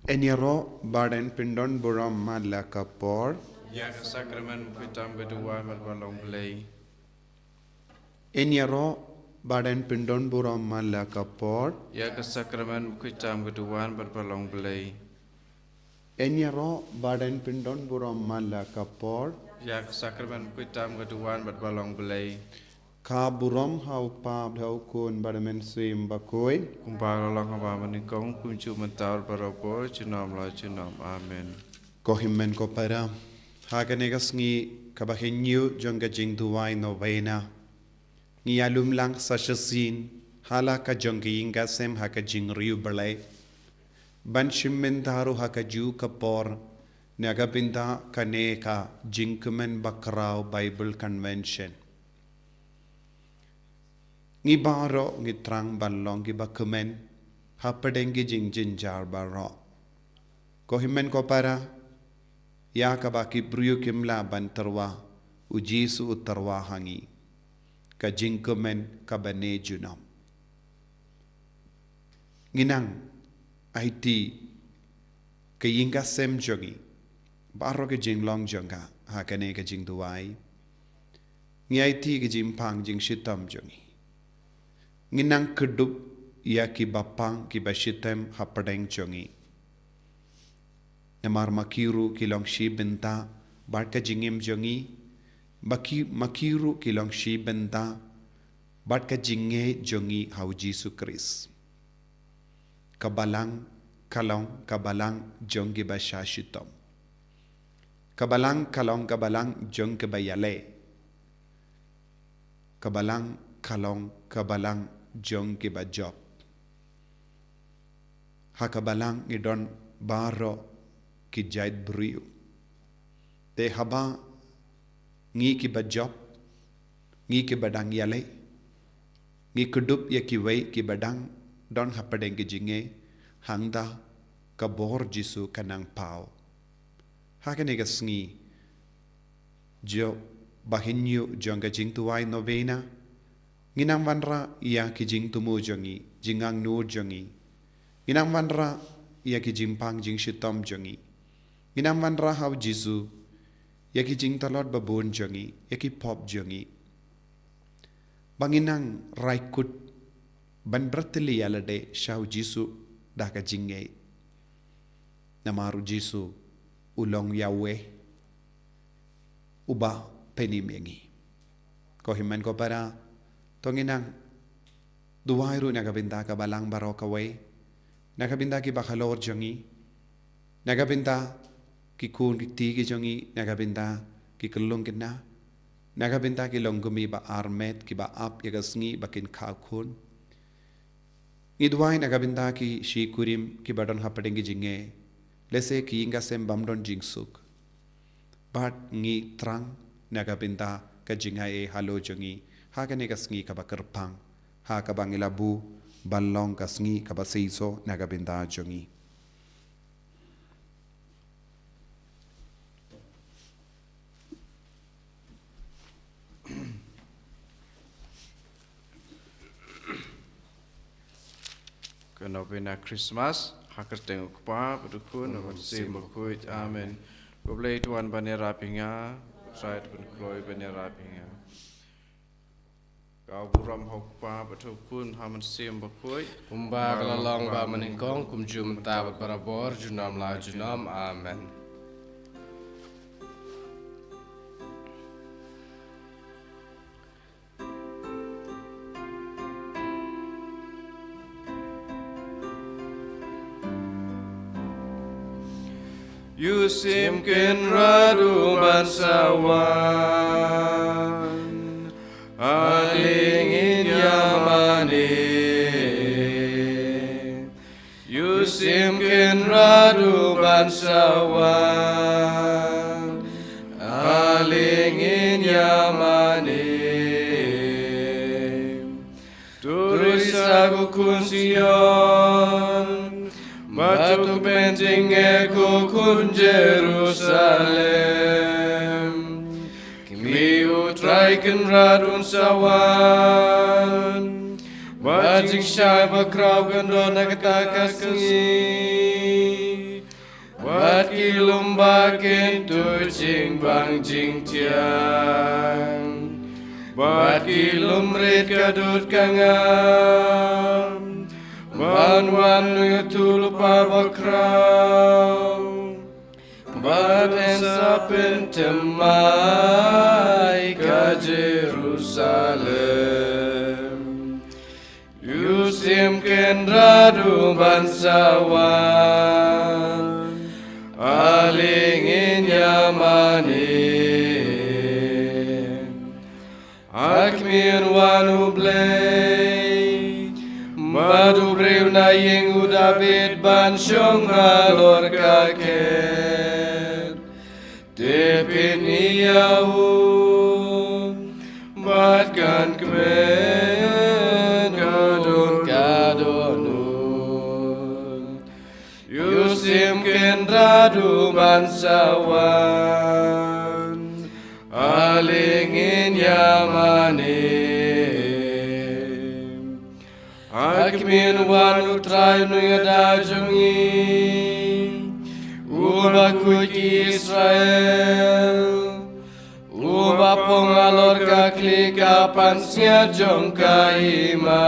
Enyero baden pindon buram madla kapor. Yak sakramen kuitam beduan balong play. Enyero baden pindon buram madla kapor. Yak sakramen kuitam beduan balong play. Enyero baden pindon buram madla kapor. Yak sakramen kuitam beduan balong play. Ka buram hau pa bhau kun badamen sim bakoi. Kumpara lang haba manikong kuncu mental parapo cunam la cunam. Amen. Kohimmen ko para. Haganegas ngi kabahinyu jongga jing duwai Nobena. Ngi alum lang sa shasin. Hala ka jonggi inga sem haka jing riu balay. Ban shimmen daru haka ju kapor. Nagabinda kaneka jingkumen bakrao Bible Convention. Ngi baro ngi trang balong ngi bakumen. Hapadengi jing jinjar baro. Kohimen ko para. Ya kabaki bruyo kimla bantarwa. Ujisu utarwa hangi. Ka jingkumen kabane junam. Nginang aiti kayinga sem jogi. Baro ke jinglong jonga hakane ke jing duwai. Ngi aiti ke jimpang jing shitam jongi. Nginang kedup ya ki bapang ki bashitem hapadeng jongi. Namar makiru kilong shi benta barka jingim jongi. Makiru kilong shi benta barka jinge jongi hau Jisu Kris. Kabalang kalong kabalang jongi basashitom. Kabalang kalong kabalang jong kebayale. Kabalang kalong kabalang jong kebajob. Hakabalang idon baro kijait briu. Te haba ngi kibajob ngi kibadang yale. Ngi kudup ya kiway kibadang don hapadeng kijinge hangda kabor Jisu kanang pao. Hakane gasngi jo bahinyu jongga jing tuwai Nobena nginang wanra iya ki jing tumu jongi jingang nur jongi nginang wanra iya ki jimpang jing shitom jongi nginang wanra hau Jisu ya ki jing talot babun jongi ya ki pop jongi banginang raikut ban bratili yalade shau Jisu daka jinge namaru Jisu ulong Yahweh uba penimiengi. Kohimen ko para tonginang duwairu nagabinda ka balang baro kaway nagabinda ki bakalor jongi nagabinda ki kun ki tigi jongi nagabinda ki kulung kina nagabinda ki longgumi ba armet ki ba ap yagasngi bakin kakun idwai nagabinda ki shikurim ki badon hapadengi jinge lese ki inga sem bamdon jingsuk. Bat ngi trang nagabinda ka jingai halo jongi hagane kasngi kabakerpang ha kabangilabu balong kasngi kabasiso nagabinda jongi. Nobena Khristmas. Hakers tengok pa berdukun amat sim berkuit amen. Goblay tuan banera pinga, sait pun kloy banera pinga. Kau buram hokpa berdukun amat sim berkuit. Kumba kelalong ba meningkong kumjum tabat barabor junam la junam amen. Yusimkin radu bansawan alingin yamani Yusimkin radu bansawan alingin yamani Turis aku kunsion Matuk penting eko kun Jerusalem Kimi utraiken radun sawan Wajik syai bakrau gandon nakatakas kengi Wat kilumbakin tu jing bang jing tiang Wat kilumrit kadut kangam Ban wan nutul parbakrau Bat ensapin temai ka Jerusalem Yusim kendradu bansawan Alingin yamani Akmir wanu blay Madu brew na ying udabit ban syong halor kaket Tepin iyaw Bat kan kmen kadonun Yusim kendradu bansawan Alingin yamani Akmin wanu traynu yadajungi Uba kuki Israel Uba pongalor kaklika pansnya jongka ima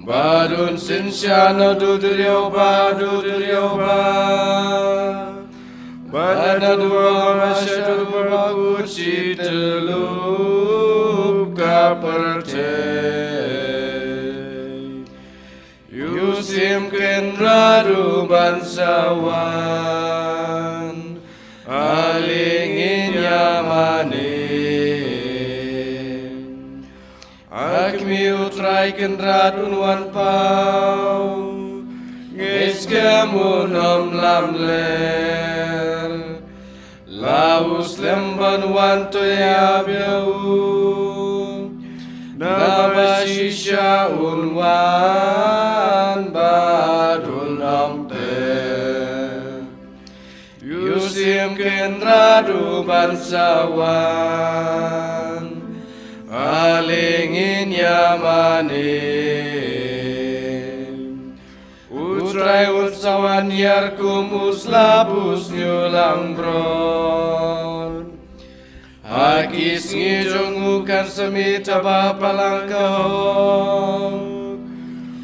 Badun sinsyana duduryo ba Badana dua masyadu baguci teluk kaperte Yusim kendradu bansawan Alingin yamani Akmi utrai kendradun wan pau Ngiskamun om lamler Laus lemban wan toyabiau Nabashisha unwan badun ampe Yusim kendradu bansawan Alingin yamani Utrai unsawan yarkum uslabus nyulang bron Akis ngijungukan semita bapalangkau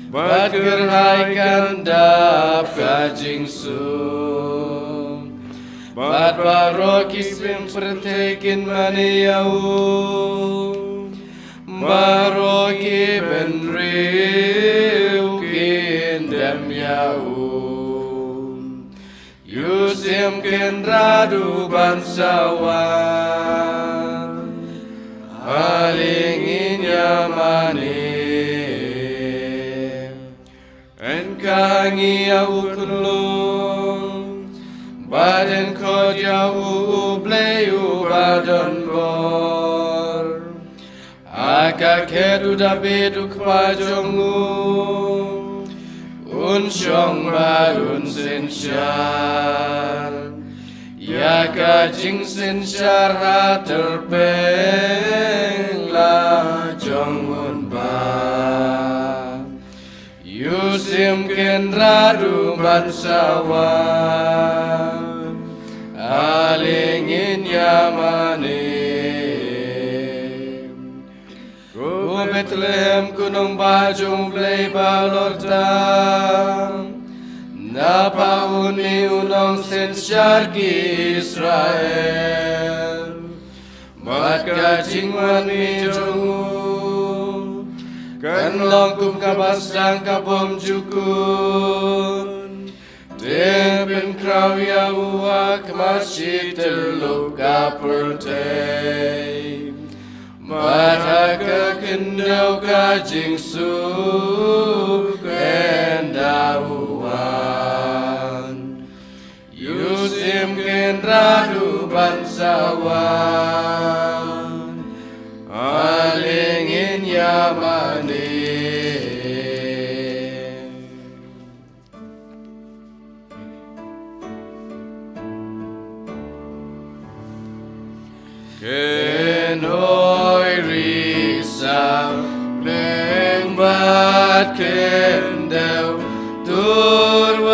Bat gerhaikan dap kajing sum Bat barokis pimpertekin maniyau Maroki benriu kindem yau Yusim kendradu bansawan Alingin yamani Enkangi au kunlung Badan kodyawu ubleyu badan bor Akakedu dabedu kpajongu Unsyong badun sinsyar Yaka jing sinsyar haterpeng la jongun ba Yusim kendradu bansawan Alingin yamani Bethlehem kunong bajong blay balortam Napauni unong sensyar ki Israel Mat kajingwan mi jongu Kanlong kum kabasdang kabom jukun Tepin kraw yahuak masjid teluk kaperte Mata kekendau kajing suk endauan Yusim kendradu bansawan Alingin yamani Kenoi risau neng bat kendau turwaya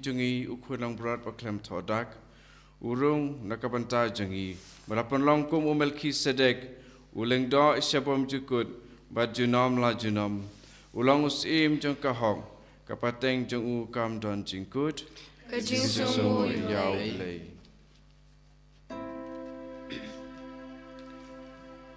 Jungi ukulang berat paklem thodak urung nakabanta jungi merapan longkum umelki sedek uleng do isyabom jukut bad junam la junam ulang usim jung kahong kapateng jung u kam don jingkut kejisumu yau play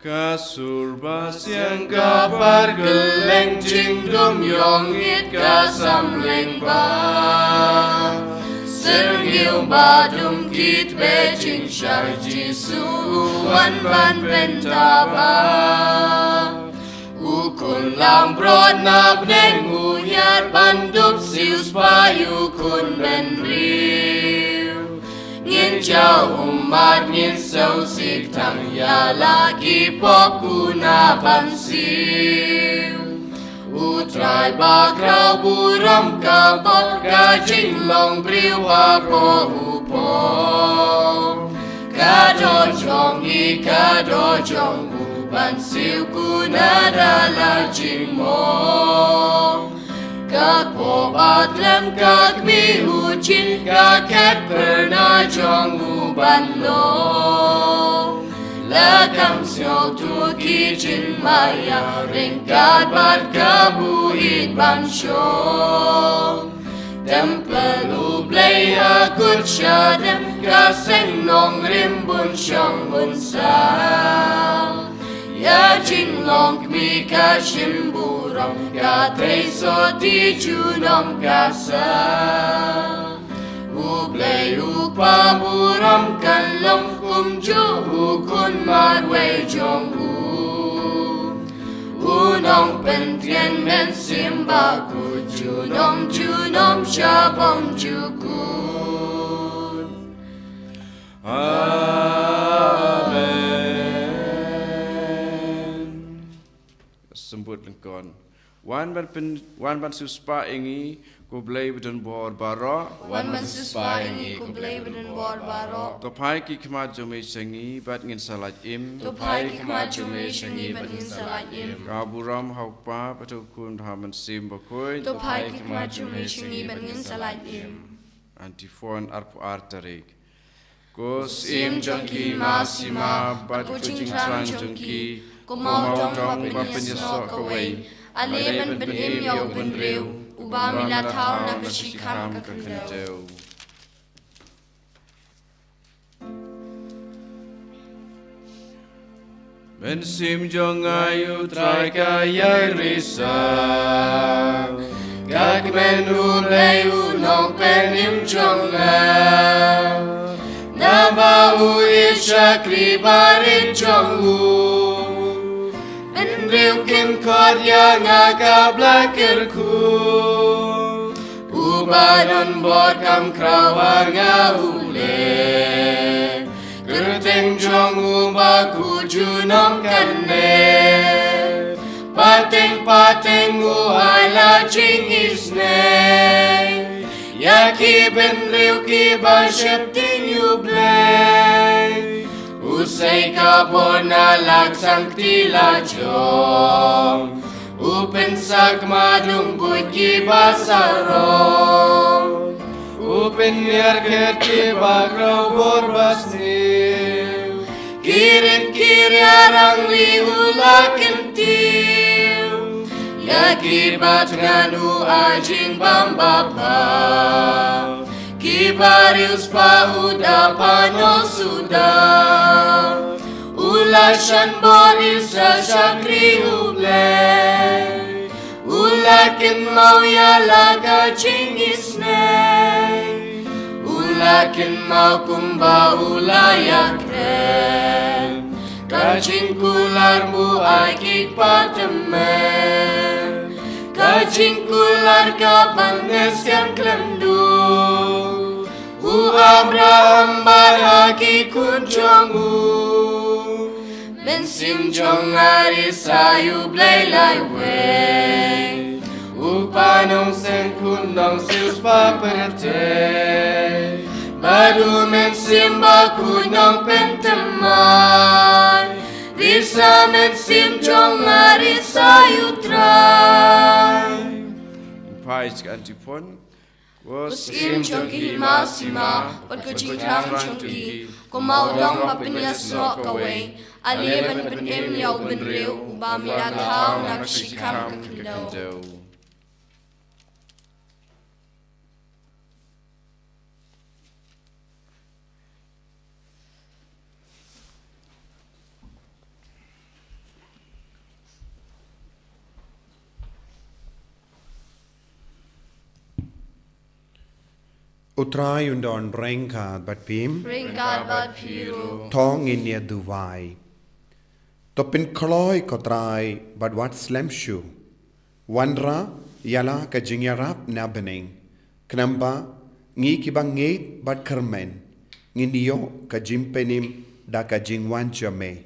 Kasurba siang Kabar geleng jingdum yong it kasam leng ba Sergiu badum kit be jing shai Jisu wan ban bentaba Ukun lam brod nab neng uyar bandup sius payu kun ben riu Ngin jau umat ngin sau sik tang ya lagi pop guna ban siu Utrai bakrau buram kabot gajing long briu apo upo Kado jong I kado jong Ban siu kuna dala jing mo Các bộ bát lem các mi hu chin Các ket perna jong u ban lo La kam siêu tu ki chin maya Ring kat bat kabu it ban shong Temple u play a good shadem Ka seng nong rim bun shong bun sang Ya jing long mi ka shim burong Ka tei so ti chu nom ka sa U play u pa buram kan long kum ju U kun mar wei jong u U nong pen tien men sim ba ku Chu nom sha bom ju kun Sembut lengkon. Wan ban suspa ingi ku blai beden bor baro. Wan man suspa ingi ku blai beden bor baro. Topai ki kmat jome sengi bat ngin salat im. Topai ki kmat jome sengi bat ngin salat im. Kaburam haukpa patu kun haman sim bakoi. Topai ki kmat jome sengi bat ngin salat im. Antifon arpu artarik. Kus im jongki masima bat kucing trang jongki. Kumau dong bapin yasok kawai. Aleban ben im yau ben reu. Ubami la tau na kashikam kakandau. Ben sim jong ayu trai kaya risa. Gak men ulay unong penim jong Naba u isha kribarin jong u Riu kim kot ya nga ka blakir ku Ubanon bot kam krawa nga ule Gerteng jong uba ku junom kande Pateng u ala jing isne Yaki ben riu ki ba shep ting yu blay Usai ka bona laksang tila jong Upen sak madung buit ki basarong Upen niar kerti bakrau borbas niu Kirit arang li ulakin tiu Yaki bat nganu ajing bambapa Kibarius pauda pano suda Ulashan boris shakri uble Ulakin mau ya laga chingisne Ulakin mau kumba ulayakren Kajing kularmu aikik patemen Kajing kular kapan ngeskan klemdu Abraham baraki kunjongu Ben sim jong ari sayu blay lai we Upanong sen kunong sius paperte Badu men sim bakunong penteman Risa men sim jong ari sayu try Pais ke antipon. Kusim jongki masima, pot kucing trang jongki. Kumau dong bapin yasok kawai. Aleban ben em yau ben reu, ubami la tau nak shikam kakandau. Utrai undon rengkat bat pim. Ringkat bat piru. Tong in ya duwai. Topin kloi kotrai bat wat slemshu. Wanra yala ka jingyarap na bening. Kenamba ngi kibangit bat kermen. Ngindiyo ka jimpenim da ka jingwan jame.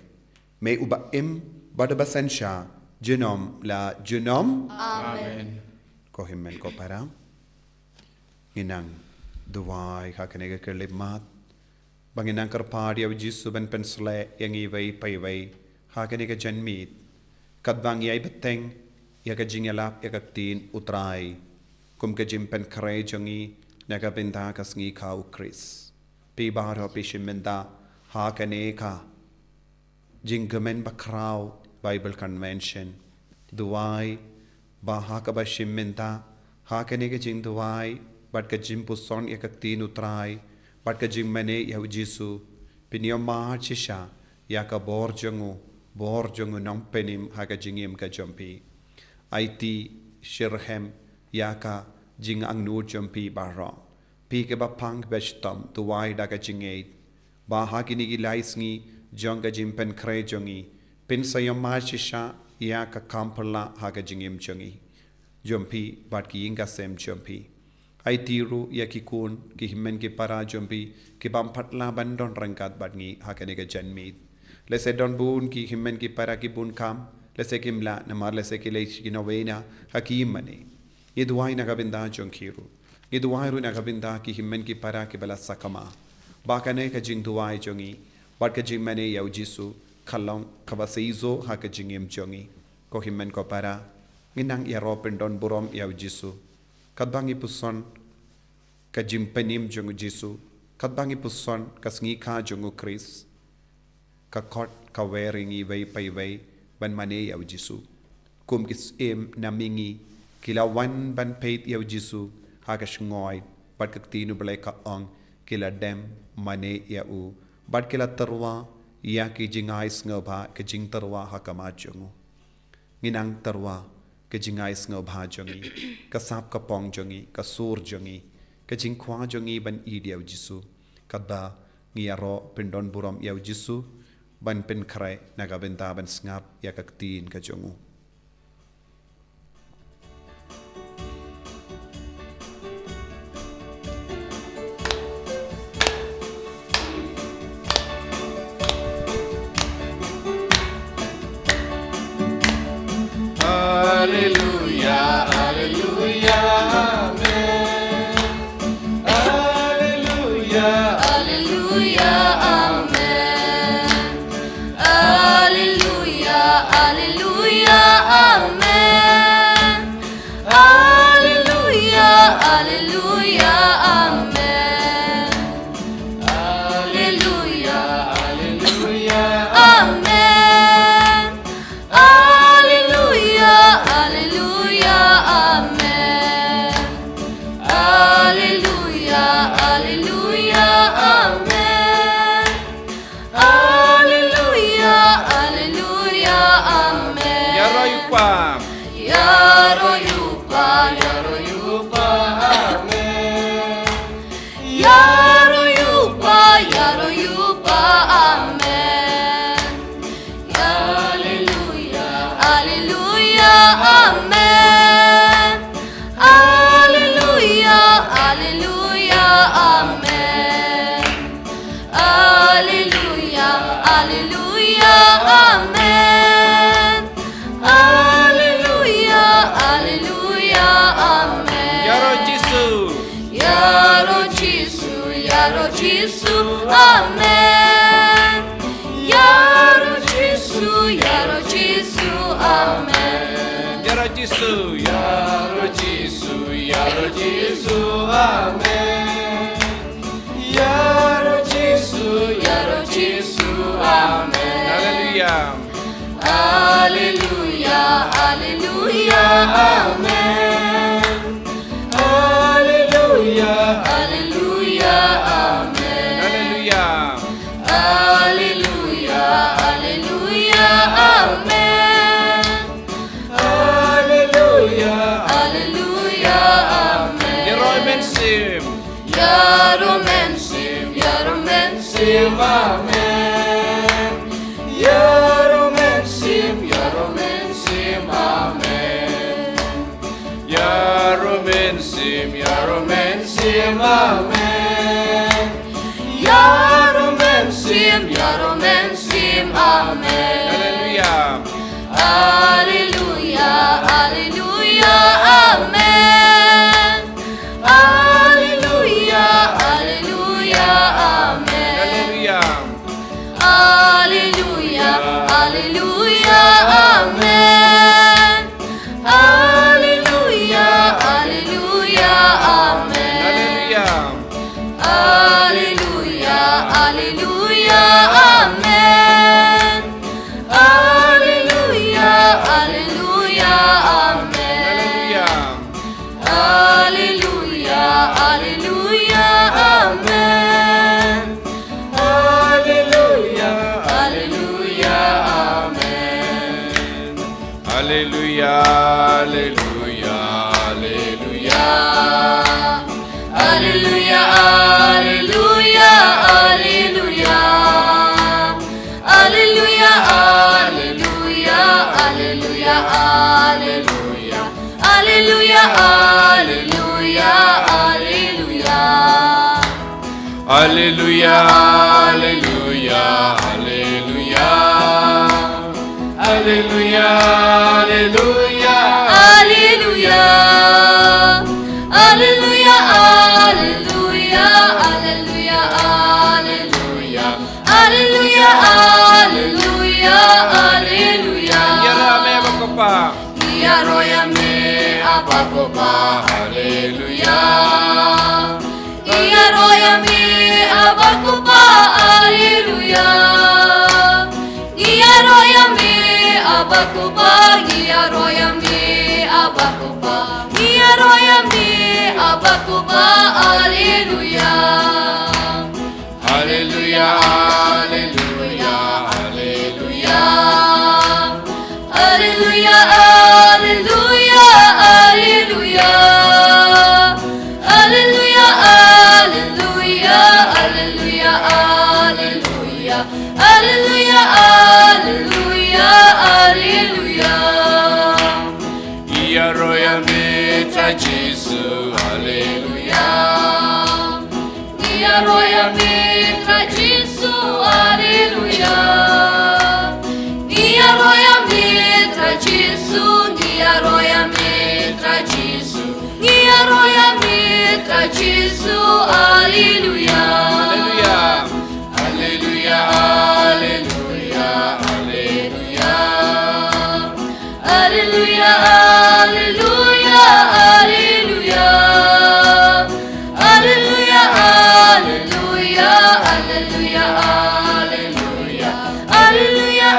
Me uba im badabasensya genom la genom. Amen. Ko himmen ko para. Nginang duwai hakanega kerlimat. Banginang karpadi av jisu ben pensle yang iway payway. Hakanega janmit. Kadbang yay beteng. Yaga jingalap yaga tin utray. Kum ka jimpen kare jongi. Naga binda kasngi kau Chris. Pi baro pishimenda. Hakanega. Jingamen bakraw. Bible Convention. Duwai. Bahaka ba shimminta. Hakanega jing duwai. Bat ka jim puson yakak tin utray. Bat ka jing mane yaw jisu. Pinyo mahar chisha. Yaka bor jongu nang penim haka jingim ka jompi. IT shirhem yaka jing ang nu jompi barro. Pi ke ba pang bestom tuwai daka jingate. Ba hakini laisngi jong ka jimpen kre jongi. Pin sayom mahar chisha yaka kampala haka jingim jongi. Jompi bat ki inga sem jompi. Ay tiru ya kikun ki himmen ki para jompi ki pampatla bandon rangkat bat ngi hakaniga janmit. Lese don bun ki himmen ki para ki bun kam. Lese kimla namar lese ki leish ki Nobena hakimane. Yeduai nagabinda jonkiru. Yeduai ru nagabinda ki himmen ki para ki bala sakama. Bakane ka jing duai jongi. Bat ka jing mane yaw jisu. Kalong kabaseizo haka jingim jongi. Ko himmen ko para. Nginang yaropin don burom yaw jisu. Kadbangi puson ka jimpenim jongu jisu. Kadbangi puson kasngi ka jongu Chris. Ka kot ka wearing iway payway ban mane yaw jisu. Kum kis namingi kila wan ban peit yaw jisu hakash ngoy bat kaktinu balay ka ong kila dem mane yaw bat kila tarwa ya ki jingais ngaba ka jing tarwa hakama jongu. Nginang tarwa ka jingais ngaba jongi ka sap ka pong jongi ka sur jongi ka jingkwa jongi ban idi yaw jisu kadba ngiyaro pindon burom yaw jisu ban pen kare nagabenta ban ngap yakaktin ka jongu. Hallelujah, hallelujah, amen. Hallelujah, Hallelujah. Amen. Hallelujah. Hallelujah. Amen. Hallelujah. Hallelujah. Amen. Hallelujah. hallelujah, Amen. Hallelujah. Hallelujah. Amen. Hallelujah. Hallelujah. Amen. Hallelujah. Hallelujah. Amen. Yaroyupa, Yaroyupa. Yaroyupa, amen. Yaroyupa. Yaroyupa. Amen. Hallelujah. Hallelujah. Amen. Hallelujah. Hallelujah. Amen. Hallelujah. Hallelujah. Amen. Hallelujah. Hallelujah. Amen. Yaro Jisu, Yaro Jisu, Yaro Jisu, Amen. Yaro Jisu, Yaro Jisu, Amen. Yaro Jisu, Yaro Jisu, Yaro Jisu, amen. Yaro Jisu, Yaro Jisu, Amen. hallelujah. Hallelujah, hallelujah, Amen. Hallelujah, Hallelujah, Amen. hallelujah. Hallelujah, hallelujah, Amen. Hallelujah. Hallelujah, Amen. Yeroy Mensim. Yaro Yaromen sim, amen. Yaromen sim, amen. Hallelujah. Alleluia, amen. Alleluia, alleluia, amen. Hallelujah. Alleluia, amen. Alleluia, alleluia, amen. Alleluia, alleluia, amen. Alleluia, alleluia, amen. Alleluia, alleluia, amen. Alleluia, alleluia, amen. Hallelujah, hallelujah, hallelujah. Alleluia, alleluia, alleluia. Alleluia, alleluia, alleluia, alleluia. Alleluia, alleluia, alleluia. Hallelujah, hallelujah, hallelujah. Hallelujah, hallelujah. Alleluia. Alleluia, alleluia, alleluia, alleluia. Alleluia, alleluia, alleluia. Yarame bakopa. Iaroyame abakopa, alleluia. Iaroyame abakopa, alleluia. Iaroyame abakopa, iaroyame abakopa, iaroyame abakopa, alleluia. Hallelujah, hallelujah, hallelujah. Alleluia, alleluia, alleluia. Alleluia, alleluia, alleluia, alleluia. Alleluia, alleluia, alleluia. Yaroyame tra Jesu, hallelujah. Iaroyame tra Gesù, alleluia. Iaroyame tra Gesù, iaroyame tra Gesù, iaroyame tra Gesù, alleluia. Hallelujah, Alleluia, alleluia. Alleluia, alleluia, alleluia. Alleluia, alleluia, alleluia, alleluia. Alleluia,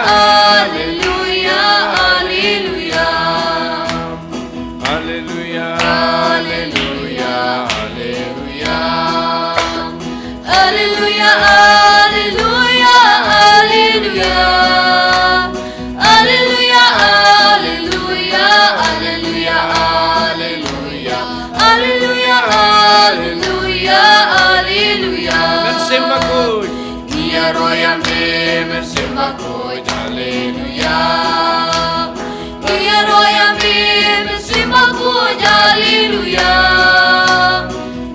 alleluia, alleluia. hallelujah, Alleluia, hallelujah. Alleluia, alleluia, alleluia. Alleluia, alleluia, alleluia, alleluia. Alleluia, alleluia, alleluia. Mersimbakut. Iaroyame, mersimbakut, alleluia. Iaroyame, mersimbakut, alleluia.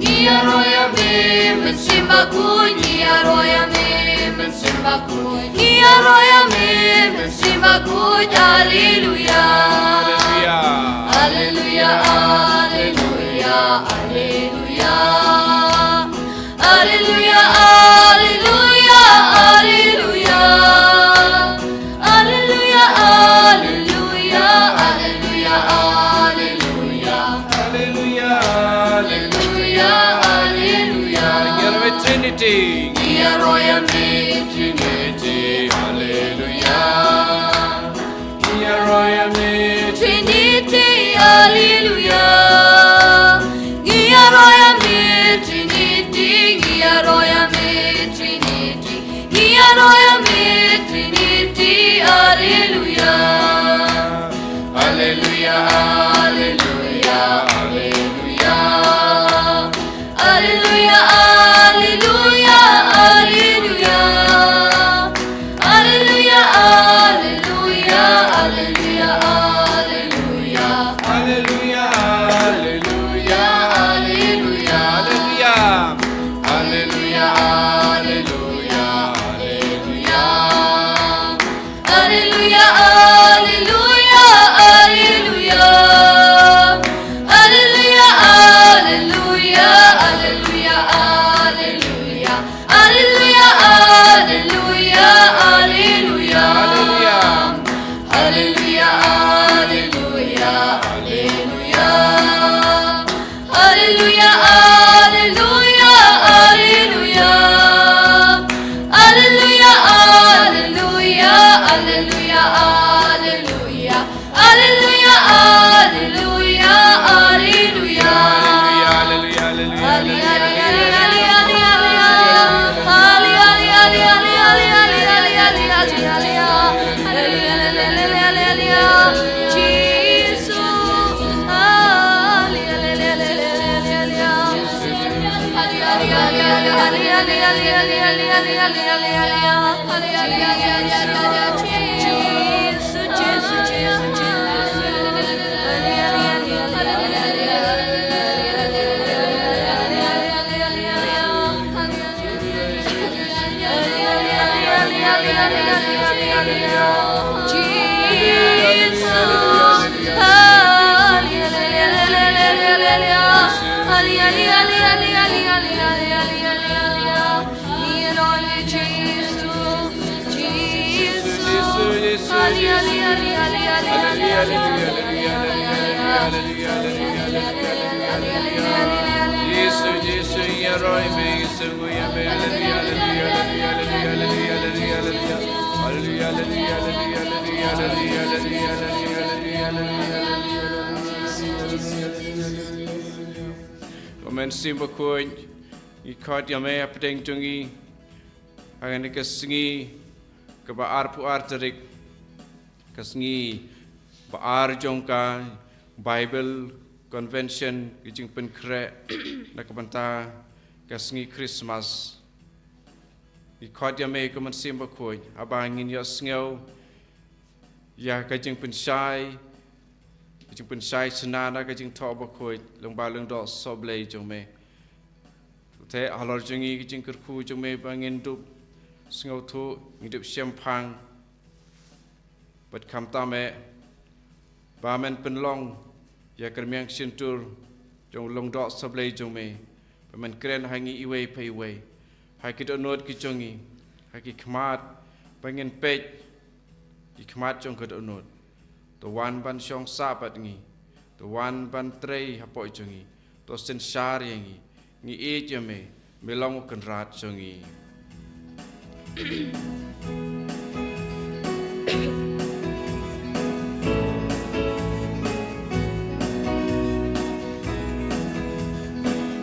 Iaroyame, mersimbakut, iaroyame, mersimbakut, iaroyame, mersimbakut, alleluia. Alleluia, alleluia, alleluia. Alleluia, alleluia, alleluia. Alleluia, alleluia, alleluia, alleluia. Hallelujah, Alleluia, alleluia. Yarame Trinity. Iaroyame, Trinity, hallelujah. Yaroyame Trinity, alleluia. Iaroyame, Trinity, iaroyame, Trinity, iaroyame, Trinity, alleluia. Alleluia, alleluia, alleluia. Alleluia, alleluia, alleluia. Komen simba koin ikat yame apdeng jungi angani kesengi ke baar puar terik kesengi baar jongka Bible Convention kijing penkre nakabanta kesengi Christmas ikat yame komen simba koin abangin ya sengau ya kijing pensyai Kajing pensai senana kajing tau bakoi long balung dok soblay jong me. Te halor jongi kajing kerku jong me bangin dup sengau tu ngidup siampang. Bat kam tame bamen penlong ya kermiang sintur jong long dok soblay jong me. Bamen keren hangi iwe pay iwe. Hai kidot not ki jongi. Hai ki kmat bangin pej ki kmat jong kidot not. The one ban shong sabat ngi, the one ban trei hapoi jongi, to sen shari ngi e jame melong kan rat jongi.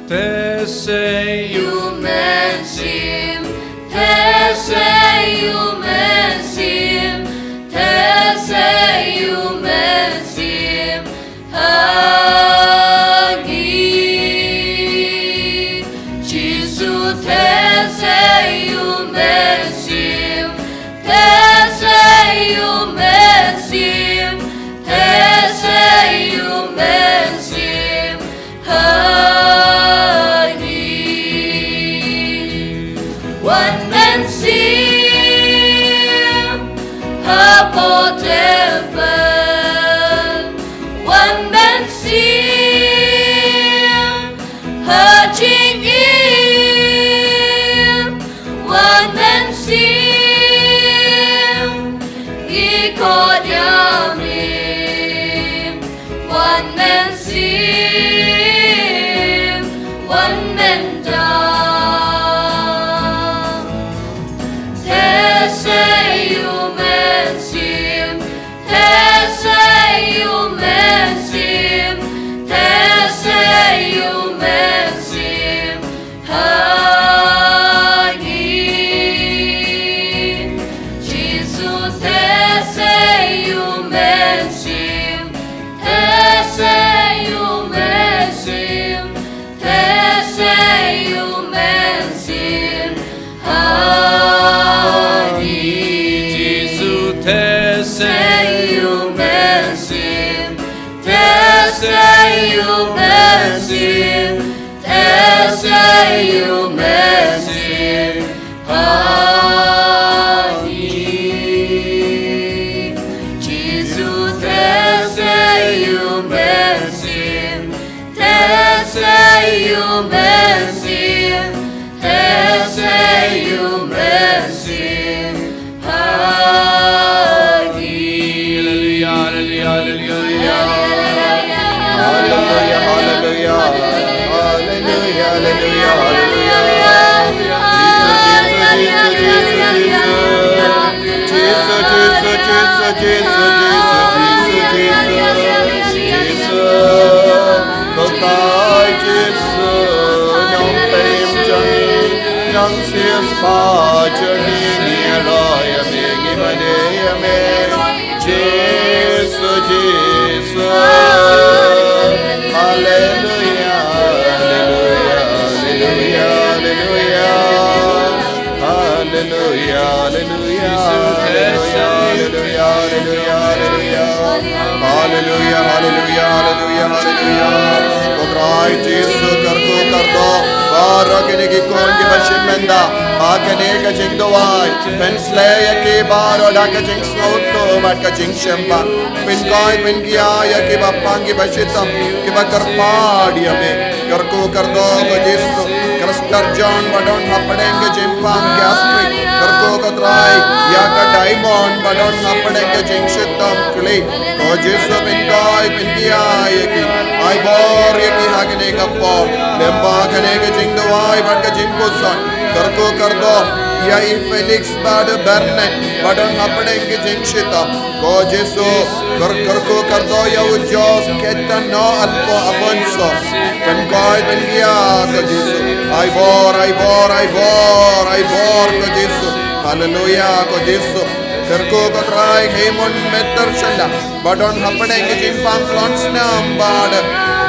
Te say you mensim, te say you mensim, te say you mensim, hagi. Jesus, te say you mensim, te say you mensim, te say you mensim, hagi. One mensim, habo temple. One mensim, hajing im. One mensim, ikod yamim. One mensim, one mendam. Te say you mensim, te say you mensim, te say you mensim, hagi. Jesus, te say you mensim, te say you mensim, te say you mensim, hagi. Jesus, te say you mensim, te say you mensim, te say you mensim, hagi. Jesus, te say you mensim, te say you mensim, te say you mensim, hagi. Hallelujah, hallelujah, hallelujah, hallelujah, hallelujah, hallelujah, hallelujah, hallelujah. hallelujah, hallelujah, hallelujah, hallelujah, hallelujah, hallelujah, hallelujah, hallelujah. Kodrai Jesu karko kardo, baro kene ki kon ki bashimenda, akene ka jingdowai, penslaya ki baro daka jing snauto, bat ka jing shemba, pinkoi pinkia ya ki bapang ki bashitam, ki bakarpadi ame, karko kardo ko Jesu, Krastar John badon hapadenge jimpang gastric, karko katrai ya ka diamond badon hapadenge jing shitam kli, ko Jesu pinkoi pinkia ya ki, I bor ya ki hagene ka por, lemba kane ka jing dawai bat ka jing pusan, karko kardo ya I Felix bad Bernard badon hapadenge jing shitam, ko Jesu karko kardo ya ujos ketan no alpo aponso, pinkoi pinkia ko Jesu. I bore ko Jesu. Hallelujah ko Jesu. Karko ko try Hemon metter shalla. Badon hapadenge jimpang plants nam bad.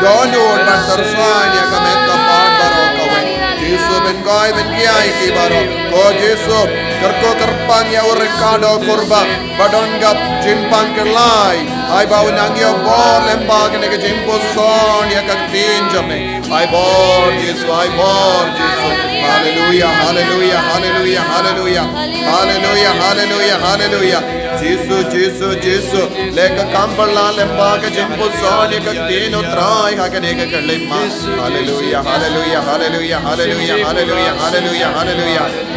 Don't would but tarsanya kamet ka pad baro kawe. Jesu ben koi ben kiai ki baro. Ko Jesu karko karpang ya Ricardo kurba. Badon gap jimpang kelai. I bow nangyo bor lembag nege jimpo son ya kaktin jame. I bore Jesu, I bore Jesu. Hallelujah, hallelujah, hallelujah, hallelujah, hallelujah, hallelujah, hallelujah. Jesu, Jesu, Jesu. Leka kambala lembaga jimpo son ya kaktin utrai hakanega kalima. Hallelujah, hallelujah, hallelujah, hallelujah, hallelujah, hallelujah, hallelujah,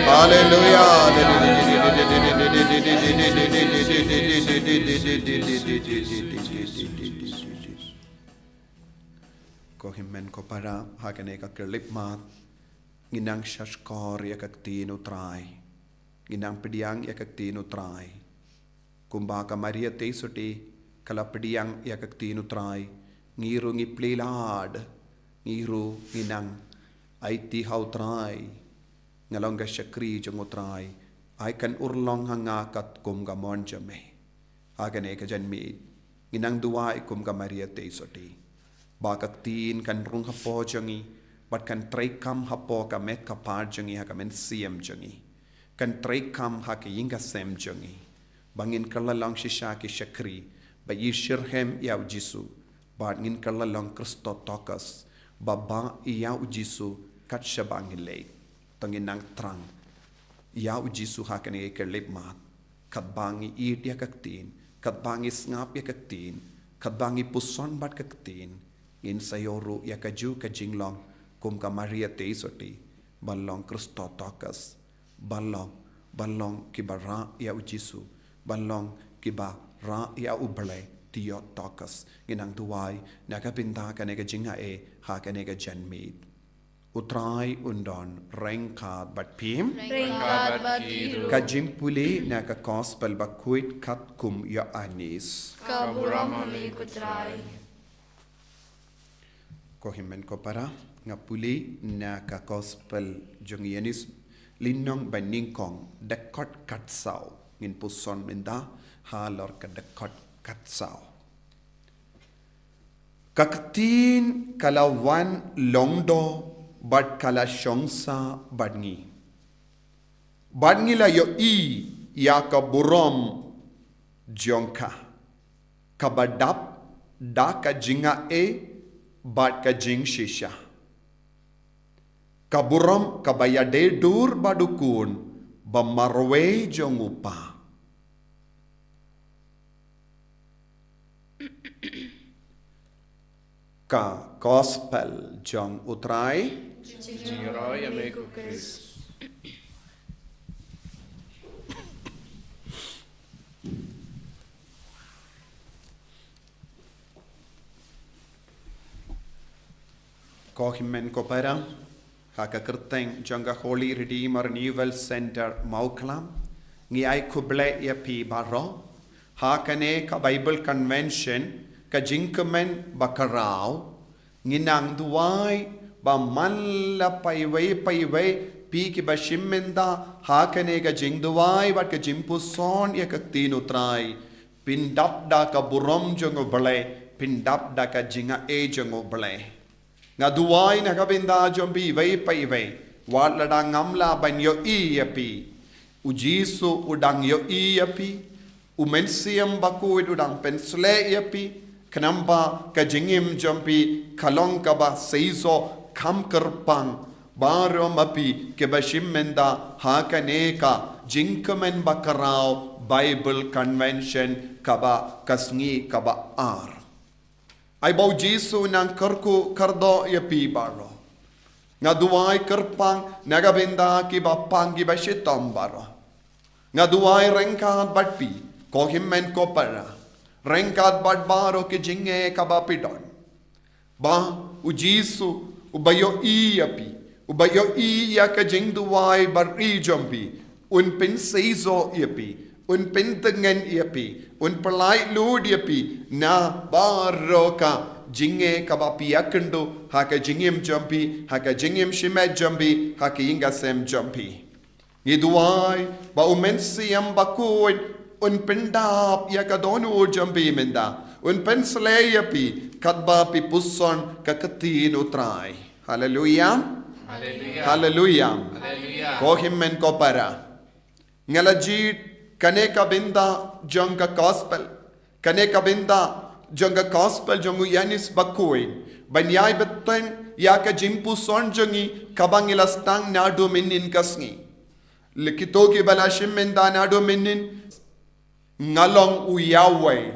Kohimen ko para hakane ka kelipmat ginang shashkor ya kaktino trai ginang pediang ya kaktino trai kumba ka Maria tesuti kala pediang ya kaktino trai ngiru ngi plelad ngiru ginang aiti hau trai ngalongga shakri jongo trai ai kan urlong hanga kat kum ga monjame hakane ka janmi ginang duai kum ka Maria tesuti bakak tin kan rung hapo jangi bat kan trekam hapo ka met ka par jangi ha ka men siem jangi kan trekam ha ke yinga sem jangi bangin kala lang shisha ki shakri ba yishirhem ya ujisu bat ngin kala lang Kristo tokas baba ya ujisu kat shabangin le tangin nang trang ya ujisu ha kan e kerlip mat kat bangi it ya kaktin kat bangi ngap ya kaktin kat bangi puson bat kaktin in sayoru ya kaju ka jinglong kum ka Maria teisoti balong Kristo tokas balong ki bara ya ujisu balong ki ba ra ya uble tiyo tokas ginang tuwai na ka pinta ka nega jinga e ha ka nega janmid utrai undon rengkat bat pim Rengkat bat biru. ka jimpuli na ka gospel ba kuit kat kum ya anis Kaburama mi kutrai. Kohimen ko para ngapuli na ka gospel jong yanis linong baningkong dekot katsau ngin puson minda halor ka dekot katsau kaktin kalawan longdo bad kala shongsa badngi la yo I ya ka burom jongka kabadap da ka jinga e bat ka jing shisha kaburam kabayade dur badukun bamarwe jong upa ka gospel jong utrai Jingiroy amigo Chris. Kohimen ko para haka kerteng janga Holy Redeemer Newell Center Mauklam ngi ay kuble ya pi baro hakane ka Bible Convention ka jingkemen bakarao nginang duwai ba malla paiwai pi ki ba shimmenda hakane ka jingduwai bat ka jimpuson ya kaktin utrai pindap da ka burom jongo bale pindap da ka jinga e jongo bale nga duwai na kabinda jombi vai pai vai wala da ngamla banyo I api Ujisu udang yo iapi, umensiam bakuid udang pensle iapi, kenamba kajingim jampi kalong kaba seizo kam kerpang, baro mapi kebashimenda hakaneka jingkamen bakarao Bible Convention kaba kasngi kaba ar. Ay bau Jisu nang kerku kardo iapi baro. Nga duway kerpang nagabinda ki bapang ki bashitom baro. Nga duway rengkat batpi ko himmen ko para. Rengkat bat baro ki jinge kabapidon. Ba ujisu ubayo iapi. Ubayo iya ka jing duway bari jompi. Un pin seizo iapi. Un pin tengen iapi. Un pelai lud iapi. Na baro ka jinge kabapi akendu haka jingim jumpi haka jingim shimet jumpi haka ingasem jumpi ngiduai ba umensi ambakuin un pendap ya kadonu jumpi menda un pensle yapi kadba pi pusson kakatin utrai hallelujah hallelujah hallelujah hallelujah ko himmen ko para ngalajit kaneka binda jangka gospel kaneka binda Jangga gospel jangu yanis bakuin. Banyai beteng ya ka jimpu son jangi kabangilas tang nado minin kasngi. Likito ki balashim menda nado minin ngalong u Yahweh.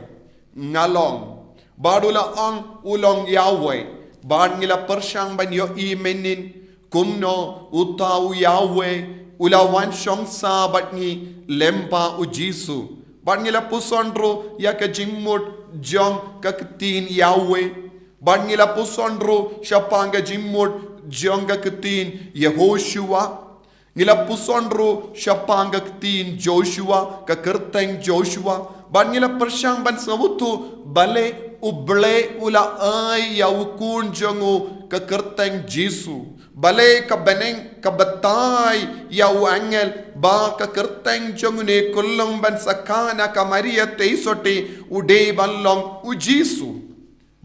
Ngalong. Badula ang ulong Yahweh. Bad ngila persyang banyo i minin kumno utau Yahweh. Ulawan syong sabat ngi lempa u Jisu. Bad ngila pusondro ya ka jimmut jong kaketin Yahweh. Ban ngila pusondro syapanga jimmut jong kaketin Yehoshua. Ngila pusondro syapanga ketin Joshua kakerteng Joshua. Ban ngila persyang ban sawutu bale uble ula ay yawukun jongo kakerteng Jisu. Bale kabeneng kabatay yaw angel ba kakerteng jongune kulong ban sakana kamaria teisote ude banlong ujisu.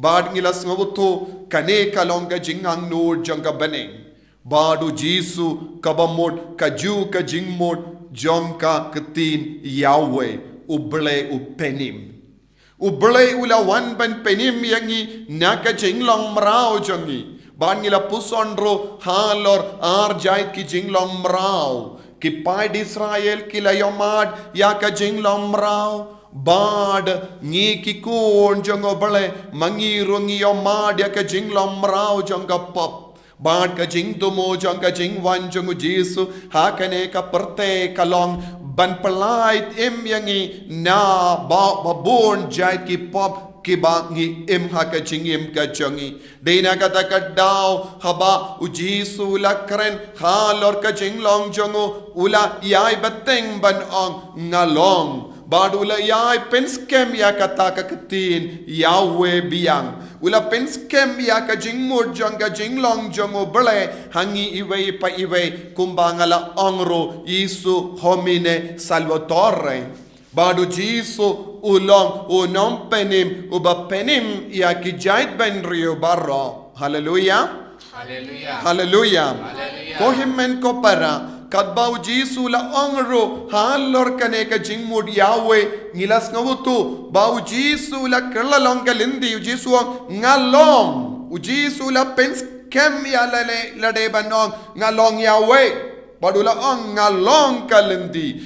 Bad ngilas ngabuto kane kalong ka jingang nur jongka beneng. Badu Jisu kabamod kaju ka jingmod jongka ketin Yahweh uble upenim. Uble ulawan ban penim yangi naka jinglong merau jongi. Ban ngila pusondro halor arjait ki jinglong mrau ki paid Israel ki layomad ya ka jinglong mrau bad ngi ki kun jongo bale mangiru ngi yomad ya ka jinglong mrau jonga pop bad ka jing tumo jonga jing wan jongo Jisu hakane ka perte kalong ban pelait im yangi na babon jait ki pop kiba ngi im haka jingim ka jongi deina kata kadau haba ujisu la kren halor ka jinglong jongo ula yai bateng ban ong ngalong badula yai penskem ya kata ka ketin Yahweh biang ula penskem ya ka jingmur jonga jinglong jongo bele hangi iwe pa iwe kumbangala ongro Yesu homine salvatore Badu Jisu ulong unom penim uba penim ya kijait ben rio barro. Hallelujah. Hallelujah. Hallelujah. Ko himmen ko para kadbau Jisu la ongro halor kane ka jingmud Yahweh ngilas ngawutu bau Jisu la kerlalong kalindi Jisu ngalong Jisu la pens kem ya lade banong ngalong Yahweh Badula ang ngalong kalindi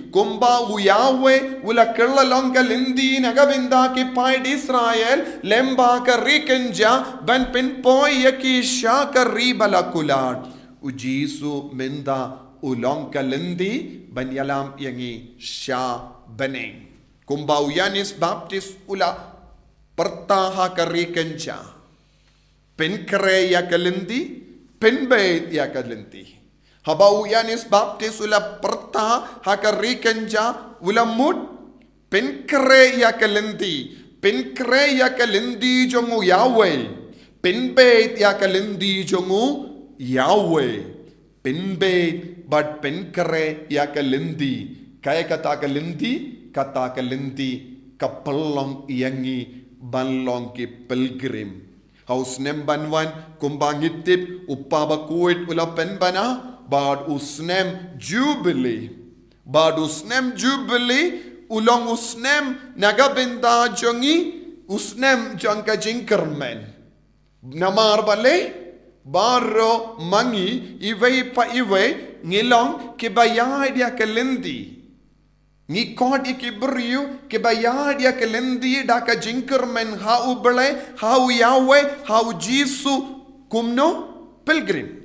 kumba Yahweh ula kerlalong kalindi nagabinda ki paid Israel lemba ka rikenja ban pinpoy yaki sya ka ribalakular ujisu menda ulong kalindi ban yalam yangi sya beneng kumba Yanis Baptist ula pertaha ka rikenja penkre ya kalindi penbait ya kalenti habau Yanis Baptist ula perta hakarikenja ula mud penkre ya kalenti jongu Yahweh penbait ya kalenti jongu Yahweh penbait but penkre ya kalenti kaya kata kalenti kapelong yangi banlong ki pilgrim Haus nembanwan kumbangitip upaba kuit ula penbana bad usnem jubilee. Bad usnem jubilee ulong usnem nagabenda jongi usnem jangka jingkermen. Namar bale baro mangi iwe pa iwe ngilong kibayay dia kelendi. Ni kodi kibriu kibayay dia kelendi daka jingkermen hau bale hau Yahweh hau Jisu kumno pilgrim.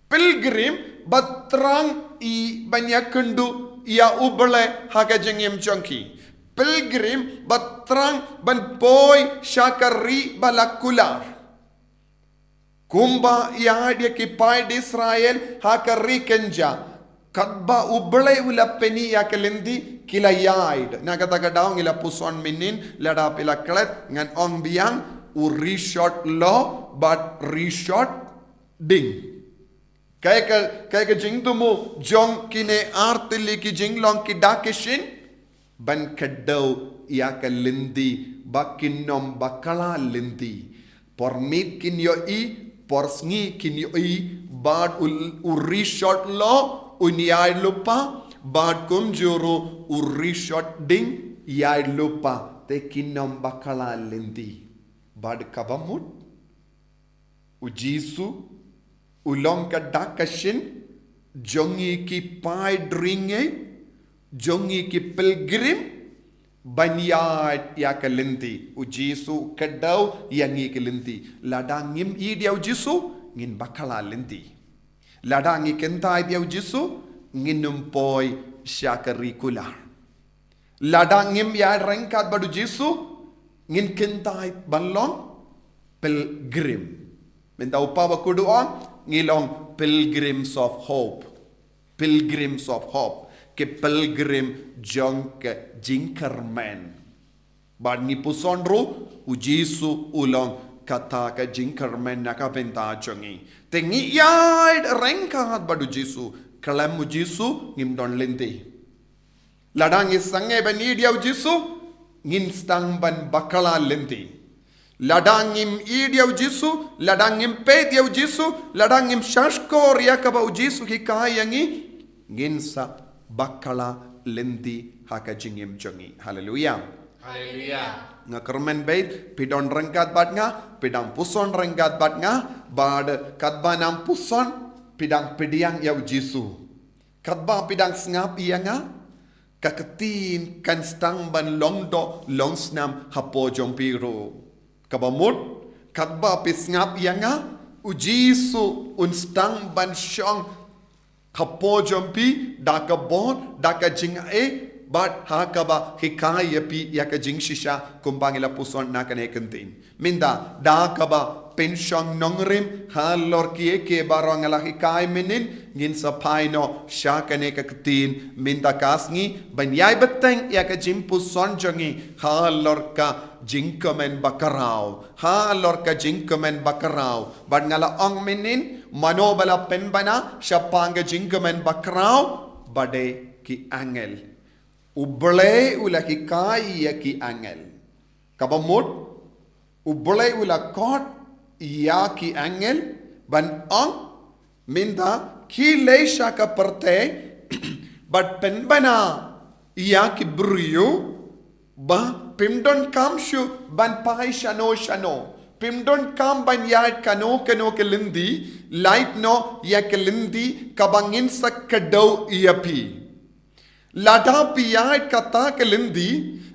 Pilgrim batrang I banyakundu ia ubale haga jengim jongki. Pilgrim batrang ban boy syakari balakular. Kumba ia dia kipai di Israel hakari kenja. Kadba ubale ula peni ya kelendi kila yaid. Nagata daong ila puson minin lada pila klet ngan ong biang u reshot law but reshot ding. Kaya jing tumu jong kine artili ki jing long ki dakishin ban kadau ia ka lindi bakinom bakala lindi pormit kin yo I porsngi kin yo I bad uri shot lo uniai lupa bad kum juru uri shot ding iai lupa te kinom bakala lindi bad kabamut ujisu ulong ka dakashin jongi ki pai dringe jongi ki pilgrim banyat ya kalenti ujisu kadau yangi kalenti ladangim I dia ujisu ngin bakala lenti ladangi kentai dia ujisu ngin numpoi syakari kula ladangim ya rengkat badu jisu ngin kentai balong pilgrim minta upawa kuduan ngilong pilgrims of hope. Pilgrims of hope. Ke pilgrim jong ke jingkermen. Bad ni puson ru ujisu ulong kata ke jingkermen nakabenta jongi. Tengi yaid rengkat badu jisu. Kalam ujisu ngimdon lenti. Ladang isange ben idia ujisu ngin stang ban bakala lenti. Ladangim idia ujisu, ladangim pe dia ujisu, ladangim shashkor yakaba ujisu hikayangi ginsa bakala lendi haka jingim jongi. Hallelujah. Hallelujah. Nga kermen bait pidon rengkat bat nga, pidang puson rengkat bat nga, bad katba nam puson pidang pediang ya ujisu. Katba pidang sngap iya nga, kaketin kan stang ban longdo longsnam hapo jompiru. Kabamut kadba pisngap yanga ujisu unstang ban syong kapo jompi daka bon daka jingae bat hakaba hikaya pi yaka jing shisha kumbangila puson nakane kentin minda dakaba pensyong nongrim halor kie ke barangala hikai minin ngin sa paino syakane kaketin minda kasngi banyai beteng yaka jim puson jongi halor ka jingkamen bakarau halor ka jingkamen bakarau bad ngala ong minin manobala penbana syapanga jingkamen bakarau bade ki angel uble ula ki kai ya ki angel kabamut uble ula kot ya ki angel ban ong minda ki leisha ka perte bad penbana ya ki brio ba pimdon kam shu ban pai shano shano pimdon kam ban yat kano ke lindi light no ya ke lindi kabangin sa kadau iapi lada piyat kata ke lindi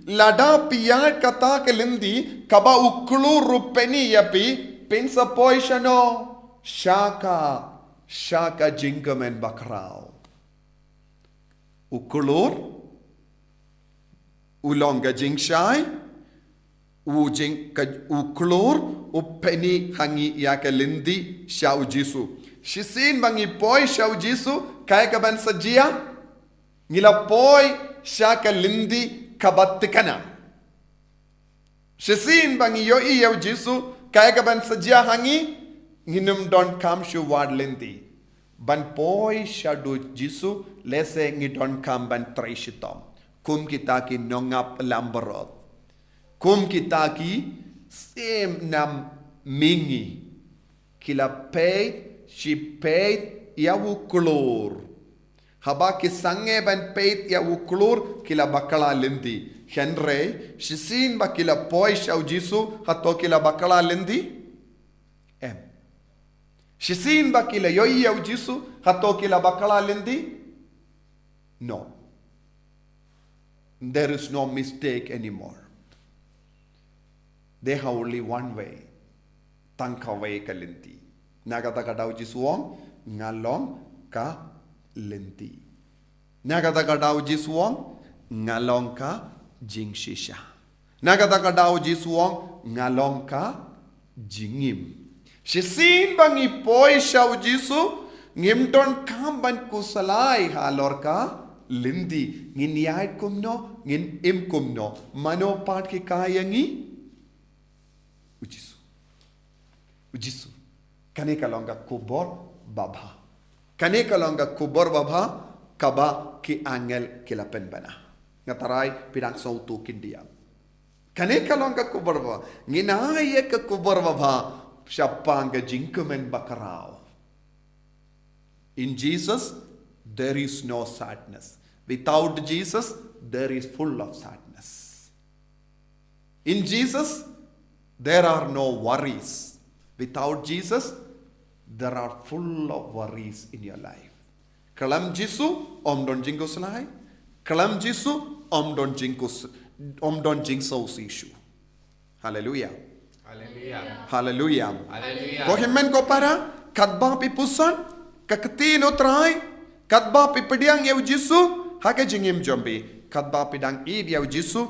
lada piyat kata ke lindi kaba uklu rupeni iapi pensa poi shano shaka jingamen bakrao ukulur ulong gajing shai ujing uklor upeni hangi ya kalindi shau jisu shisin bangi poi shau jisu kaya kaban sajia ngila poi shaka lindi kabatikana shisin bangi yo iya jisu kaya kaban sajia hangi nginum don kam shu wad lindi ban poi shadu jisu lese ngidon kam ban traishitom kum kita ki nongap lambarot kum kita ki sem nam mingi kila paid she paid yavuklur. Haba ki sange ban peit yavuklur kila bakala lindi. Henry, shisin ba kila poi shau jisu hato kila bakala lindi. Em. Shisin ba kila yoi yau jisu hato kila bakala lindi. No. There is no mistake anymore. They have only one way. Tangka way ka linti. Nagata ka daw jisuong ngalong ka linti. Nagata ka daw jisuong ngalong ka jingshisha. Nagata ka daw jisuong ngalong ka jingim. Shisin bangi poi shaw jisu ngimton kamban kusalai halor ka lindi. Ngin yait kumno, ngin im kumno. Mano part ki kayangi ujisu. Kani kalonga kubor baba. Kani kalonga kubor baba kaba ki angel kilapen bana. Ngataray pidang sautu kindiya. Kani kalonga kubor baba. Nginaye ka kubor baba syapanga jingkumen bakarao. In Jesus there is no sadness. Without Jesus there is full of sadness. In Jesus there are no worries. Without Jesus, there are full of worries in your life. Kalam Jisu, don jingkuslai. Kalam Jisu, don jingsos issue. Hallelujah. Hallelujah. Hallelujah. Hallelujah. Kohimen ko para kadba pi pusan, kakatino try, kadba pi pediang yaw Jisu, hake jingim jombi, kadba pidang id yaw Jisu,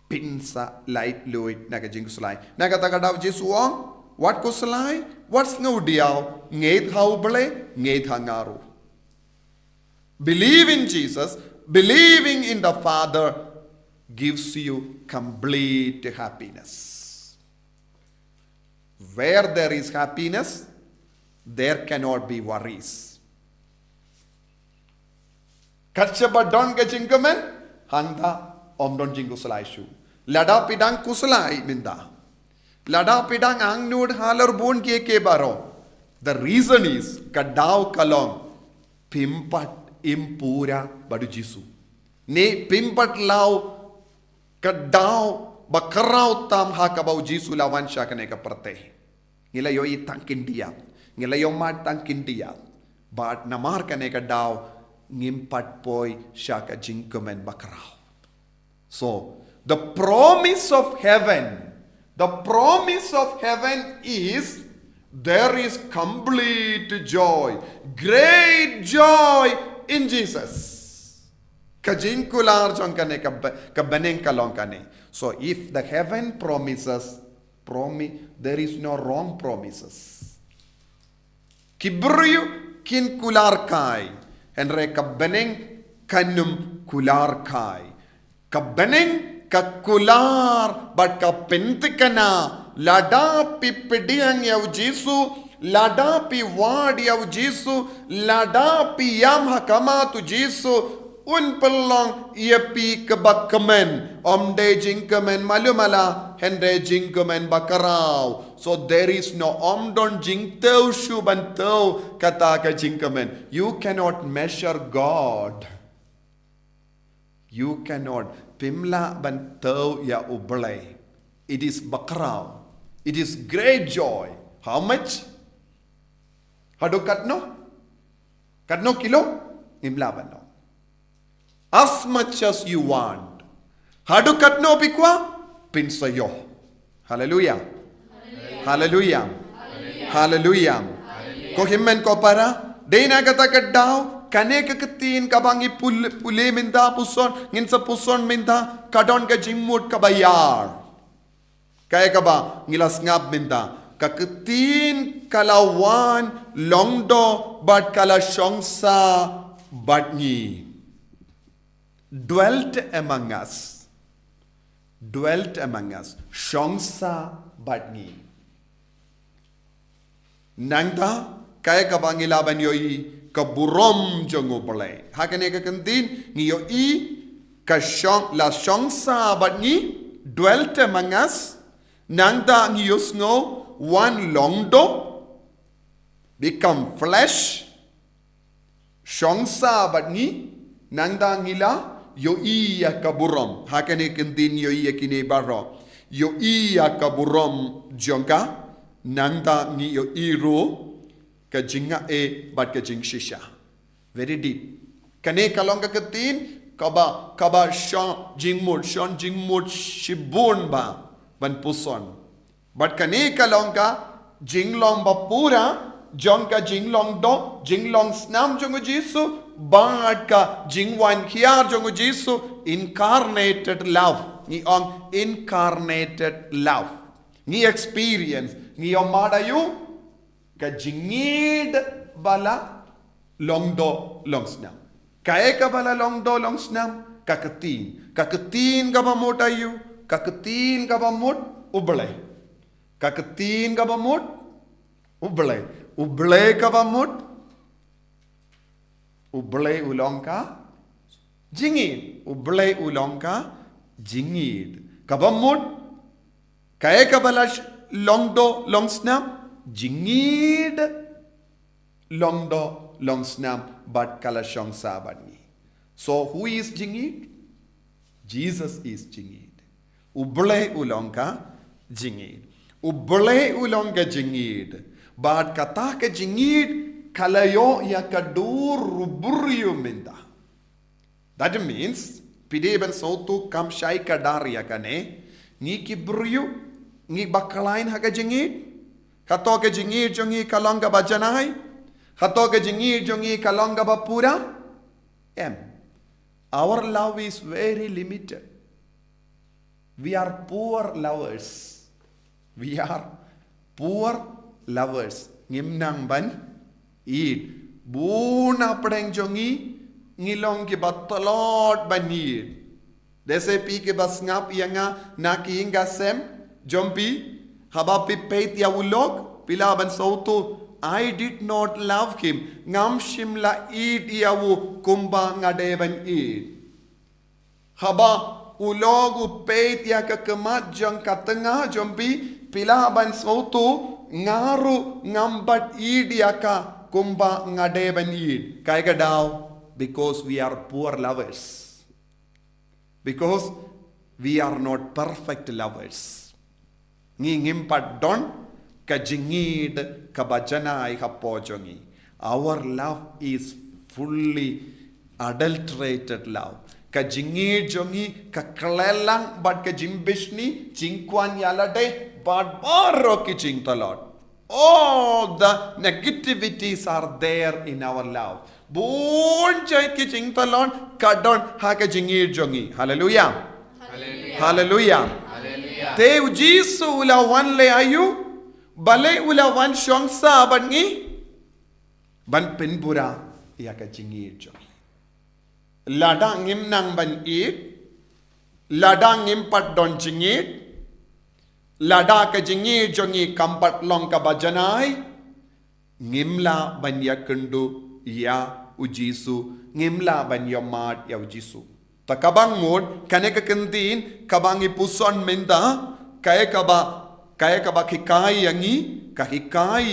pinsa light luit naga jingkuslai. Naga tagadaw Jisu ong. What kusalai? What's no diao? Ngeit haubale, ngeit hangaru. Believe in Jesus, believing in the Father gives you complete happiness. Where there is happiness, there cannot be worries. Katchaba don gajingamen, hangda don jingusalai shu. Lada pidang kusalai minda. Lada pidang angnud halar bon ke baro. The reason is kadaw kalong pimpat impura badu Jisu. Ne pimpat lau kadaw bakarau tam hakabaw Jisu lawan siya kaneka parte. Ngila yo itangkin dia. Ngila yo matangkin dia. But namar kaneka daw ngimpat poy siya ka jingkumen bakarau. So the promise of heaven. The promise of heaven is there is complete joy, great joy in Jesus. Kajinkular jonkane kabaneng kalongkane. So if the heaven promises, there is no wrong promises. Kibryu kin kular kai, henre kabaneng kanum kular kai. Kabaneng kakular but kapentikana lada pi pediang yaw Jisu lada pi wad yaw Jisu lada pi yam hakama tu Jisu un pelong ia pi kebakamen omde jingkamen malumala hende jingkamen bakarau. So there is no omdon jingtau shubantau kata ka jingkamen. You cannot measure God. You cannot. Pimla bantau ya ublay. It is bakrao. It is great joy. How much? Hado katno? Katno kilo? Imla bano. As much as you want. Hado katno pikwa? Pinsayo. Hallelujah. Hallelujah. Hallelujah. Ko himmen ko para. Dena kata kadao. Kane kakatin kabangi pule minda puson ngin sa puson minda kadon ka jingmut kabayar kaya kaba ngilas ngab minda kakatin kalawan longdo but kala shongsa but ni dwelt among us shongsa but ni nangda kaya kaba ngilaban yoi kaburom jongo balay. Hakane ka kantin ngiyo ka la shongsa but ni dwelt among us nangda ngiyos ngo one longdo become flesh shongsa batni nangda ngila yo iya kaburom hakane kendin yo iya kine baro yo iya kaburom jonga nangda ngi yo iro ka jinga bat ka jing shisha very deep kane kalonga ketin kaba shon jingmut shibun ba ban puson but kane kalonga jinglong ba pura Jonka jinglong do, jinglong snam jongo Jesu, bad ka jingwan hiar jongo Jesu, incarnated love. Ni on incarnated love. Ni experience. Ni omada yu ka jingid bala long do long snam. Kae ka bala long do long snam kakatin. Kakatin ka ba mot ayu, kakatin ka ba mot ublay. Kakatin ka ba mot ublay. Ublay ka ba mut? Ublay ulong ka? Jingid. Ublay ulong ka? Jingid. Kabamut? Kaya ka bala long do long snam? Jingid. Long do long snam but kala shong saban ni. So who is jingid? Jesus is jingid. Ublay ulong ka? Jingid. Ublay ulong ka jingid. But kata ke jingid kalayo ya kadur ruburiyo minda. That means pide ben sautu kam shai kadar ya kane ni kiburiyo ni bakalain ha ke jingid kato ke jingid jongi kalonga ba janai kato ke jingid jongi kalonga ba pura our love is very limited. We are poor lovers. We are poor lovers. Ngimnang ban eat. Buna pedeng jongi ngilong ki batalot banir. Dese pi ke bas ngap yanga naki inga sem jompi haba pi peit ya ulog pila ban sautu I did not love him. Ngam shimla eat yawu kumba ngade ban eat. Haba ulog peit ya kekemat jong katengah jompi pila ban sautu ngaru ngambat idiaka kumba ngadeban id kaiga daw because we are poor lovers, because we are not perfect lovers. Ngimpat don kajingid kabajana ai hapojongi. Our love is fully adulterated love. Kajingid jongi kaklelang but kajimbishni jingkwan yalade but baro kiching talot. All the negativities are there in our love. Born chay kiching talot kadon ha kajingir jongi. Hallelujah. Hallelujah. Hallelujah. Te ujisu ula wan le ayu bale ula wan shongsa bangi ban pinbura ya kajingir jongi. Ladang im nang ban eat, ladang im pat don jingit. Lada ka jingi jongi kampat long ka bajanai ngimla banya kendu ya ujisu ngimla banya mat ya ujisu takabang mod kane ka kentin kabangi puson minda kaya kaba kikai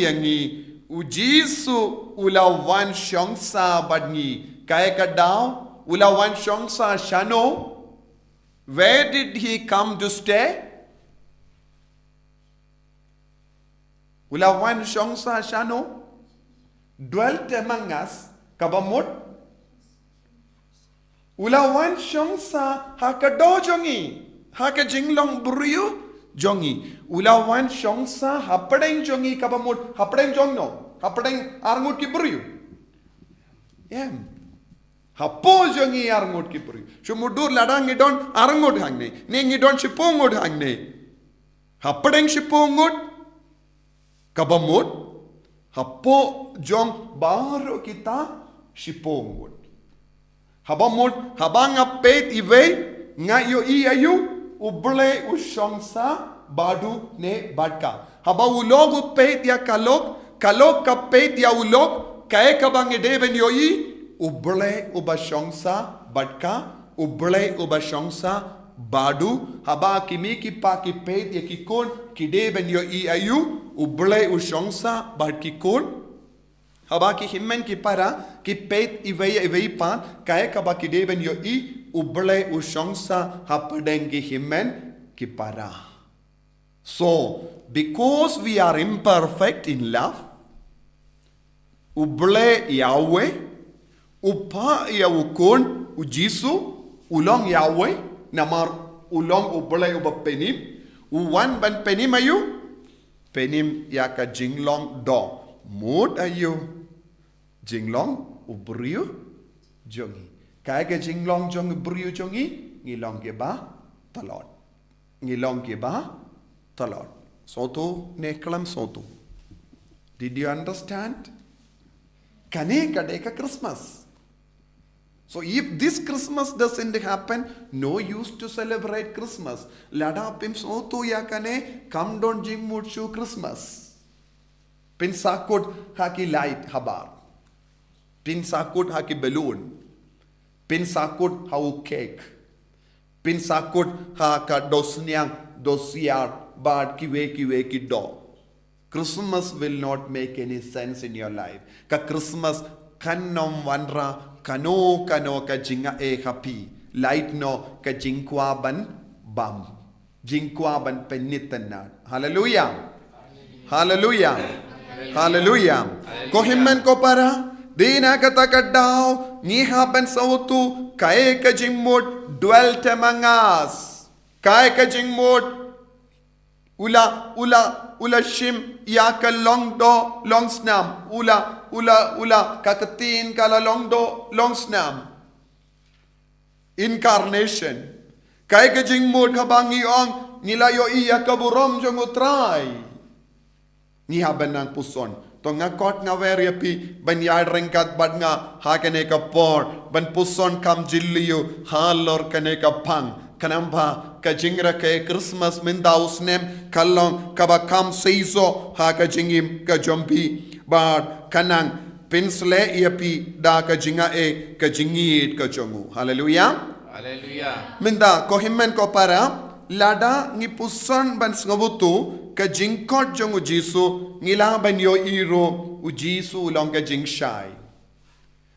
yangi ujisu ulawan shongsa badni kaya ka daw ulawan shongsa shano. Where did he come to stay? Ulawan shongsa shano dwelt among us kabamut. Ulawan shongsa hakado jongi haka jinglong buriyo jongi. Ulawan shongsa hapadeng jongi kabamut hapadeng jongno hapadeng arngut ki buriyo. Hapo jongi arngut ki buriyo. Shumudur ladang idon arngut hangne ning idon shipungut hangne hapadeng shipungut kabamut hapo jong baro kita shipongud. Habamut habang apet iwe ngayo iyayu uble ushongsa badu ne badka. Haba ulog upet ya kalok kapet ya ulog kae kabang edeben yoi uble ubashongsa badka uble ubashongsa badu haba kimi ki pa ki pet ya kikon kideben yo iyayu uble ushongsa bad kikon haba ki himmen ki para ki peit iwei pan kaya kaba ki deben yo I uble u shongsa hapadeng ki himmen ki para. So because we are imperfect in love, uble Yahweh, upa ya ukon ujisu ulong Yahweh namar ulong uble uba penim uwan ban penim ayu penim yaka jinglong do mood ayu jinglong ubriu jongi kaya ke jinglong jong ubriu jongi ngilong ke ba talot ngilong ke ba talot soto neklam soto. Did you understand? Kane kadeka Christmas. So if this Christmas doesn't happen, no use to celebrate Christmas. Lada pim soto yakane come down jing muchu Christmas. Pin sakut haki light habar. Pin sakut haki balloon. Pin sakut hau cake. Pin sakut haka dosiar bad kiwe ki do. Christmas will not make any sense in your life. Ka Christmas kanom wanra kano ka jinga e happy. Light no ka jingkwa ban bam. Jingkwa ban penitanat. Hallelujah. Hallelujah. Hallelujah. Ko himmen ko para dina kata kadao ni happen sautu kae ka jingmod dwelt among us. Kae ka jingmod ula shim yaka long do long snam ula kakatin kala long do long snam incarnation kai ka jing mod habangi ong nilayo iya kaburom jong utray ni habanang puson to nga kot nga veriapi ban yard ringkat bad nga hakane ka por ban puson kam jilliyo halor kane ka pang kanamba ka jingra ke Christmas minda usnem kallong kaba kam seizo ha ka jingim ka jompi but kanang pinsle iapi da ka jinga e ka jingit ka jongu. Hallelujah. Hallelujah. Minda ko himmen ko para lada ngi puson ban ngabutu ka jingkot jongu Jisu ngila ban yo iro u Jisu long ka jingshai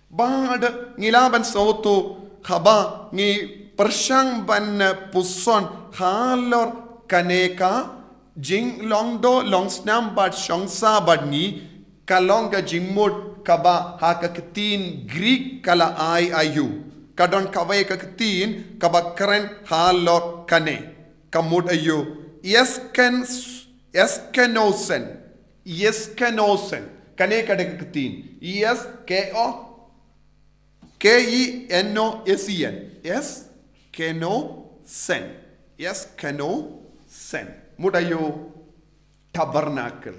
bad ngila ban sautu khaba ngi persyang ban puson halor kaneka jing long do long snam bat shongsa bad ni kalong ka jingmod kaba ha ka ketin Greek kala ai ayu kadon kawai ka ketin kaba kren halor kane kamud ayu kenosen kane kada ketin Kenosen kenosen mudayo tabernacle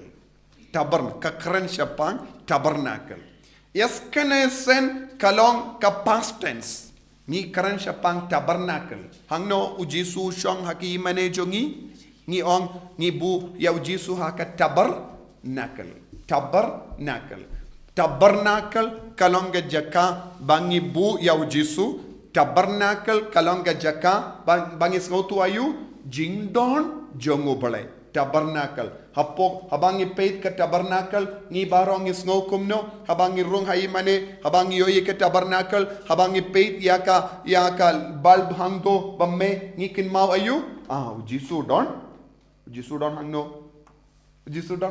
kakren syapang tabernacle kenosen kalong ka past tense ni karen syapang tabernacle hangno ujisu syong haki mane jongi ni ong ni bu ya ujisu haka tabernacle kalong ga jaka bangi bu ya ujisu tabernacle kalong ga jaka bangi sngotu ayu jingdon jongo balai tabernacle hapok habangi peit ka tabernacle ni barong sngokum no habangi rung hai mane habangi yoye ka tabernacle habangi peit yaka bulb hangdo bamme ni kin mau ayu ujisu don hangno ujisu don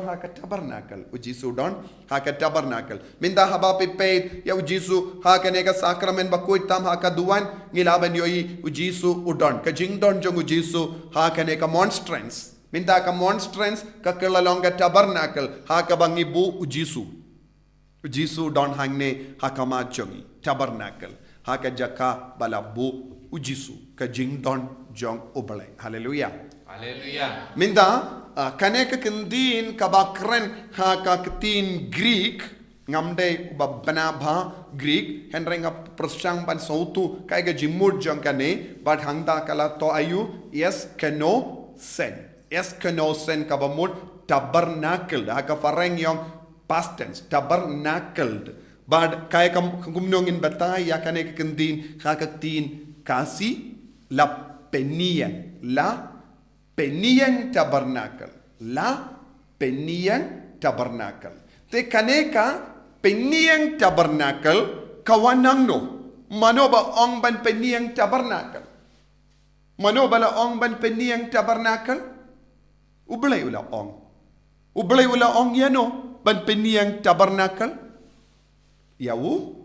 haka tabernacle minda habapi peit ya ujisu haka nega sakramen bakuit tam haka duan ngilaban yoi ujisu udon ka jingdon jong ujisu haka nega monstrance minda ka monstrance ka kelalonga tabernacle haka bangi bu ujisu don hangne haka ma jongi tabernacle haka jaka balabu ujisu ka jingdon jong ubale. Hallelujah. Hallelujah. Minda kaneka kendin kabakren ha ka ketin Greek ngamde banaba Greek henrenga prosyang ban sautu kaiga jimur jong kane but hangda kala to ayu kenosen kabamut tabernacle ha ka fareng yong past tense tabernacled but kaya kumnongin batay ya kaneka kendin ha ka ketin kasi la Penian tabernacle. Te kaneka peniang tabernacle kawanang no. Mano ba ong ban peniang tabernacle? Mano bala ong ban peniang tabernacle? Ublay ula ong. Ublay ula ong yano ban peniang tabernacle? Yawu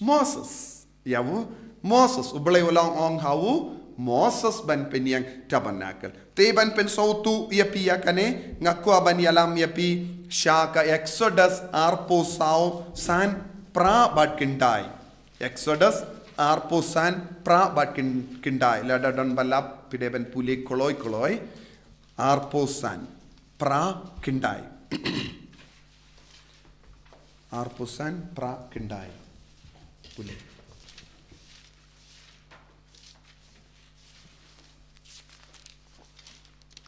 Moses. Yawu Moses. Ublay ula ong hawu Moses ban peniang tabernacle. Te ban pen sautu ia pi yakane ngakwa ban yalam ia pi shaka Exodus arpo sao san pra bat kindai. Exodus arpo san pra bat kindai. Lada don balap pide ban puli koloi arpo san pra kindai. Arpo san pra kindai. Puli.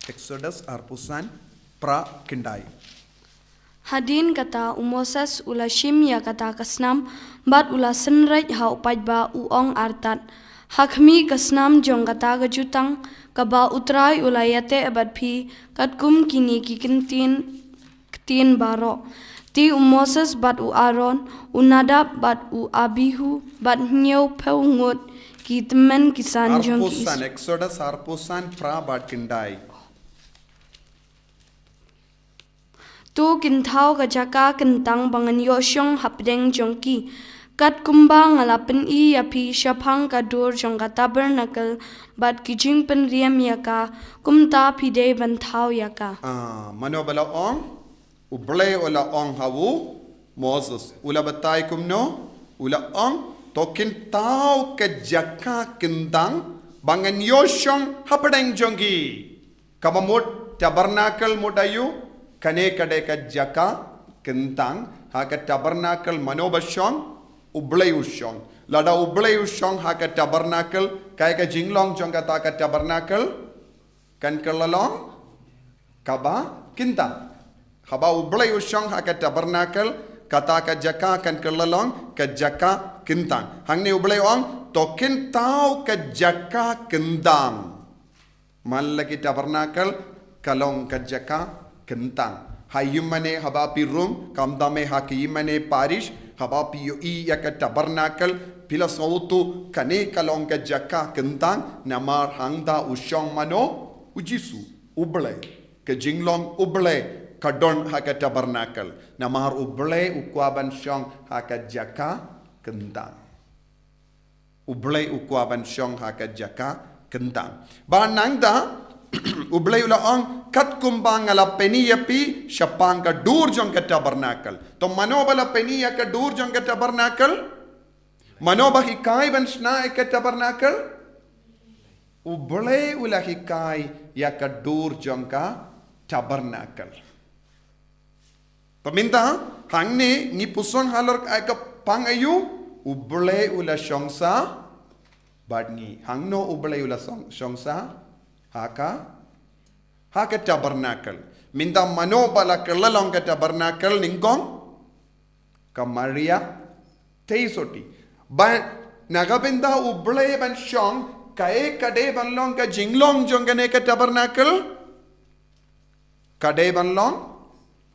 Exodus arpusan pra kindai. Hadin kata Moses ula shimya kata kasnam bat ula senraj ha upajba uong artat. Hakmi kasnam jong kata gajutang kaba utrai ula yate abad pi katkum kini kitin baro. Ti Moses bat u Aaron, Nadab bat u Abihu, bat nyau peungut ki temen kisan jong ki. Arpusan Exodus arpusan pra bat kindai. Tu kintau kajaka kentang bangan yosyong hapdeng jongki. Kat kumbang ngalapen i api syapang kadur jongka tabernacle bat kijing penriam yaka kumta pide bantau yaka. Mano bala ong ublay ula ong hawu Moses ula batay kumno ula ong tokin tau kajaka kentang bangan yosyong hapdeng jongki. Kamamut tabernacle mudayu kane kade ka jaka kentang haka tabernacle manobasyong ublay usyong lada ublay usyong haka tabernacle kay ka jinglong jong kata ka tabernacle kan kelalong kaba kentang haba ublay usyong haka tabernacle kata ka jaka kan kelalong ka jaka kentang hangni ublay ong tokin tau ka jaka kentang malaki tabernacle kalong ka jaka kentang hayumane habapi room kamdame hakimane parish habapi yo i yaka tabernacle pila sautu kane kalong ka jaka kentang namar hangda usyong mano ujisu uble ke jinglong uble kadon haka tabernacle namar uble ukwaban syong haka jaka kentang uble ukwaban syong haka jaka kentang ba nangda ublay ula ong kat kumbang ala peniya pi syapang ka dur jong ka tabernacle to manobala peniya ka dur jong ka tabernacle manoba hikai ban sna ka tabernacle ublay ula hikai ya ka dur jong ka tabernacle paminta hangne ni puson halor ka pangayu ublay ula syongsa badngi hangno ublay ula syongsa haka tabernacle minda manobala kelalong ka tabernacle ningkong ka Maria teisoti ba nagabinda ublay ban syong kae kade banlong ka jinglong jong kane ka tabernacle kade banlong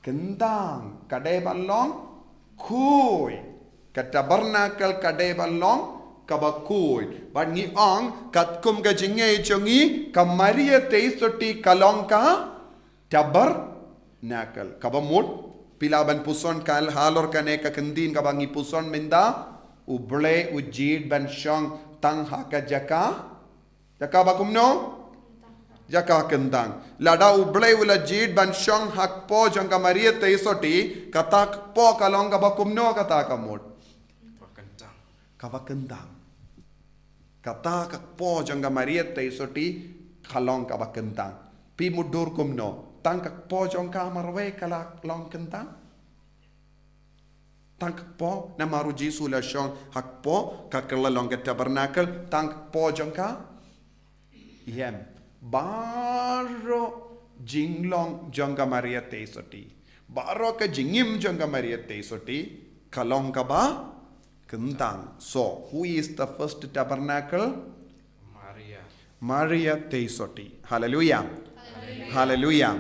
kendang kade banlong khuy ka tabernacle kade banlong kabakuy but ngi ong katkum ka jinge chongi ka Maria teisoti kalong ka tabernacle kabamut pilaban puson kal halor kane ka kendin kabangi puson minda uble ujid ban syong tang haka jaka bakumno jaka kendang lada uble ula jid ban syong hak po jong ka Maria teisoti katak po kalong kabakumno kata kamut kabakendang kata kakpo jangga Maria teisoti kalong kaba kentang pi mudur kumno tang kakpo jangka marwe kala long kentang tang kakpo na maru Jisu la syong hakpo kakala long ka tabernacle tang kakpo jangka yem baro jinglong jangga Maria teisoti baro ka jingim jangga Maria teisoti kalong kaba kentang. So, who is the first tabernacle? Maria teisoti. Hallelujah. Hallelujah.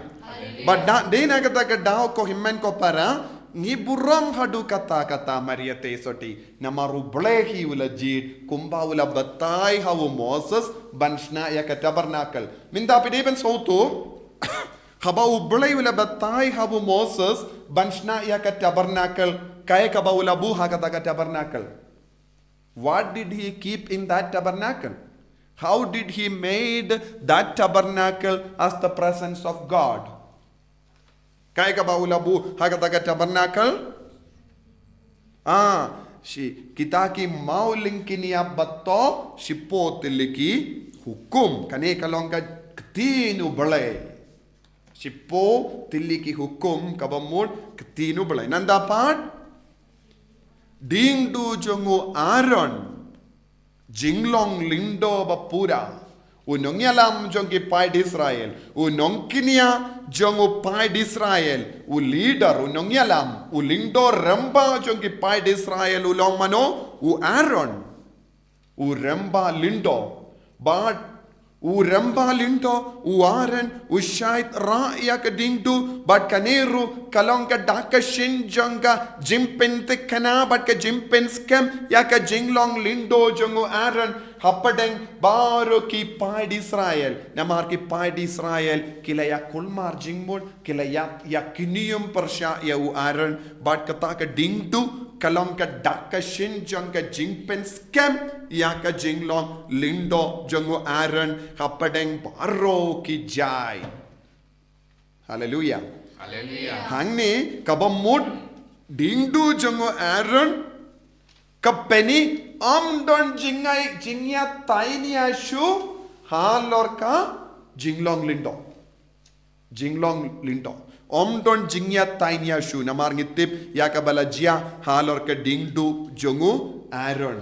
But day nagataka daw ko himmen ko para ni burong hadu kata mariate soti namaru blehi ulajid kumba ula batai hawo Moses banshna ya tabernacle minda pideben sautu haba ublei ula batai hawo Moses banshna ya tabernacle kay kaba ula bu hakata tabernacle. What did he keep in that tabernacle? How did he made that tabernacle as the presence of God? Kaya ka ba ulabu hagataga tabernacle? Kita ki mauling kiniya bato sipotiliki hukum. Kani kalong ka ketinu balay. Sipo tiliki hukum kabamud ketinu balay. Nandapat dingdu jongu Aaron jinglong lindo bapura. Unong yalam jong ki pai Israel. Unong kinia jong u pai Israel. U leader unong yalam. U lindo remba jong ki pai Israel. Ulong mano u Aaron. U remba lindo. But u remba lindo u Aaron u shait ra ya ka dingdu. But kaneru kalong ka daka shin jonga jimpen te kana but ka jimpen scam ya ka jinglong lindo jong u Aaron. Happadeng baro ki paid Israel namar ki paid Israel kila ya kulmar jingmul kila ya kiniyum persya ya u Aaron but kata ka dingdu kalong ka dakka shin jong ka jingpen scam ya ka jinglong lindo jong u Aaron happadeng baro ki jai. Hallelujah. Hallelujah. Hangni kabamud dingdu jong u Aaron kapeni don jingya tainia shu halor ka jinglong lindo don jingya tainia shu namar ngitip ya ka balajia halor ka dingdu jongu Aaron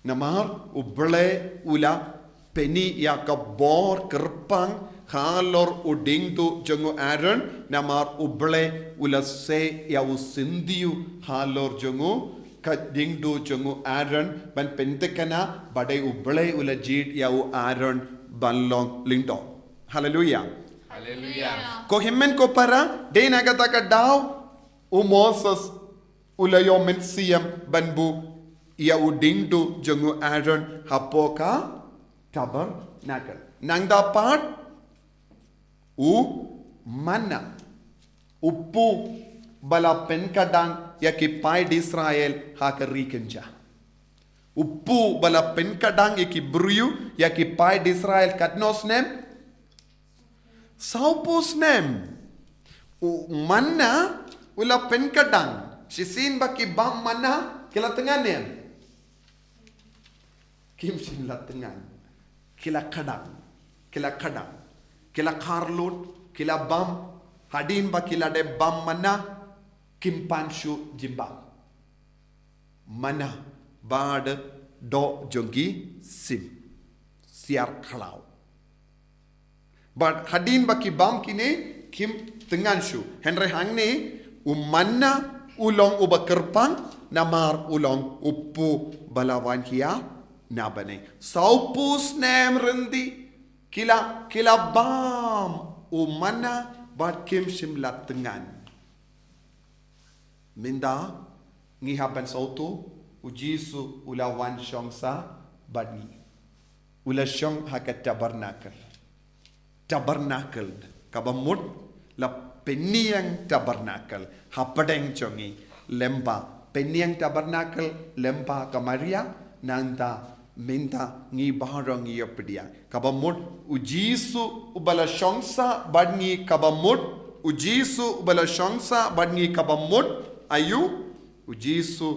namar uble ula peni ya ka bor kerpang halor udingdu jongu Aaron namar uble ula se ya usindiu halor jongu dingdu jongu Aaron ban pentekana badai ublei ulajid ya u Aaron banlong lindo. Hallelujah. Hallelujah. Ko himmen ko para de nagata ka daw u Moses ulayo mensiam banbu ya u dingdu jongu Aaron hapoka tabernacle. Nang dapat u manna upu bala penkadang ya ki paid Israel hakarikenja. Uppu bala penkadang ya ki bruyu ya ki paid Israel katnos nem. Saupus nem. Manna ula penkadang. Sisin baki bam manna kila tengan nem. Kim sin la tengan. Kila kadang. Kila karlut. Kila bam. Hadin ba kila de bam manna. Kimpanshu jimba mana bad do jongi sim siar khalau but hadin baki bam kine kim tenganshu henry hangne umanna ulong ubakerpang namar ulong uppu balawan hiya nabane saupus nem rendi kila bam umanna bad kim shimla tengan minda ngihapan sautu ujisu ulawan shongsa badni ula shong hakat tabernacle kabamut la penniang tabernacle hapadeng chongi lemba penniang tabernacle lemba kamaria nanda minda ngi baharang yopedia kabamut ujisu ubala shongsa badni kabamut ujisu ubala shongsa badni kabamut ayu ujisu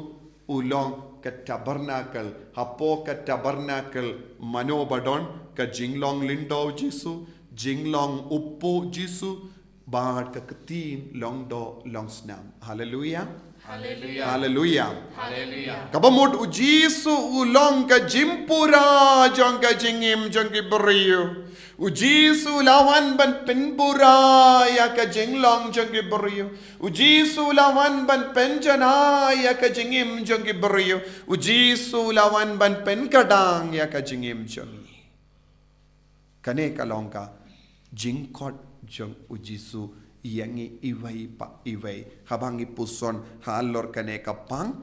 ulong ka tabernacle hapo ka tabernacle manobadon ka jinglong lindo jisu jinglong uppu jisu bad ka katin longdo longsnam. Hallelujah. Hallelujah. Hallelujah. Hallelujah. Kabamut ujisu ulong ka jimpura jong ka jingim jong ki beriu ujisu lawan ban penpura ya ka jinglong jong ki beriu ujisu lawan ban penjana ya ka jingim jong ki beriu ujisu lawan ban penkadang ya ka jingim jong kane kalong ka jingkot jong ujisu yangi iway habang ipuson halor kane kapang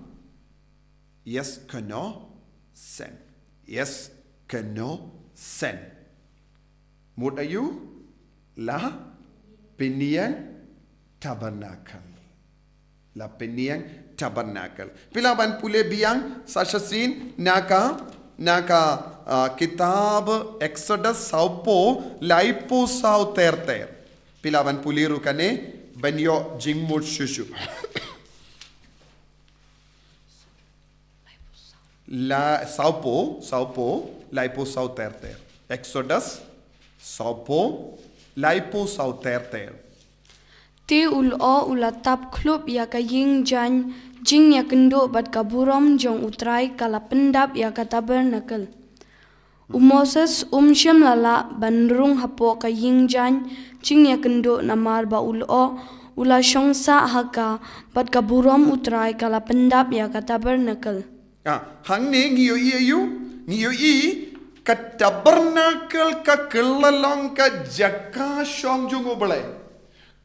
yes kano sen yes kano sen mudayu la piniang tabernacle la piniang tabernacle pilaban pule biang sasasin naka kitab Exodus saupo laipo sau terter pilaban puliru kane banyo jingmut shushu la saupo laipo sau terter Exodus saupo laipo sau terter Ti ulatap klub ya ka ying jan jing ya kendo bat kaburom jong utrai kala pendap ya ka tabernacle. Moses shem lala bandrung hapo ka ying jan jing ya kendo namar ba ula shongsa haka bat kaburom utrai kala pendap ya ka tabernacle. Hang ne ngiyo ka tabernacle ka kelalong ka jaka shong jungo balai.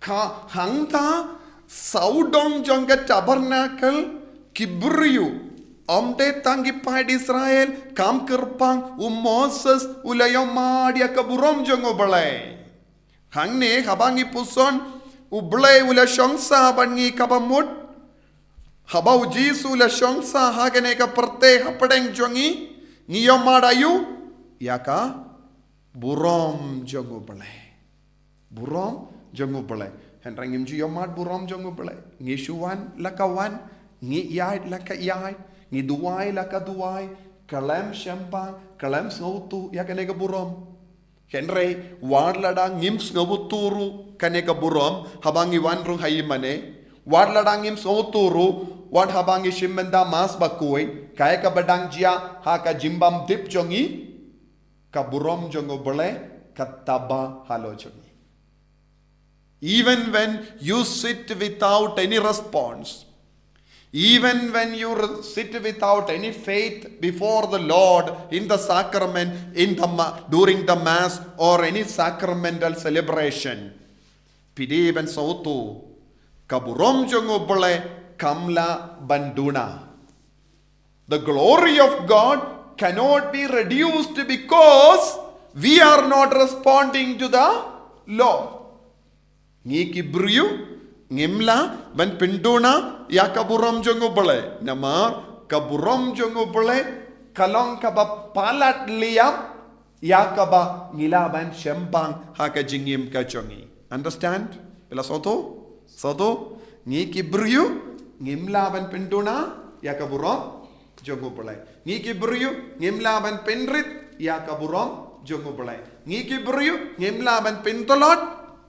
Ka hangta saudong jongga tabernacle kibriu omde tangi paid Israel kam kerpang Moses ulayom madia kaburom jongo balai hangne habangi puson ublai ula shongsa bangi kabamut habau jisu ula shongsa hagane ka perte hapadeng jongi ngiyom madayu yaka burom jongo balai burom jongo balai henrangim ju yomat burom jongo balai ngi shuwan lakawan ngi yai laka yai ngi duai laka duai kalam shambang kalam snautu ya kanega burom henre warlada ngim snawuturu kanega burom habangi wanrung hayimane warlada ngim snawuturu wan habangi shimmenda mas bakoi kaya ka badang jia ha ka jimbam dip jongi ka burom jongo balai kataba halo jongi. Even when you sit without any response, even when you sit without any faith before the Lord in the sacrament, during the Mass or any sacramental celebration, pidiban sautu kaburom jongobole kamla banduna. The glory of God cannot be reduced because we are not responding to the Lord. Ngi kibriu ngimla ban pinduna ya kaburom jongo bole namar kaburom jongo bole kalong kaba palat liam ya kaba ngila ban shempang haka jingim ka jongi understand ela soto ngi kibriu ngimla ban pinduna ya kaburom jongo bole ngi kibriu ngimla ban penrit ya kaburom jongo bole ngi kibriu ngimla ban pintolot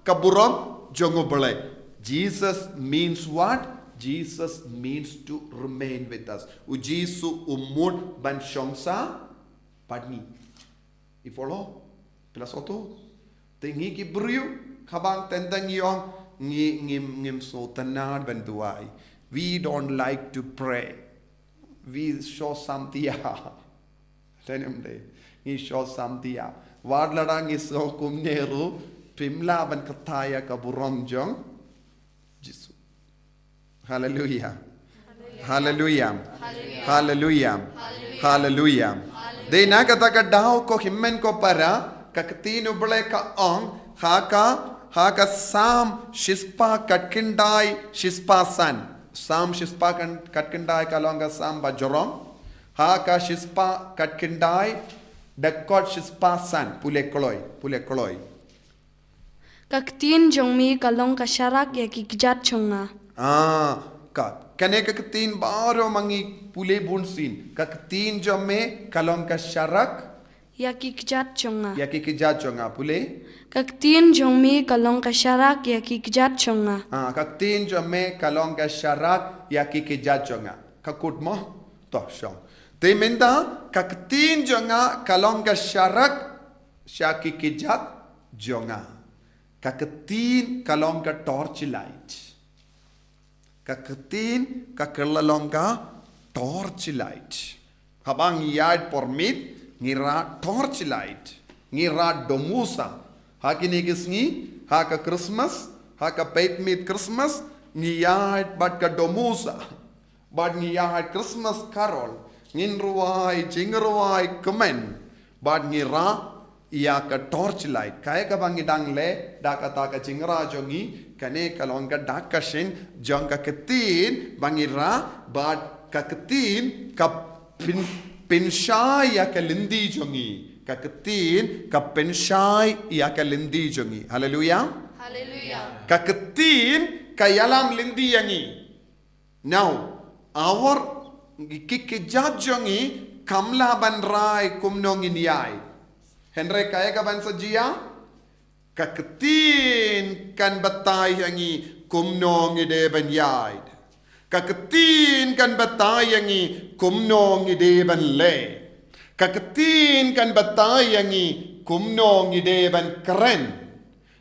kaburom jongo balai. Jesus means what? Jesus means to remain with us. Ujisu umud ban shongsa padni. You follow? Pilasoto. Tingi ki briu kabang tendang yong ngim so tanad ban duai. We don't like to pray. We show samtia. Tenem de. We show samtia. Wadladang iso kumneru. Pimla ban kataya kaburom jong Jisu. Hallelujah. Hallelujah. Hallelujah. Hallelujah. De na kata ka daw ko himmen ko para kaktin ubale ka ong haka sam shispa katkindai shispa san sam shispa katkindai kalonga sam bajorom haka shispa katkindai dakot shispa san pule koloi Kaktin jong mi kalong kasyarak ya kikjat chonga. Kane kaktin baro mangi pule bunsin. Kaktin jong me kalong kasyarak ya kikjat chonga. Ya kikjat chonga pule. Kaktin jong mi kalong kasyarak ya kikjat chonga. Kaktin jong me kalong kasyarak ya kikjat chonga. Kakut mo to shong. Te menda kaktin jonga kalong kasyarak sya kikjat jonga. Kaketin kalong ka torchlight. Kaketin kakelalong ka torchlight. Habang iyad pormit ngira torchlight. Ngira domusa. Hakini kisngi, haka Christmas, haka peit mit Christmas, ngiyahit bat ka domusa, bat ngiyahit Christmas carol, nginruwai, jingruwai, kemen, bat ngira, ia ka torchlight, kaya ka bang idang le, daka taka jingra jongi, kane kalong ka daka shin, jong ka ketin, bangira, bat ka ketin, ka pinshai ya ka lindi jongi. Kaketin kapenshay iya ka lindi jongi. Hallelujah. Hallelujah. Kaketin kayalam lindi yangi. Now our kikijat jongi kamla banrai kumnong iniyay. Henry kaya ka ban sajia? Kaketin kan batay yangi kumnong ide ban yay. Kaketin kan batay yangi kumnong ide ban le. Kaketin kan batayangi kumnong ideban keren.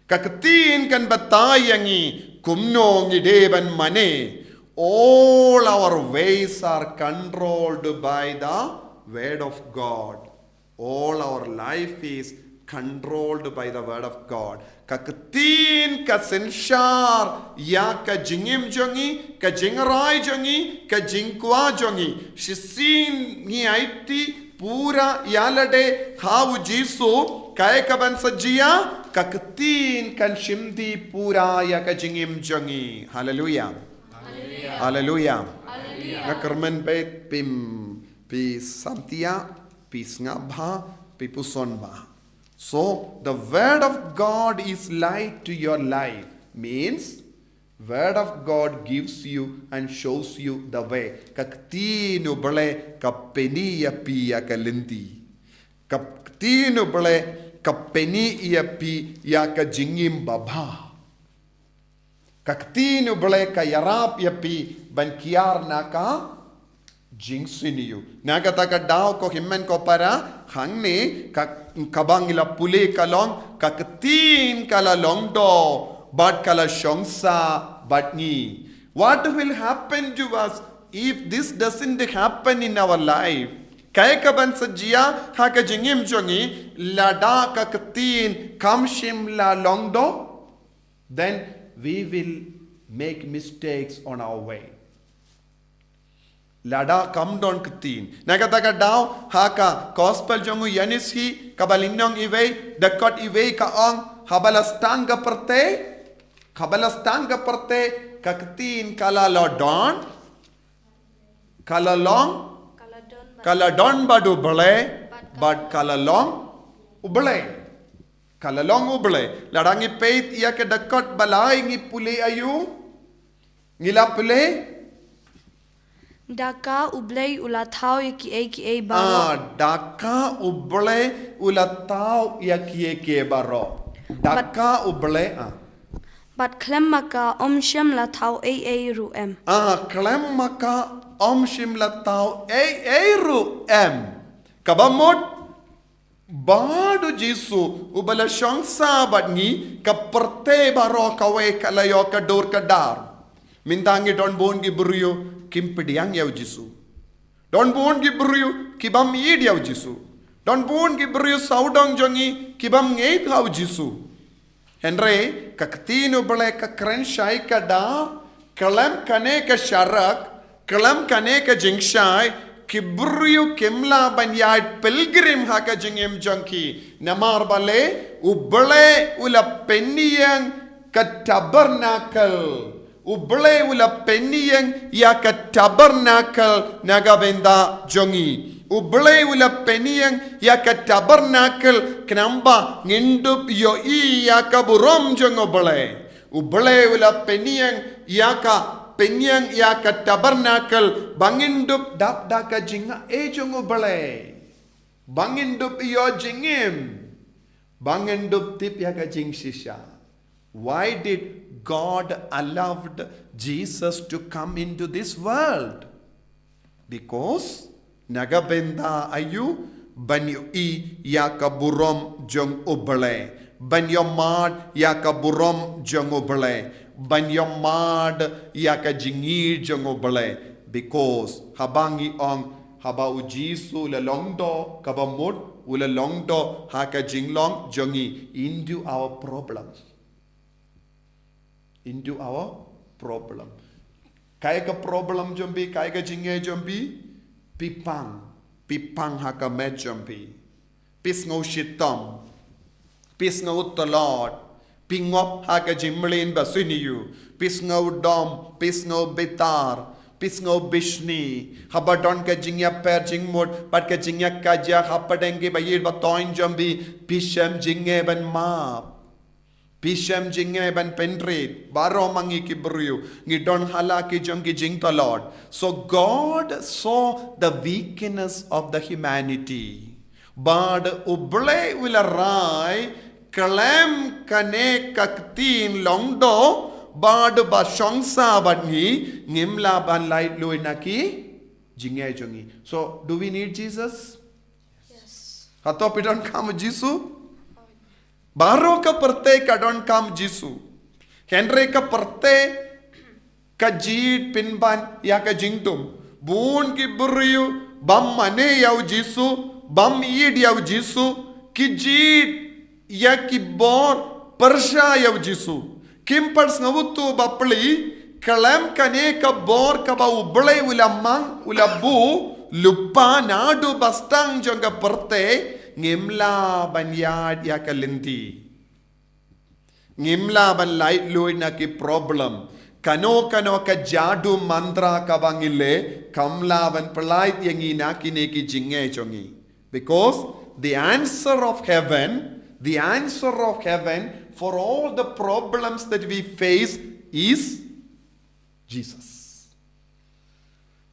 Kaketin kan batayangi kumnong ideban mane. All our ways are controlled by the word of God. All our life is controlled by the word of God. Kaketin ka senshar ya ka jingim jongi, ka jingarai jongi, ka jingkwa jongi. Shisin ni aiti Pura yalade hawu jisu kaya kaban sajia kaketin kan shimdi pura ya ka jingim jongi. Hallelujah. Hallelujah. Ngakermen bet pim pi samtia pi ngabha pi pusonba. So the word of God is light to your life. Means word of God gives you and shows you the way. Kaktinu bale kapeni ya pi ya kalindi. Kaktinu bale kapeni ya pi ya ka jingim baba. Kaktinu bale ka yarap ya pi ban kiar naka jingsiniyu. Nagata ka daw ko himmen ko para hangne kabangila pule kalong kaktin kalalong do. But kala shongsa but ni. What will happen to us if this doesn't happen in our life? Kaya kaban sajia haka jingim jongi lada kakatin kamshim la longdo. Then we will make mistakes on our way. Lada come down katin. Nagataka daw haka gospel jongu yanisi kabalingnong iwe dakot iwe kaong habalastanga perte. Kabalastanga perte kaktin kalalodon kaladon badu bale bad kalalong ubale ladangi peit iya ke dakot balai ngi pule ayu ngila pule Daka ublay ulataw yaki eki baro. Daka uble ulatau yaki baro. Daka uble But klemmaka omshem latau ruem. Klemmaka omshim latau ruem. Kabamot badu jisu ubala shongsa badngi kaperte baro kawe kalayo kador kadar. Mintangi don bon gibruyo kimpidiang yaw jisu. Don bon gibruyo kibam yid yaw jisu. Don bon gibruyo saudong jongi kibam ngeit haw jisu. Henry kaktinu bale ka krenshai ka da kalam kane ka sharak kalam kane ka jingshai kibruyu kimla banyad pilgrim haka jingim jonki namar bale ubale ula peniyang ka tabernacle ubale ula peniyang ya ka tabernacle nagabenda jongi Ubale ula peniyang ya ka tabernacle knamba ngindup yo ya ka burom jong ubale. Ubale ula peniyang ya ka tabernacle bangindup dap da ka jinga jong ubale. Bangindup yo jingim. Bangindup tip ya ka jing shisha. Why did God allowed Jesus to come into this world? Because nagabenda ayu banyo yaka burom jong ubale banyo mad yaka burom jong ubale banyo mad yaka jingi jong ubale because habangi ong haba ujisu ula longdo kaba mut ula longdo haka jinglong jongi into our problem. Into our problem. Kaya ka problem jombi, kaya ka jingge jombi, pipang haka med jombi. Pis ngau shiteng, pis ngau tolot, pingop haka jimlin basiniyu, pis ngau dom, pis ngau betar, pis ngau bishni, habadon ka jingya per jingmut, pat ka jingya kaja hapadenge bayir batoin jombi, pishem jingge ban map. Pishem jingge ban penrate, baro mangi ki bruyu, ngidon hala ki jongi jing the Lord. So God saw the weakness of the humanity. But uble will arise, kalem kane kaktin longdo, bad ba shongsa badni, ngimla ban light luinaki, jingge jongi. So do we need Jesus? Yes. Hato pidon kam Jesus? Baro ka perte kadon kam Jisu. Henry ka perte ka jit pinban ya ka jingtum. Bun ki buriyu bam mane yaw Jisu, bam yid yaw Jisu, ki jit ya ki bor persha yaw Jisu. Kim pers ngawutu bapli kalam kane ka bor ka ba uble ulamang ulabu lupa nadu bastang jonga perte ngimla ban yad ya kalindi ngimla ban light loy na ki problem kano ka jadu mantra ka bangile kamla ban palait yangi na kine ki jinge chongi because the answer of heaven for all the problems that we face is Jesus.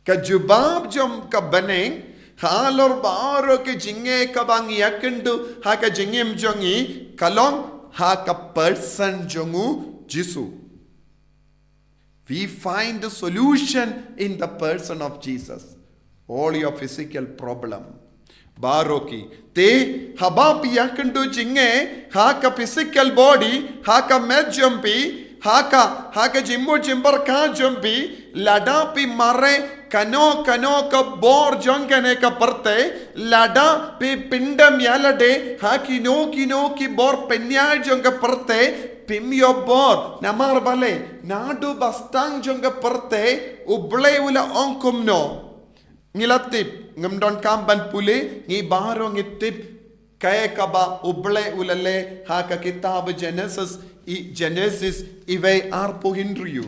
Ka jubab jom ka baneng halor baro ke jinge kabang yakendu haka jingem jongi kalong haka person jongu Jisu. We find the solution in the person of Jesus. All your physical problem. Baroki te habab yakendu jinge haka physical body haka med jumpi haka jimbo jimbar ka jumpi lada pi mare kano ka bor jongane ka parte lada pe pindam yalade ha kino ki bor penya jonga parte pimyo bor namar bale nadu bastang jonga parte uble ula onkumno ngilatip ngamdon kamban pule ngi baro ngitip kaya kaba uble ulale ha ka kitab Genesis ive arpo hindriyu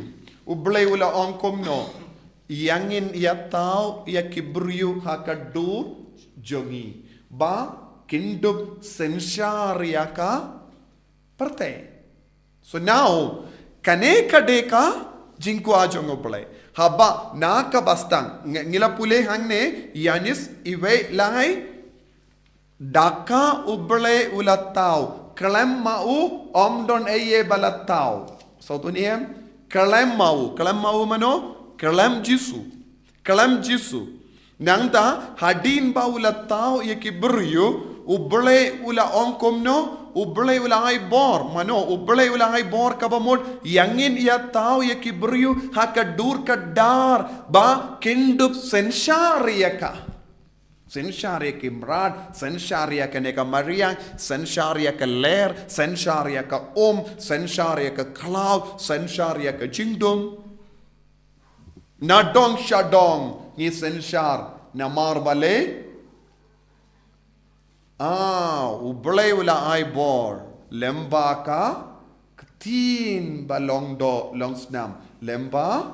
uble ula onkumno yangin yatau yakibruyu hakadur jongi ba kindub senshar yaka perte. So now kane kadeka jinku ajong uble haba naka bastang ngilapule hangne yanis ive lai daka uble ulatau kalem mau omdon eye balatau. So tuniem kalem mau mano kalam Jisu nangda hadin ba ula tao ye kibruyo uble ula onkomno uble ula ai bor mano uble ula ai bor kabamod yangin ya tao ye kibruyo hakadur kadar ba kindup senshariaka imrad senshariaka neka maria senshariaka ler senshariaka senshariaka cloud senshariaka jingdom Nadong shadong ni senshar namar bale uble ula ai bor lemba ka tin balongdo longsnam lemba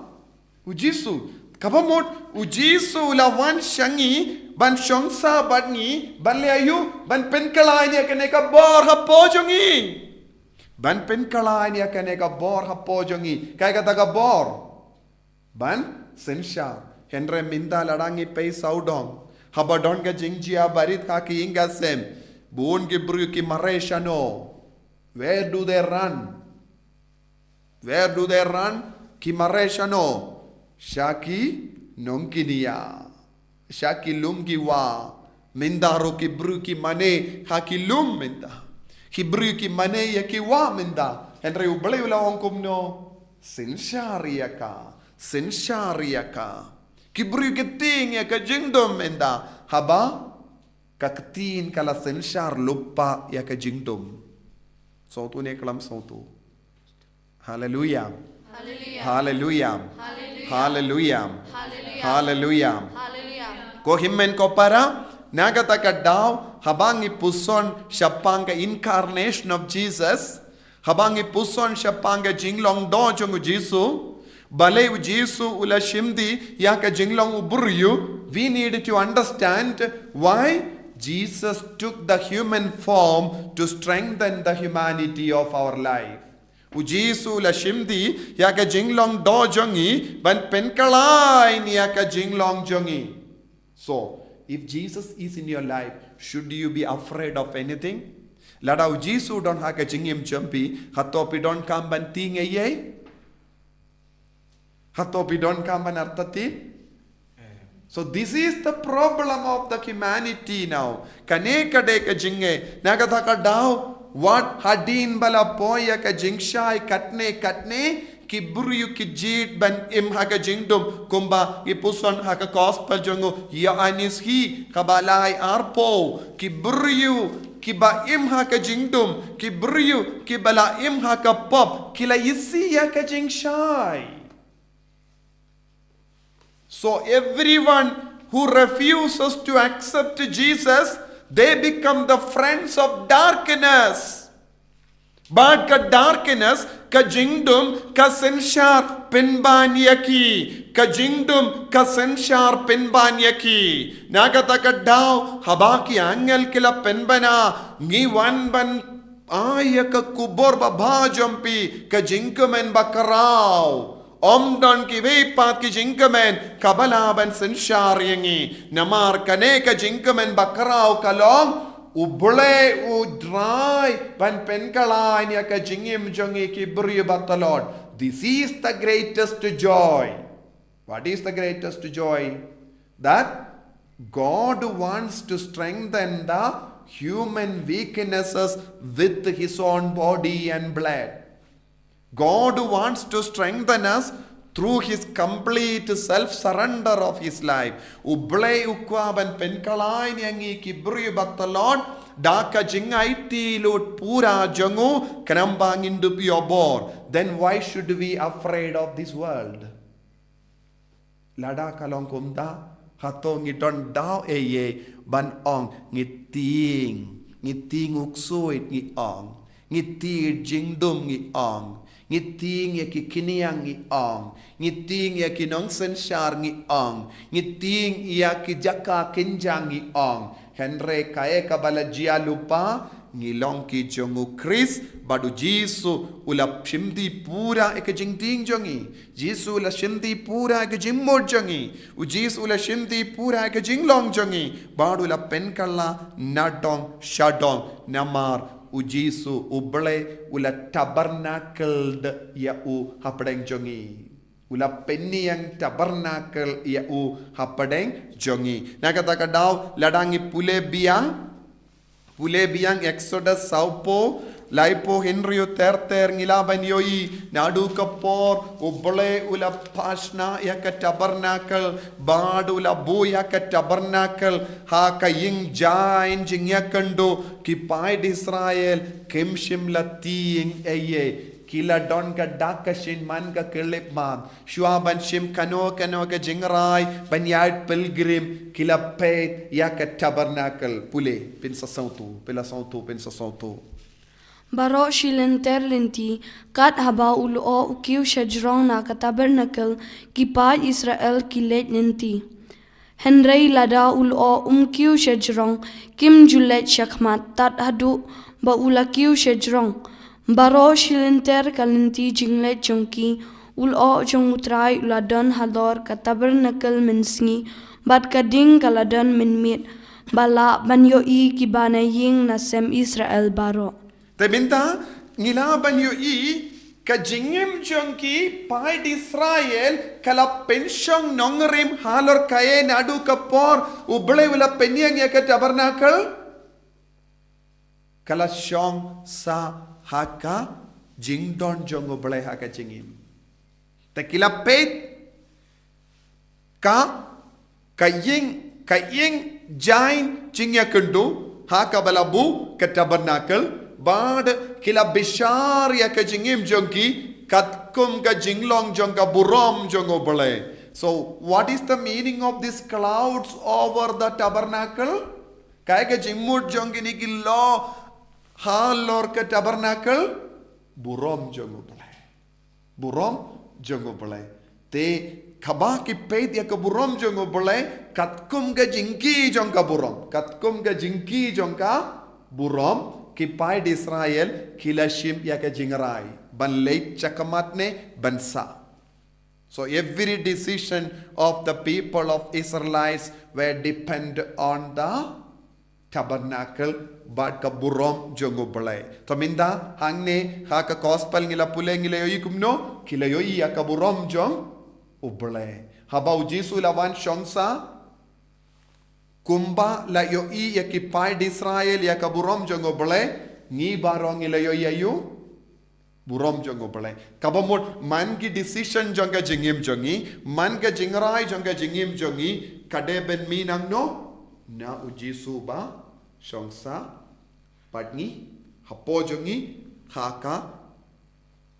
ujisu kabamot ujisu ula wan shangi ban shongsa badni banle ayu ban penkalai ni kane ka bor hapojongi ban penkalai ni kane ka bor hapojongi kai kata ka bor ban senshar henre minda ladangi pay saudong habadon ga jingjia barit ka ki inga sem bun ki bru ki mareshano where do they run ki mareshano shaki nonkinia shaki lumgiwa mindaro ki bru ki mane haki lum minda ki bru ki mane yaki wa minda henre ublay ula onkumno senshariaka Kibru kiting ya ka jingdom enda. Haba kaktin kala senshar lupa ya ka jingdom. Sautu ne kalam sautu. Hallelujah. Hallelujah. Hallelujah. Hallelujah. Ko himmen ko para nagata ka daw habang ipuson siya pang incarnation of Jesus. Habang ipuson siya pang jinglong do jong Jesu. Balay Jesu ula shimdi ya ka jinglong uburyu. We need to understand why Jesus took the human form to strengthen the humanity of our life. Jesu la shimdi ya ka jinglong do jongi ban penkalai ni ya ka jinglong jongi. So, if Jesus is in your life, should you be afraid of anything? Ladaw Jesu don ha ka jingim champi hatopi don kamban ting ye. Hatopi don kamban artati. So this is the problem of the humanity now. Kane kade ka jinge nagatha ka daw what hadin bala poya ka jingshai katne kiburu kijit ban im haka jingdum kumba ipuson haka gospel jongo ya anis hi kabalai arpo kiburu kiba im haka jingdum kiburu kibala im haka pop kila isi ya ka jingshai. So everyone who refuses to accept Jesus, they become the friends of darkness. But ka darkness, ka jingdum, ka senshar pinbanyaki. Ka jingdum, ka senshar pinbanyaki. Nagata ka daw, habaki angel kila pinbana, ngiwan ban aya ka kubor babajampi, ka jingkumen bakaraw. Omdon ki veipat ki jinkamen kabalaban senshar yengi namar kane ka jinkamen bakrao kalong ubule u dry ban penkalai ni ka jingim jongi ki buri batalon. This is the greatest joy. What is the greatest joy? That God wants to strengthen the human weaknesses with his own body and blood. God wants to strengthen us through his complete self-surrender of his life. Ublay ukwaban penkalay niyangi kibri batalon daka jingaiti lut pura jangu kanambang indup yobor. Then why should we be afraid of this world? Lada kalong kumda hatong iton daw eye ban ong ngiting uksuit ngi ong ngiti jingdum ngi ong ngiting ya kikiniang ngi ong ngiting ya kinong senshar ngi ong ngiting ya kijaka kinjang ngi ong henre kae kabala jia lupa ngilong ki jongu Chris badu Jesu ula shimdi pura ek jingting jongi Jesu ula shimdi pura ek jimmod jongi u Jesu ula shimdi pura ek jinglong jongi badu la penkalla nadong shadong namar Jesu ubale ula tabernacle ya u hapadeng jongi ula penni yang tabernacle ya u hapadeng jongi nakata daw ladangi pule biang Exodus saupo laipo Henryo terter ngilaban yoi nadu kapor ubale ula pasna ya ka tabernacle badu ula bu ya ka tabernacle ha ka ying jain jingya kando ki paid Israel kemshim lating eye kila don ka dakashin man ka kelip man shua ban shim kano ka jingrai ban yard pilgrim kila pet ya ka tabernacle pule pinsa sautu pinsa sautu Baro shilenter linti kat haba ulo ukiu shajrong na ka tabernacle ki pa Israel ki let linti Henrei lada ulo kiu shajrong kim julet shakmat tat hadu ba ula kiu shajrong Baro shilenter kalinti jinglet jongki ulo jongutrai uladon hador ka tabernacle minsngi bat kading kaladon minmit bala banyo ki banaying na sem Israel baro Tebinta ngilaban yo ka jingim jongki paid Israel kala pensyong nongrim halor kaye nadu kapor uble wala penyang ya ka tabernacle kala syong sa haka jingdon jong uble haka jingim takila pet kaying jain jingya kundu haka balabu ka tabernacle bad kila bishar ya ka jingim jonki katkum ka jinglong jonka burom jongo bale. So what is the meaning of these clouds over the tabernacle? Kaya ka jingmut jonki ni killo halor ka tabernacle burom jongo bale. Burom jongo bale. Te khaba ki peit ya ka burom jongo bale katkum ka jingki jonka burom. Katkum ka jingki jonka burom ki paid Israel kilashim ya ka jingrai ban leit chakamatne bansa. So every decision of the people of Israelites were depend on the tabernacle but ka burom jongo balai. To minda hangne ha ka gospel ngila pule ngila yoyi kumno kila yoyi ya ka burom jong ubalai. Haba ujisu lawan shongsa kumba la yoyi ya ki paid Israel ya ka burom jongo balai ngi barong ngila yoyi ayu burom jongo balai. Kabamot man ki decision jonga jingim jongi man ka jingrai jonga jingim jongi kade ben minang no na ujisu ba shongsa padni hapo jongi haka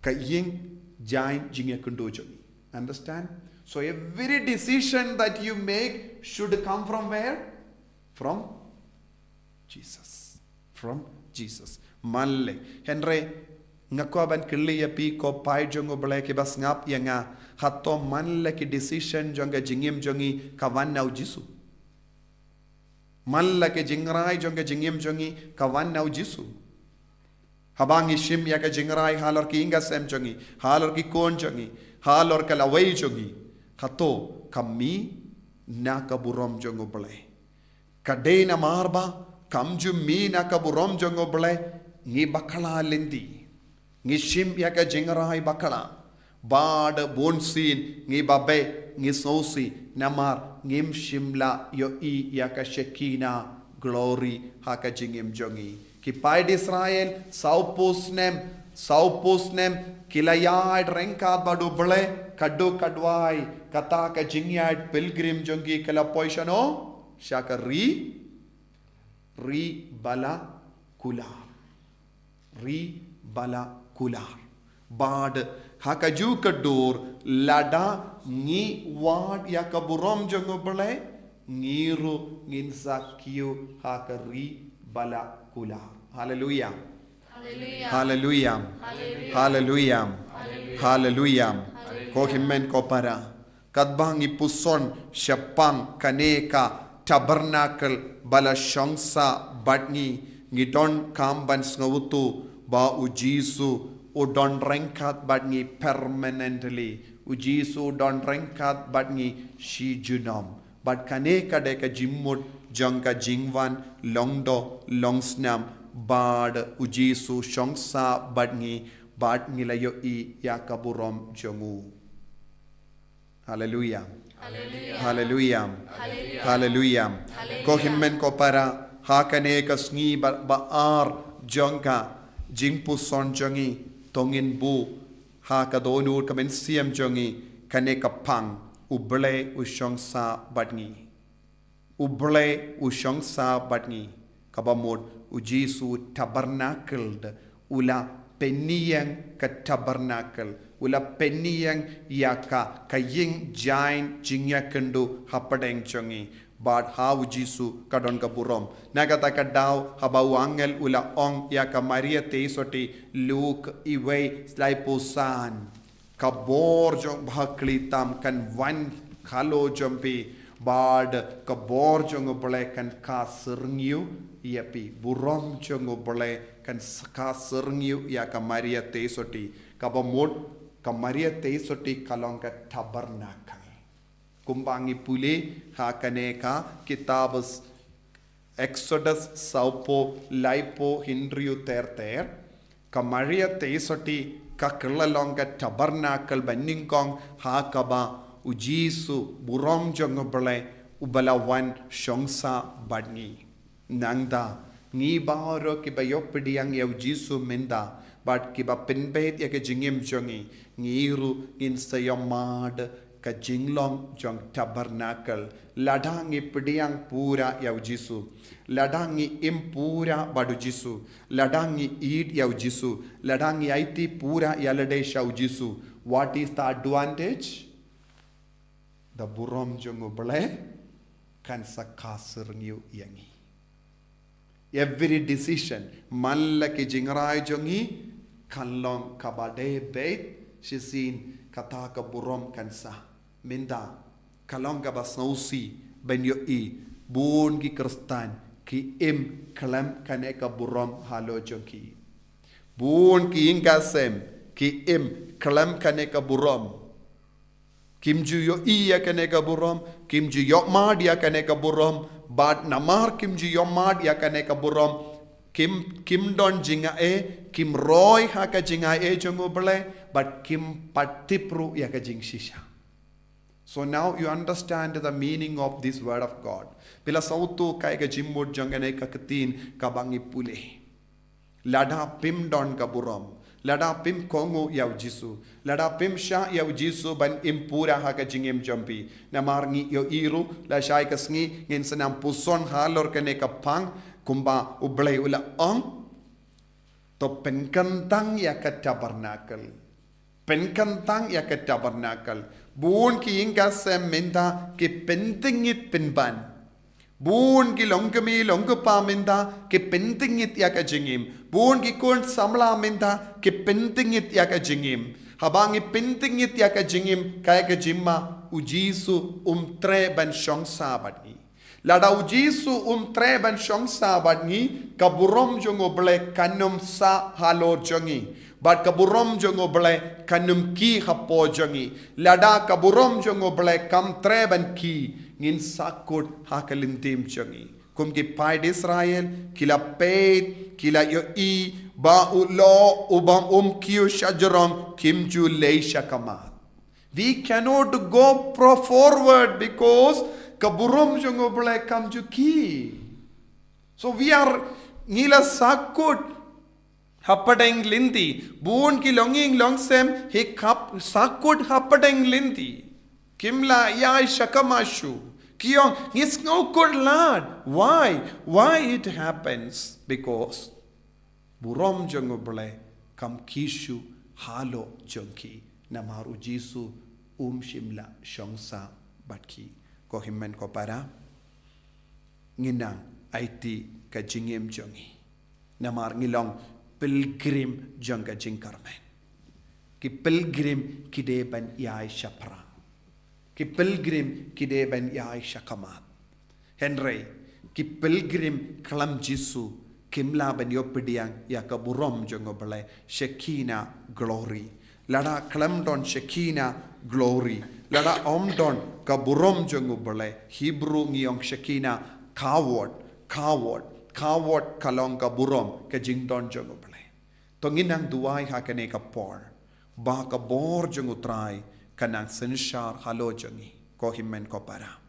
kaying jain jingya kundo jongi. Understand? So every decision that you make should come from where? From Jesus. From Jesus. Malle Henry ngakwaban kiliya pi ko pai jongo bale ke bas ngap yanga hato malle ki decision jonga jingim jongi kawan nau jisu. Malla ke jingrai jonga jingim jongi kawan nau jisu. Habangi shim ya ke jingrai halor ki inga sem jongi halor ki kon jongi halor ka lawai jongi hato kami na ka burom jongo bale kadena marba kamju mi na ka burom jongo bale ngi bakala lendi ngi shim ya ka jingrai bakala bad bonsin ngi babe ngi sosi namar ngim shimla yo I ya ka shekina glory ha ka jingim jongi ki paid Israel saupusnem kilayad renka badu bale kaddu kadwai kata ka jingyad pilgrim jongi kala poishano shaka ri bala kular bad hakaju kadur lada ngi wad ya kaburom jongo bale ngiru nginsa kiu hakari bala kular. Hallelujah. Hallelujah. Hallelujah. Hallelujah. Ko himmen ko para kadbangi puson shapang kaneka tabernacle bala shongsa batni ngidon kamban snawutu ba ujisu udon renkat batni permanently ujisu udon renkat batni shi junom but kaneka deka jimmut jangka jingwan longdo longsnam bad ujisu shongsa batni batni layo I yakaburom jongu. Hallelujah. Hallelujah. Hallelujah. Ko himmen ko para hakane ka sngi baar jongka jingpu son jongi tongin bu haka donu kamen siam jongi kane ka pang uble ushongsa batni kabamod ujisu tabernacle ula peniyang ka tabernacle ula peniyang yaka kaying jain jingya kendu hapadeng chongi bad ha ujisu kadon ka burom nagata ka daw habau angel ula ong yaka Maria teisoti Luke iway slaipusan kabor jong bhaklitam kan wan khalo jompi bad kabor jong bole kan ka serngiu yapi burom jong bole kan ka serngiu yaka Maria teisoti kabamod ka Maria teisoti kalong ka tabernacle kumbangi pule hakane ka kitabs Exodus saupo laipo hindriu ter ka Maria teisoti ka kelalong ka tabernacle baningkong hakaba ujisu burom jongobale ubalawan shongsa badni nangda ngi baro ki bayopdiang ya ujisu menda but ki ba penbet ya ke jingim jongi ngiru in sayamad ka jinglong jong tabernacle ladangi pediang pura yau Jisu ladangi impura badu Jisu ladangi eat yau Jisu ladangi aiti pura yalade shau Jisu. What is the advantage? The burom jongo bale kan sakasir ngiu yangi. Every decision malla ki jingrai jongi kan long kabade bait shisin kata ka burom kansa minda kalong ka basnausi ben yo I bun ki kristan ki im kalam kane ka burom halo jongi bun ki ingasem ki im kalam kane ka burom kimju yo iya kane ka burom kimju yo mad ya kane ka burom bad namar kimju yo mad ya kane ka burom kim don jinga kim roy ha ka jinga jongo bale but kim patipru ya ka jing shisha. So now you understand the meaning of this word of God. Bila sautu kai ka jimmud jangane ka katin ka bangi pule lada pim don ka burom lada pim kongo yau Jisu lada pim sha yau Jisu ban impura ha ka jingem jampi namarngi yo iru la shai ka sngi ngin sanam puson halor kane ka pang kumba ublay ula to penkantang ya ka tabernacle penkantang ya ka tabernacle bun ki inga sem minda ki pentingit penban bun ki longkami longkapa minda ki pentingit ya ka jingim bun ki kun samla minda ki pentingit ya ka jingim habangi pentingit ya ka jingim kaya ka jimma ujisu tre ban shong sabat ni lada ujisu tre ban shong sabat ni kaburom jongo ble kanum sa halor jongi but kaburom jongo ble kanum ki hapo jongi lada kaburom jongo ble kam tre ban ki ngin sakut hakalintim jongi kum ki paid Israel kila peit kila yo I ba ulo ubam kiu shajaram kimju leisha kamat. We cannot go forward because kaburom jongo bole kamju ki. So we are ngila sakut hapadeng lindi bun ki longing longsem he kap sakut hapadeng lindi kimla ya shakamashu Kiong, it's no good lad. Why? Why it happens? Because burom jongo bole kam kishu halo jonki namaru Jisu shimla shongsa batki ko himmen ko para nginang IT ka jingem jongi namar ngilong pilgrim jonga jingkarmen ki pilgrim kide ban yai shapra ki pilgrim kide ben yai shakamat Henry ki pilgrim kalam Jisu kimla ben yopidiang ya ka burom jongo bale Shekinah glory lada kalam don Shekinah glory lada don ka burom jongo bale Hebrew ngiyong Shekinah kawod kalong ka burom ka jingdon jongo bale to nginang duwai hakane ka por ba ka bor jongo try kanang senshar halo jongi ko himmen ko para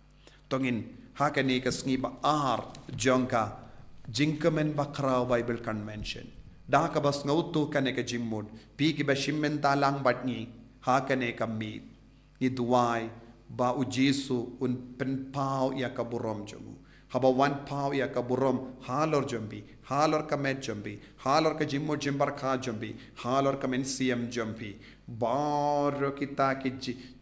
tongin hakane ka sngi ba jongka jinkamen bakraw Bible convention da ka bas ngautu kane ka jimmud pi ki ba shimmen talang batngi hakane ka mi ni duwai ba ujisu un penpau ya ka burom jongu haba wan pau ya ka burom halor jombi halor ka met jombi halor ka jimmo jimbar kha jombi halor ka men CM jombi bar kita ki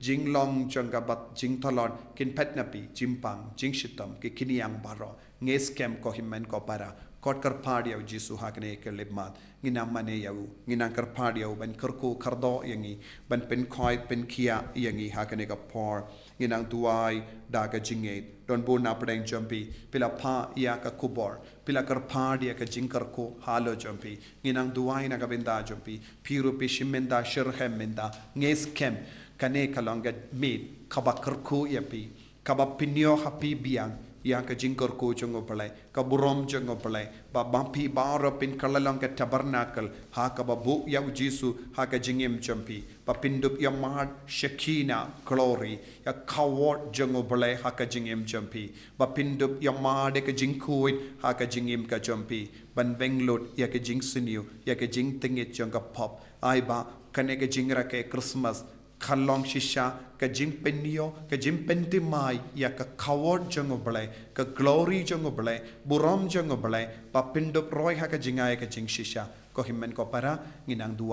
jinglong jonga bat jingtholon kin petnapi jimpang jingshitam ki kiniang baro ngeskem ko himmen ko para kot kar padia Jisu hakne ke lebmat ngina mane yau ngina kar padia ban karko kardo yangi ban pen khoi pen kia yangi hakne ka por nginang tuai daga jinget don bona pdeng jampi pila pha ya ka kubor pila kar padia ka jingkar ko halo jampi nginang duai na ka benda jampi piru pishimenda shirhem menda ngeskem kane kalonga mit kabakar ko yapi kabapinyo happy biang yang ka jingkar ko jongo palai ka burom jongo palai ba bampi baro pin kalalang ka tabernacle ha ka babu ya Jisu ha ka jingem champi ba pindup ya mad Shekinah glory ya kawot jongo palai ha ka jingem champi ba pindup ya mad ka jingkuit ha ka jingem ka champi ban venglot ya ka jing siniu ya ka jing tingit jonga pop ai ba kane ka jingra ke Christmas ขันลองชิชากะจิงเป็นนิโยกะจิงเป็นติมายอยากกะขาวดจังอบเลยกะ glory จังอบเลยบุรอมจังอบเลยปะปินดบร้อยฮักกะจิงไงกะจิงชิชาก็หิมันก็ปะระงินังดูไ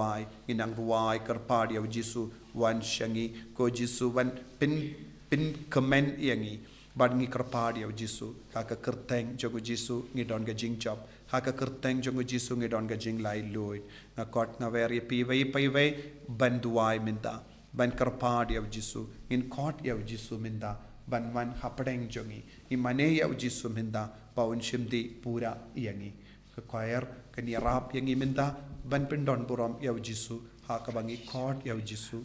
อกระปาเดียวจิสุวันชังีก็จิสุวันเป็นคอมเมนต์อย่างงี้บัดงี้กระปาเดียวจิสุฮักกะกระเตงจังจิสุงี้ดอนกะจิงจับฮักกะกระเตงจังจิสุงี้ดอนกะจิงไลลุยนะกอดนะเวรีปีไว้ไปไว้บันดูไอมินตาบันกระปาเดียวจิสุงินคอดเดียวจิสุมินตาบันวันฮับเด้งจังงี้อิมันเนียวจิสุมินตาปาวนชิมดีปูระอย่างงี้ก็ควายกันยาราบอย่างงี้มินตาบันเป็นดอนบุรอมเดียวจิสุฮักกะบังงี้คอดเดียวจิสุ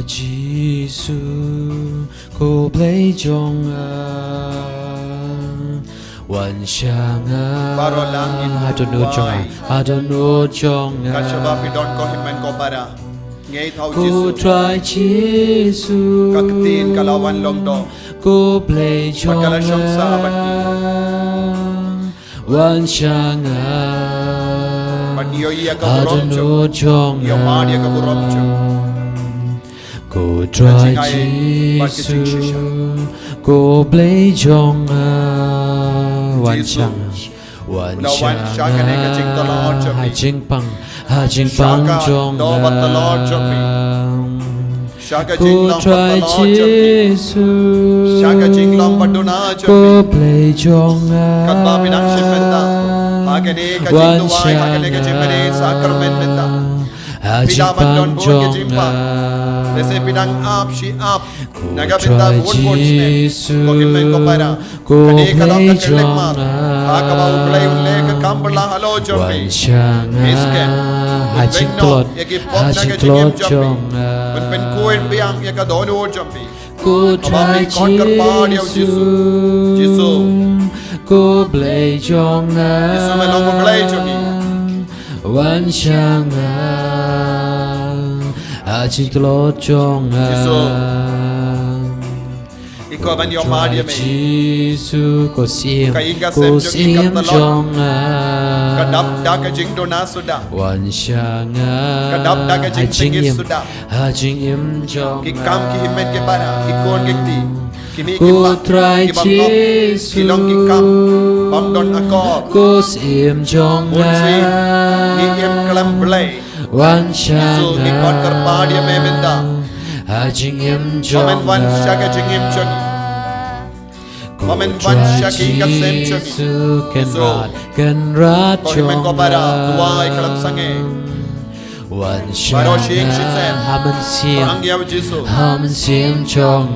Giêsu cô lấy trongวันช่างI don't know trong Kasaba pidon ko himan ko para ngay thau cô Giêsu try Giêsu kaktin kalawan long do cô play trong Pagkala siyang saวันช่างPaniyo iya ka I burom don't know trong Iyo madiya ka burom cô try Giêsu cô play trongวันช่างhai chính bằng trong cô try Giêsu cô play trongวันช่างhai chính bằng trong Dese pinang up she up naga try binda wood Giêsu ko himen ko para cô kani kalong play ka kelek ma trong akaba ublay ulle ka kambala halo jombiวันช่าง Isken hai chính tốt hai chính tốt trongมันเป็นคุยเปียงยากระโดดโอจอมปี cô try Giêsu cô play trong Giêsu mà nó có play cho kìวันช่างhai chính tốt trong ikaw man yung mahal yun Giêsu cô xiêm trong trong kadap da ka jing do na sudaวันช่าง kadap da ka jing tingis suda hai chính im trong kikam ki himen ke para ikon kikti kini cô kipa try Giêsu kilong kikam bam don akor cô xiêm trong unsi ni em kalam blay วันช่าง Giêsu ni kon karpa dia memenda hai chính im trong Amen wan shaka jing im chong Amen wan shaki ka sem chong kan rat ko himen ko para tuai kalam sange วันช่างhaมันเสียง ang yaw Giêsu haมันเสียงtrong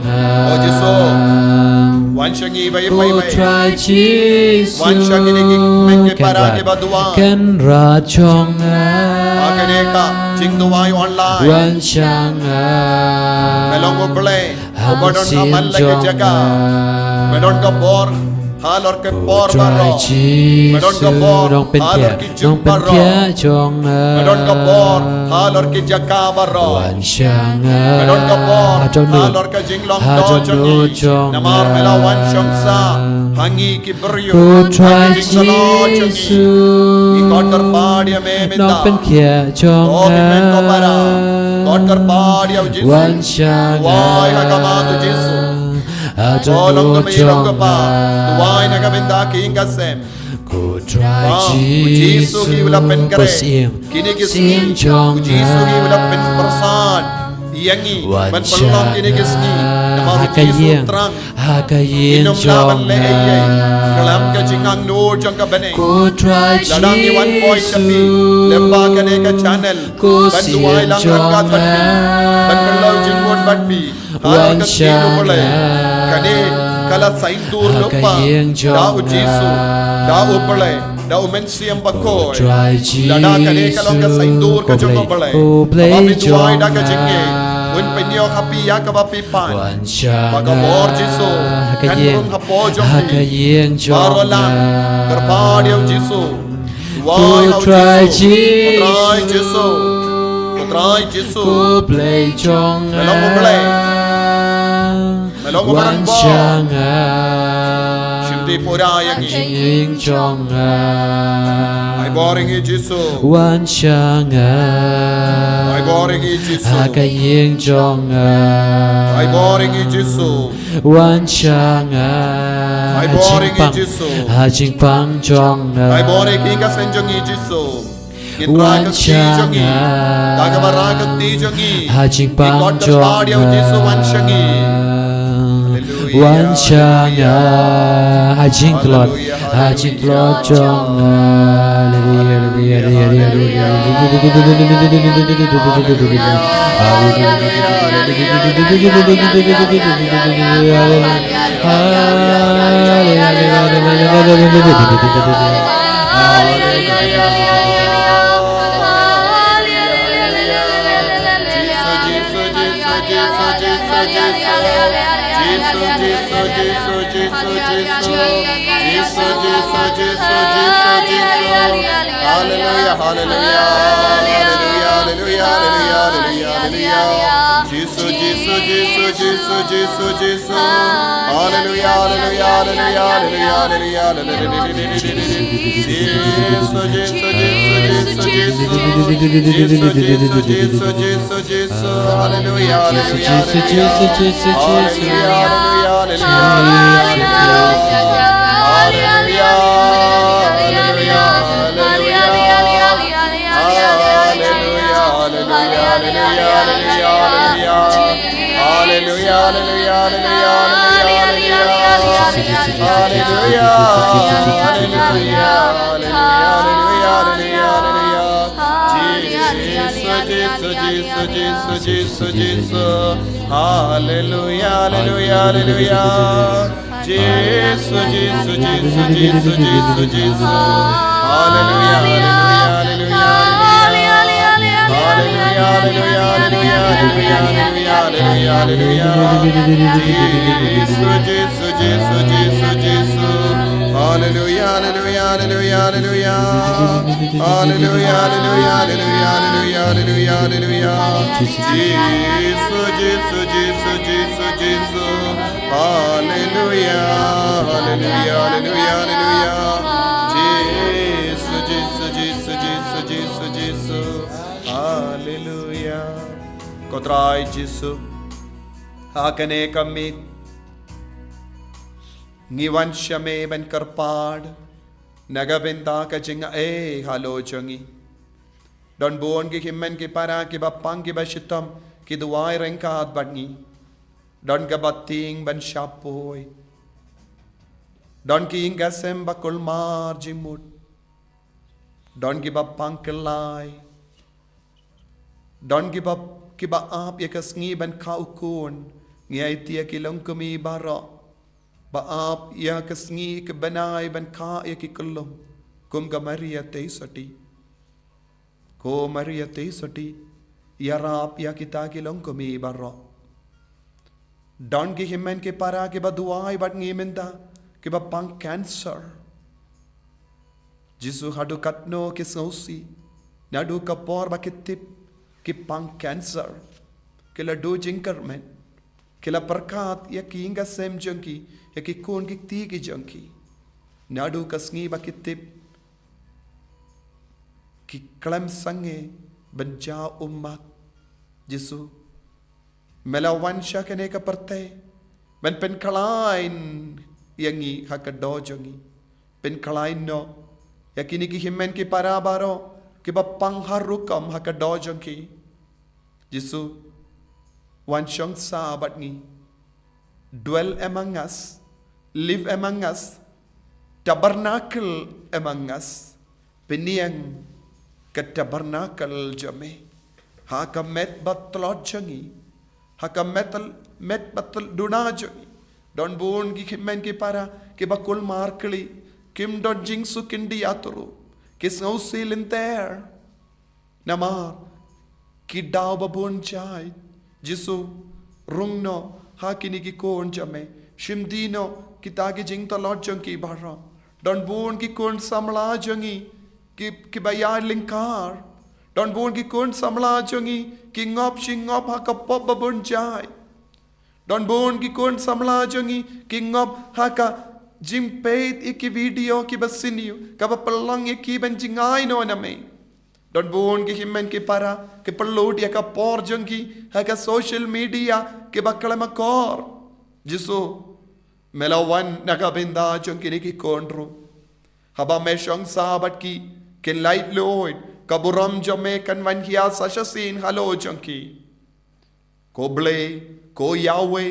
O Giêsu wan shangi bay cô bay bay try Giêsu wan shangi ni men ke para ke badua kan rat trong akane ka jing tuai online วันช่าง melong ko play haมัน bodon เสียง aman จ lagi ง jaga medon ka bor halor ke por try baro medon ka Giêsu bor น้องเป็น halor แค่ ki น้อง jung เป็น baro แค่จง medon ka bor halor ki jaga baro วันช่าง medon ka bor เจ้าหนุ่ม halor ka jing long หา do เจ้าหนุ่ม jongi จง namar melawan syamsa hangi ki brio กู try jing salo jongi Giêsu ikon terpadia น้อง mementa เป็นแค่จง Oh, himen ko para. God terpadia Giêsu. วันช่าง Tuwai hakamado Giêsu. หาเจ้า Oh, หนุ่ long ม kami จ long ง ka pa. Tuwai nagamenda king kasem. กู try Giêsu hi wala pen กู kare. เสียง Kini เสียง kisni. จง Giêsu hi wala pen persan. Yangi วัน man ช่าง pelong kini kisni. Nama หากะ Giêsu เยียง terang. หากะเยียง Inom จง laban le ye. Kalam ka jingang no jong ka bane. กู try Ladang ni one point kapi. Lemba ka ne ka channel. กู Ban เสีย tuwai ง lang จง rangkat batbi. Ban perlaw jingmon batbi. Halor ka kinu mulai. Kani kala sain dur lupa da u Jesu da u pale da u mensiam bakoy da da kane kalong ka sain dur ka jong pale ababi duai da ka jinge un penyo happy ya ka bapi pan magabor Jesu kan rung hapo jong barolang terpadi au Jesu wai au Jesu utrai Jesu utrai Jesu melong mo play melong mo barang bo shimti pura yang ai boring i Jesu ai boring i Jesu ai boring i Jesu ai boring i Jesu ai boring i ka senjong i Jesu in raga ti jongi daga baraga ti jongi ikot terpadi au Jesu wanshangi hajing klot jong Kotrai Jesu hakane kamit ngiwan shame ben karpad nagabenta ka jinga halo changi don bon ki himmen ki para ki bapang ki bashitam ki duai rengkat bangi don gabating ban shapoy don ki ingasem bakul mar jimut don ki bapang kelai don ki bap kiba ap ya kasngi ban kaukun ngai tia kilong kami bara ba ap ya kasngi ke banai ban ka ya ki kulum kum ga maria te sati ko maria te sati ya rap ya kita kilong kami bara don ki himmen ke para ke ba duai bat ngi menda ke ba pang cancer Jesu hadu katno ke sausi nadu kapor ba kitip कि पंग कैंसर किला दो जिंकर में किला परकात या कि इंगा same junkie या कि कौन की ती की जंकी नाडू कसंगी बकितिप कि कलम संगे बंजा उम्मा जिसु मेला वंशा के ने का परते बन पेन कलाइन यंगी हक दो जंगी पेन कलाइन नो या कि निकी हिमेन की parabaरो कि बपंग हारुकम हक दो junkie Jesu, one shong sabat ni, dwell among us, live among us, tabernacle among us, peniang ke tabernacle jame, haka met batlot jangi, haka met batal duna jangi, Don bon ki men ki para ki bakul markli kim don jingsu kindi aturu ki snau silin there namar ki daw babun chai jisu rungno hakini ki kon jame shimdino ki tagi jing to lot jong ki bara don bon ki kon samla jongi ki bayar linkar don bon ki kon samla jongi ki ngop shingop ha ka pop babun chai don bon ki kon samla jongi ki ngop ha ka jim peit iki video ki basiniu ka pelang iki ben jingai no na me don bon ki himmen ki para ki pelod ya ka por jongi ha ka social media ki baklama kor jisu melawan naga benda jongi ni ki konro haba me shong sabat ki ken light loid ka buram jome kan wan hiya sashasin halo jongi koble ko Yahweh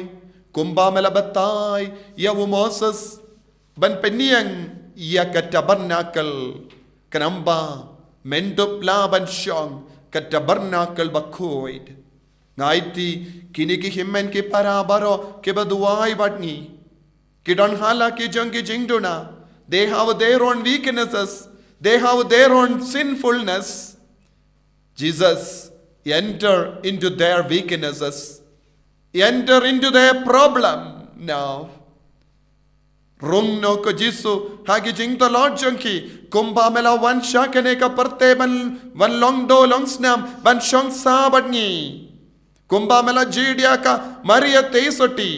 kumba melabatai ya Moses ban peniang ya katabarnakal kanamba mendup laban shong katabarnakal bakoid ngaiti kini ki himmen ki parabaro ke baduai batni ki don hala ki jangi jingduna they have their own weaknesses they have their own sinfulness Jesus enter into their weaknesses enter into their problem now rung no ko jisu hagi jing to lord junki kumba mela wan shakane ka parte van long do long snam van shong sabat ni kumba mela jidia ka maria teisoti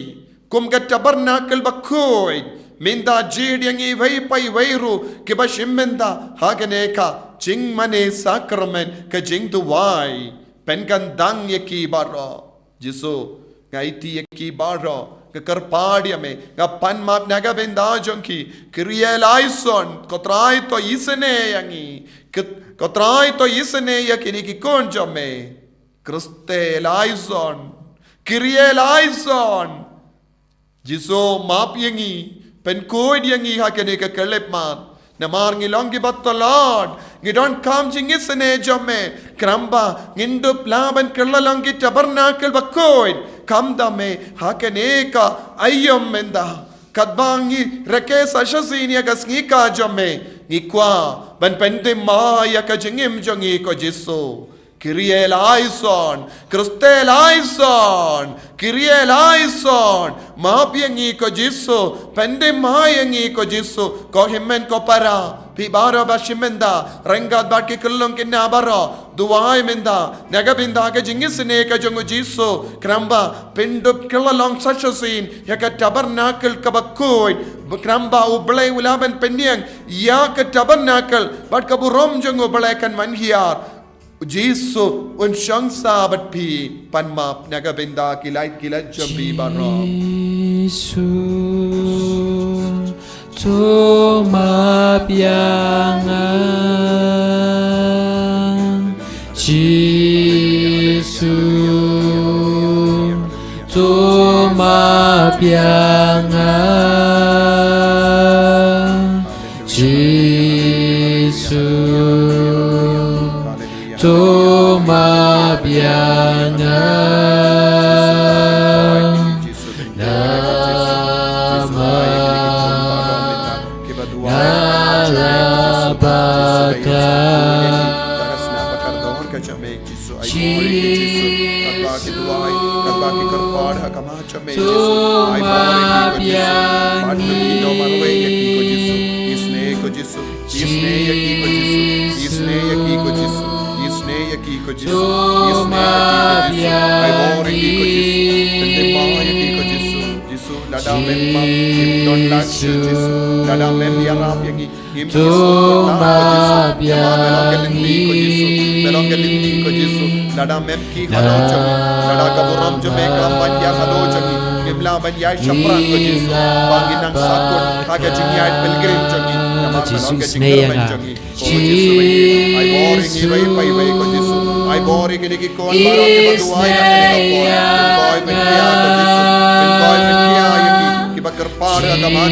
kum ga tabernacle bakoi minda jidiangi vai pai vairu ke ba shimmenda hagane ka jing mane sacrament ka jing tu wai pen kan dang yaki baro jisu ngaiti yaki baro ke kerpadiame ngapan map naga benda jonki krielaison kotrai to isene yangi kotrai to isene yakini ki konjame kristelaison krielaison jiso map yangi pen koid yangi hakene ka kelep mat namar ngilongi battolad ngidon kam jingisene jomme kramba ngindu plaban kellalangi tabernacle bakoid kamdame hakeneka ayyom menda kadbangi rekes ashasinia gasngika jomme ngikwa ban pente maya ka jingim jongi ko jisu Kyrieleison, Christeleison, Kyrieleison, mapiangi ko Jisu, pendemayangi ko Jisu, ko himmen ko para, pibaro bashimenda, rengad bat ki kullong kinabaro, duwai menda, nagabinda ka jingisine ka jongu Jisu, kramba, pindup kilalong sashasin, yaka tabernacle kabakoid, kramba ublay ulaban penyang, yaka tabernacle, bat kaburom jongu balakan manhiar, Jisu un shang sabat pi panmap nagabenda kilait jambi barom Jisu tu mapiangan Jisu tu mapiangan Jisu tu mabiangan nama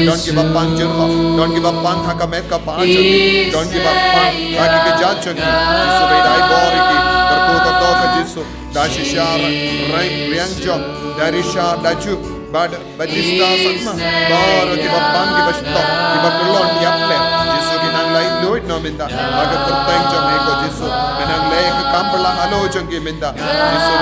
Don't give up on don't give up on Hakameka Panjani, don't give up on Haki Jachani, I Boriki, Karpuka Doka Jisu, Dashishar, Riangjo, Darisha, Daju, Batista Sakma, Baro Gibapang Gibashto, Gibakulon, Yaple, Jisu Ginang Lai Lloyd Nominda, Aga Kurtang Jamaica, Jisu, Menang Lake Kampala, Halo Jangiminda, Jisu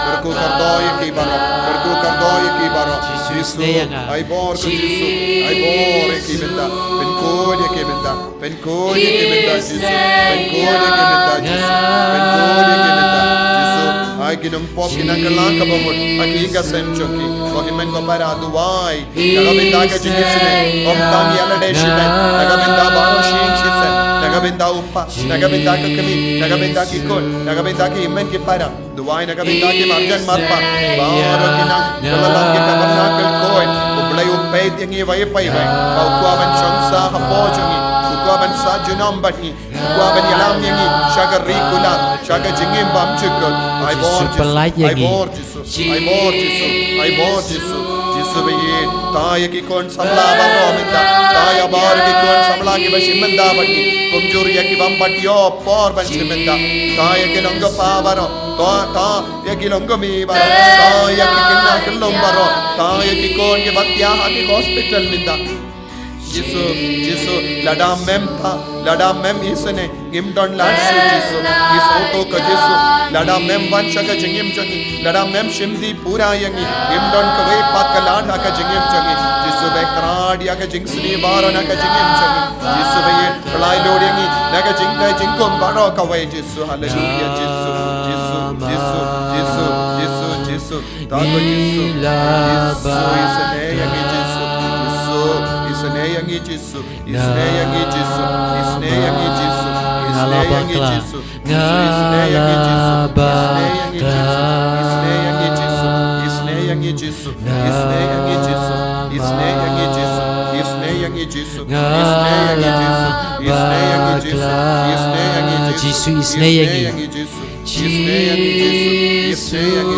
Berku Kardoy Kibaro, Berku Kardoy Kibaro, Jisu, I bore Jisu, I bore Kiminda, Pencodia Kiminda, Pencodia Kiminda, Jisu, Pencodia Kiminda, Jisu, Pencodia Kiminda, Jisu, I ginung pop ginang kabamot, Akiga Semchoki, Kohimen Kopara, Duai, Nagaminda Jingisine, Omtang Yaladeshimen, Nagaminda Baro Shing Shisen, Nagaminda Upa, Nagaminda Kami, Nagaminda Kikun, Nagaminda Kimen Kipara, Duai Nagaminda Kimarjan Marpa, Baro Ginang, Nagalangi Tabernacle Coin, Ublay Upay Yangi Vaipai, Paukuavan Shonsa Hapojongi, Ukuavan Sajunam Batni, Ukuavan Yalam Yangi, Shaga Rikula, Shaga Jingim Bamchukul, I bore Jesus, I bore Jesus, I bore Jesus, Jesus Bayi, Taya Kikon Samla Barominda, Taya Bar Kikon Samla Kibashimenda Bati, Kumjuri Yakibambati, your poor Bashimenda, Taya Kilonga Pavaro, Ta Yakilonga Mi Baro, Taya Kikinakilum Taya Kikon Kibatia Hati Hospital Minda. Jesus, Lada Mem isane, Gimdon Lansu, Jesus, is Auto Kajisu, Lada Mem Vanchaka Jingim Jagi, Lada Mem Shimdi Pura Yangi, Gimdon Kaway Pakalad Haka Jingim Jagi, Jisu Bekrad Yaka Jingsli Baranaka Jingim Jagi, Jisu Bay, Kalai Lodingi, Naka Jinka Jinkum Baraka Way, Jisu, Hallelujah, Jisu, Tago Jisu, is a name, Jisu. Isneyangi Jisu, Isneyangi Jisu, Isneyangi Jisu, Isneyangi Jisu, Isneyangi Jisu, Isneyangi Jisu, Isneyangi Jisu, Isneyangi Jisu, Isneyangi Jisu, Isneyangi Jisu, Isneyangi Jisu, Isneyangi Jisu, Isneyangi Jisu, Isneyangi Jisu, Isneyangi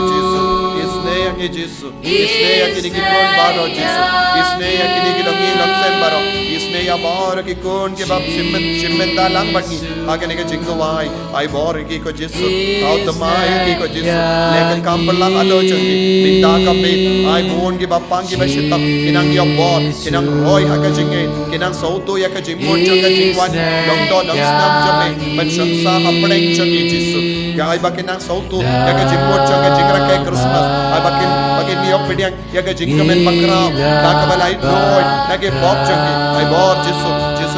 Jisu, Isneyangi Jisu, Isneyangi Nikon Baro Jisu, Isneyangi Nikilongi Loksembaro, Isneya Bar Kikon Kibab Shimenta Lambaki, Haganega Jingawai, I bore Kiko Jisu, out the Mai Kiko Jisu, Lekan Kampala Alochaki, Mindaka Bit, I won't give up Pangi Bashita, Kinang Yabor, Kinang Roy Hakajing, Kinang Soto Yakajimon Jangajingwan, Longdon Snam Jame, Manshansa Haprek Chaki Jisu. I bakinang Soto, Yakajimon Jangajing Christmas, I bakin Yopidian, Yakajingamen Bakra, Nakabalai Roy, Nage Bob Junkie, I bore Jisu,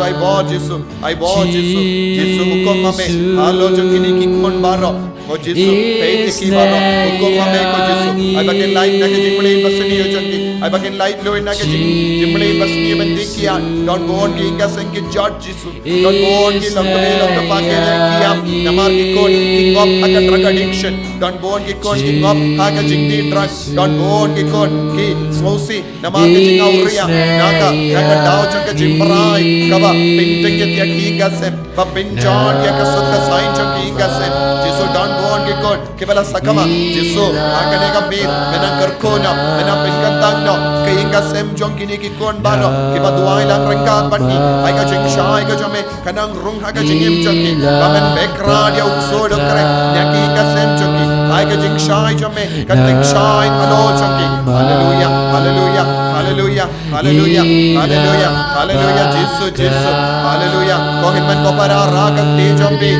I bore Jisu, I bore Jisu, Jisu Hukomame, Halo Junkiniki Konbaro. Ko Jisu, Pay the Kibaro, Hukomame Ko Jisu, I bakin light Nakajimble Basini Junkie, I bakin light low in Nakajing, Jimble Basini and Dikia, don't go on Gingas and get George Jisu, don't go on Gilam the Mail of the Packet and Kia, Namarki Code, King of Haka drug addiction, don't go on Gikon, King of Hakajing the drugs, don't go on Gikon, Ki, Swosi, Namarki Auria, Naka, Naka Dow Junka Jimbrai, Kava, Pinting Yakingas, Papin John Yakasuka Sign Junkingas, Jisu, don't go on Gikon, Kibala Sakama, Jisu, Hakanega Beat, Menankarkona, Menapingatano, Kaingasem Junkiniki Kon Baro, Kibaduaila Rankan Bati, Aikajing Shai Gajame, Kanang Rung Hakajing Junki, Baman Bekradia Usodo Correct, Yakingasem Junki, Aikajing Shai Jame, Kating Shai, Hello Junki, Hallelujah, Hallelujah, Hallelujah, Hallelujah, Hallelujah, Hallelujah, Jisu, Hallelujah, Kohiman Kopara, Ragam Tejambi,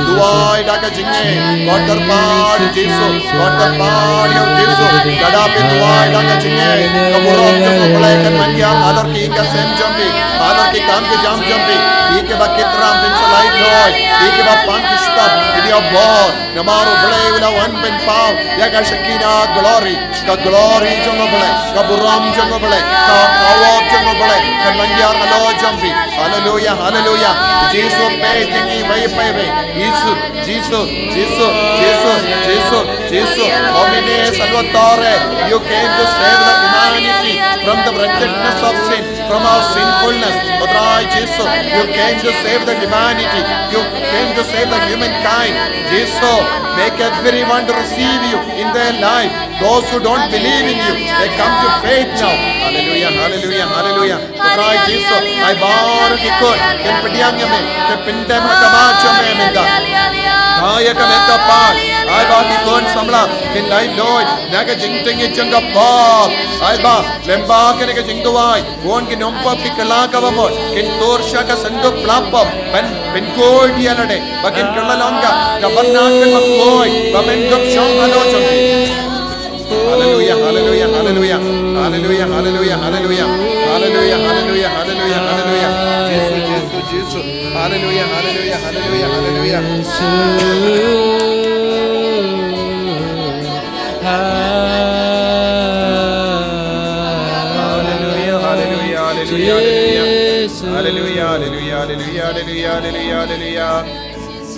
Duai, Dakajing, Water Bad, Jisu, Water Bad, Jisu, Gadapi Duai, Dakajing, Kamuro, Black and Mania, Other King, Sem Jambi, Other King, Jam Jambi, Ikebakitram, Vinsalai Lord, Ikebapantishpa, Idia Bor, Namaru Blay with a 1 pin pound, Yakashakina, glory, the glory Jungobale, Kaburam Jungobale, Kawab Jungobale, and Mania, hello Jambi, Hallelujah, Hallelujah, Jesus, pay, Jesus, Homine Salvatore, you came to save the humanity from the wretchedness of sin, from our sinfulness. But Jesus, you came to save the humanity, you came to save the humankind. Jesus, make everyone to receive you in their life. Those who don't believe in you, they come to faith now. Hallelujah, hallelujah, hallelujah. But Jesus, I bow to the court, can Padiangame, can Pindam Hakamachame. Kaya ka metapag. Ay ba tikon samla. Kinay doy. Naga jingting ichanga pop. Ay ba lemba ka naga jingduway. Won kinompa kikala ka bamot. Kin torsha ka sando plapop. Ben gold yalade. Bakin kalalanga. Kabarnak ka makoy. Bamen gop shong alo chongi. Hallelujah, hallelujah, hallelujah, hallelujah, hallelujah, hallelujah, hallelujah, hallelujah, hallelujah, hallelujah. Jesus, Jesus, Jesus. Hallelujah, hallelujah, hallelujah, hallelujah. Hallelujah, hallelujah, hallelujah, hallelujah, hallelujah, hallelujah, hallelujah, hallelujah,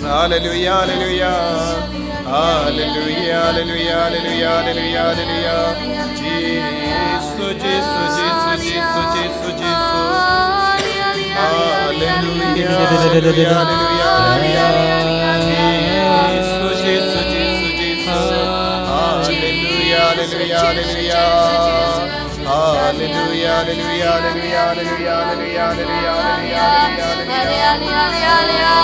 hallelujah, hallelujah. Hallelujah, hallelujah, hallelujah, hallelujah, hallelujah. Jesus, Jesus, Jesus, Jesus, Jesus, Jesus. Hallelujah, hallelujah, hallelujah, hallelujah. Jesus, Jesus, Jesus, Jesus. Hallelujah, hallelujah, hallelujah. Hallelujah, hallelujah, hallelujah, hallelujah, hallelujah, hallelujah, hallelujah.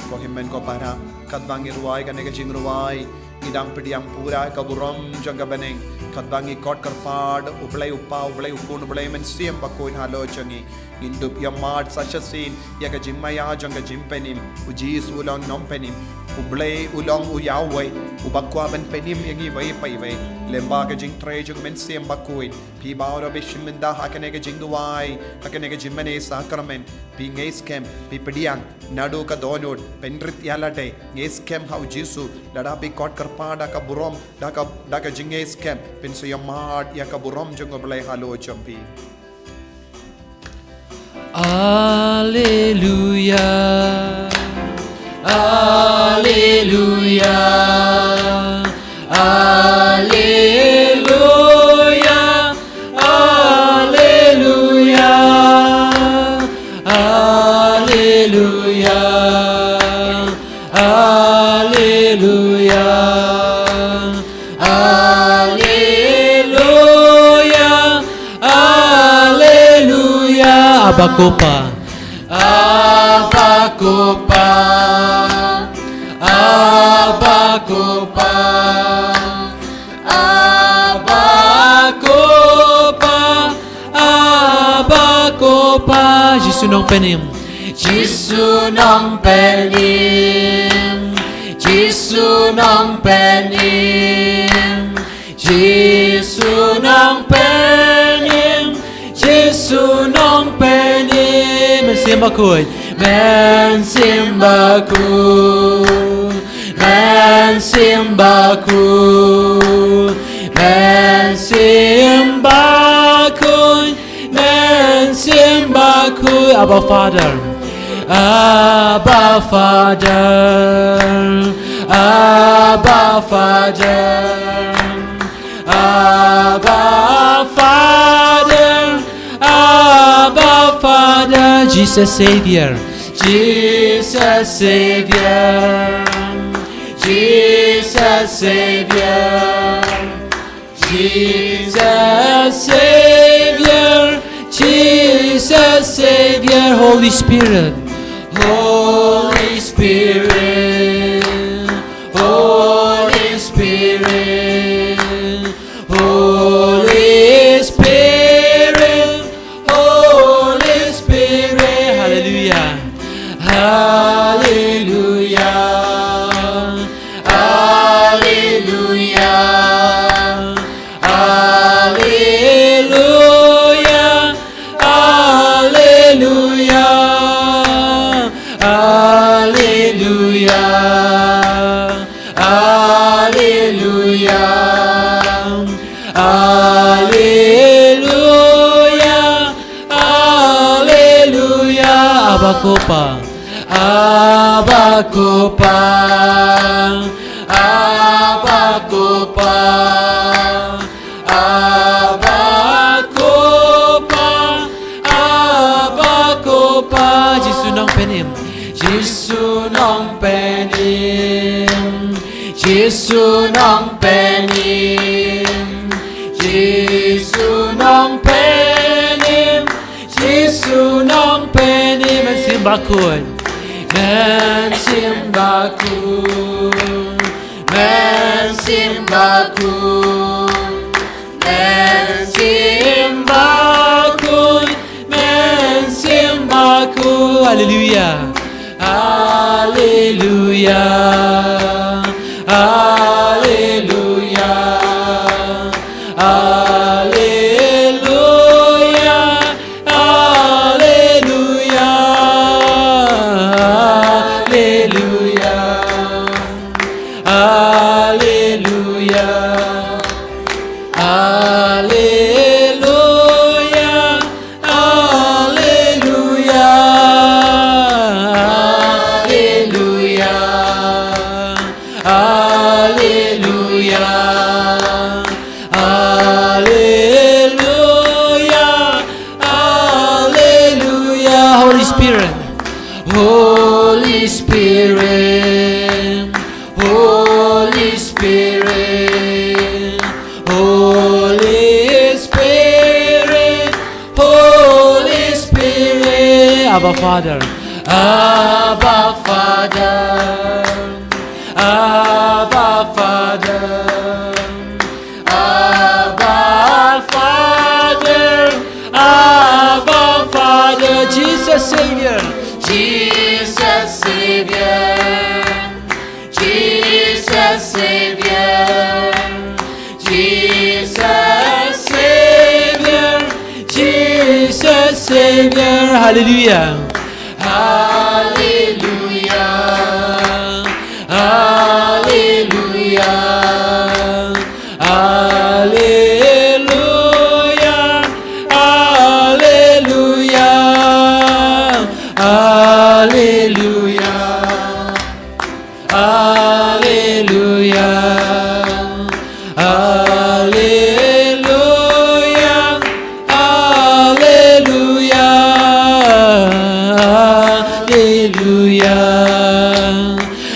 Ko himmen ko para kadbangi ruwai kane ka jing ruwai idang pidiang pura ka burom janga beneng kadbangi kot karpad ublai upun ublai men siem pakoin halo changi indup yamad such a scene yaga jimmaya janga jimpenim uji sulong nompenim ublai ulong uyawai ubakwa ben penim yagi vai pai vai lemba ka jing tre jung men siem bakoin pi bauro bishminda hakane ka jing duwai hakane ka jimmene sakramen pi ngeis kem pi pidiang nadu ka donod penrit yalate ngeis kem how jisu lada pi kot karpada ka burom da ka jingeis kem pinso yamad ya ka burom jung oblai halo champi. Hallelujah, Hallelujah, Hallelujah, Hallelujah, Hallelujah, Hallelujah, Hallelujah, Hallelujah. Abakopa, Abakopa, Abakopa, Abakopa, Abakopa. Jisu nong penim, Jisu nong penim, Jisu nong penim, Jisu nong penim, Jisu nong penim. Mensimbakuy, mensimbakuy, mensimbakuy, mensimbakuy, mensimbakuy. Abba Father, Abba Father, Abba Father, Abba Father, Abba Father. Jesus Savior, Jesus Savior, Jesus Savior, Jesus Savior, Jesus Savior. Holy Spirit, Holy Spirit, Holy Spirit, Holy Spirit, Holy Spirit. Hallelujah, Hallelujah, Hallelujah, Hallelujah, Hallelujah, Hallelujah, Hallelujah, Hallelujah, Hallelujah. Abakopa, Abakopa, Abakopa, Abakopa, Abakopa. Jisu nong penim, Jisu nong penim, Jisu nong penim, Jisu Jesus nong peni men simbakun men simbakun men simbakun men simbakun men simbakun hallelujah hallelujah hallelujah hallelujah hallelujah hallelujah hallelujah hallelujah hallelujah hallelujah hallelujah Holy Spirit Holy Spirit Holy Spirit Holy Spirit Holy Spirit Abba Father Abba Father Abba Father Abba Father Abba Father Jesus Savior Jesus Savior Jesus Savior Jesus Savior Jesus Savior Hallelujah Hallelujah Hallelujah Hallelujah Hallelujah Hallelujah Hallelujah Hallelujah Hallelujah Hallelujah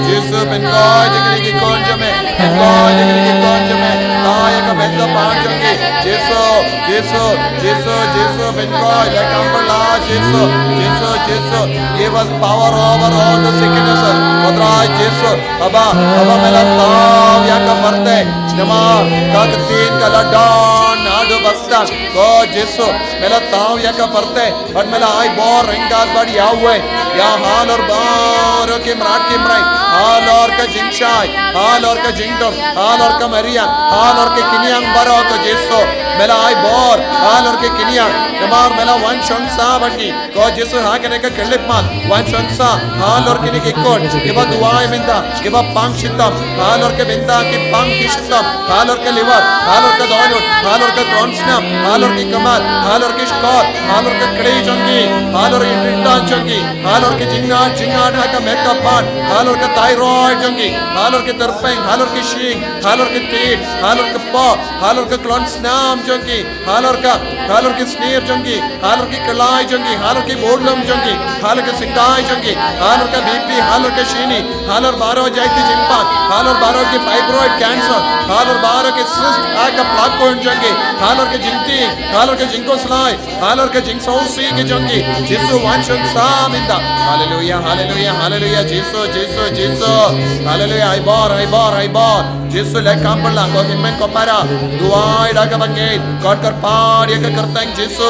Jesus ben koi jengni ki kon jame ben koi jengni ki kon jame kaya ka ben da pan jangi Jesus ben koi la kampala Jesus give us power over all the sickness Padra Jesus aba mela tav ya ka marte namar ka tin ka la don adu basta go Jesus mela tav ya ka marte but mela ai bor ringa bad ya hue ya hal or bar ke mrat ke mrai hal or ka jingshai hal or ka jingdom hal or ka maria hal or ke kiniang baro ka Jesus mela ai bor hal or ke kiniang namar mela wan shang sa bani go Jesus ha kene ka kelip mat wan shang sa hal or ke ke kon ke ba duai minda ke ba pang shitam hal or ke minda ke pang ki shitam hal or ke liver hal or ka donut hal or ka tronsnam hal or ke kamal hal or ke skor hal or ke kdei jangi hal or inta jangi hal or ke jinga ha ka makeup pan hal or ka thyroid jangi hal or ke terpeng hal or ke shing hal or ke tit hal or ke pa hal or ke tronsnam jangi hal or ke sneer jangi hal or ke kalai jangi hal or ke bodlam jangi hal or ke sikai jangi hal or ke bp hal or ke shini hal or baro jaiti jimpa hal or baro ke fibroid cancer hal or baro ke cyst ka plug ko jangi hal or ke jingti hal or ke jinko slai hal or ke jingso si ke jangi Jesus wanshon saminda hallelujah Jesus hallelujah I bar Jesus le kampala ko himmen ko para duai da ka bange god kar paar ye ka kartang Jesus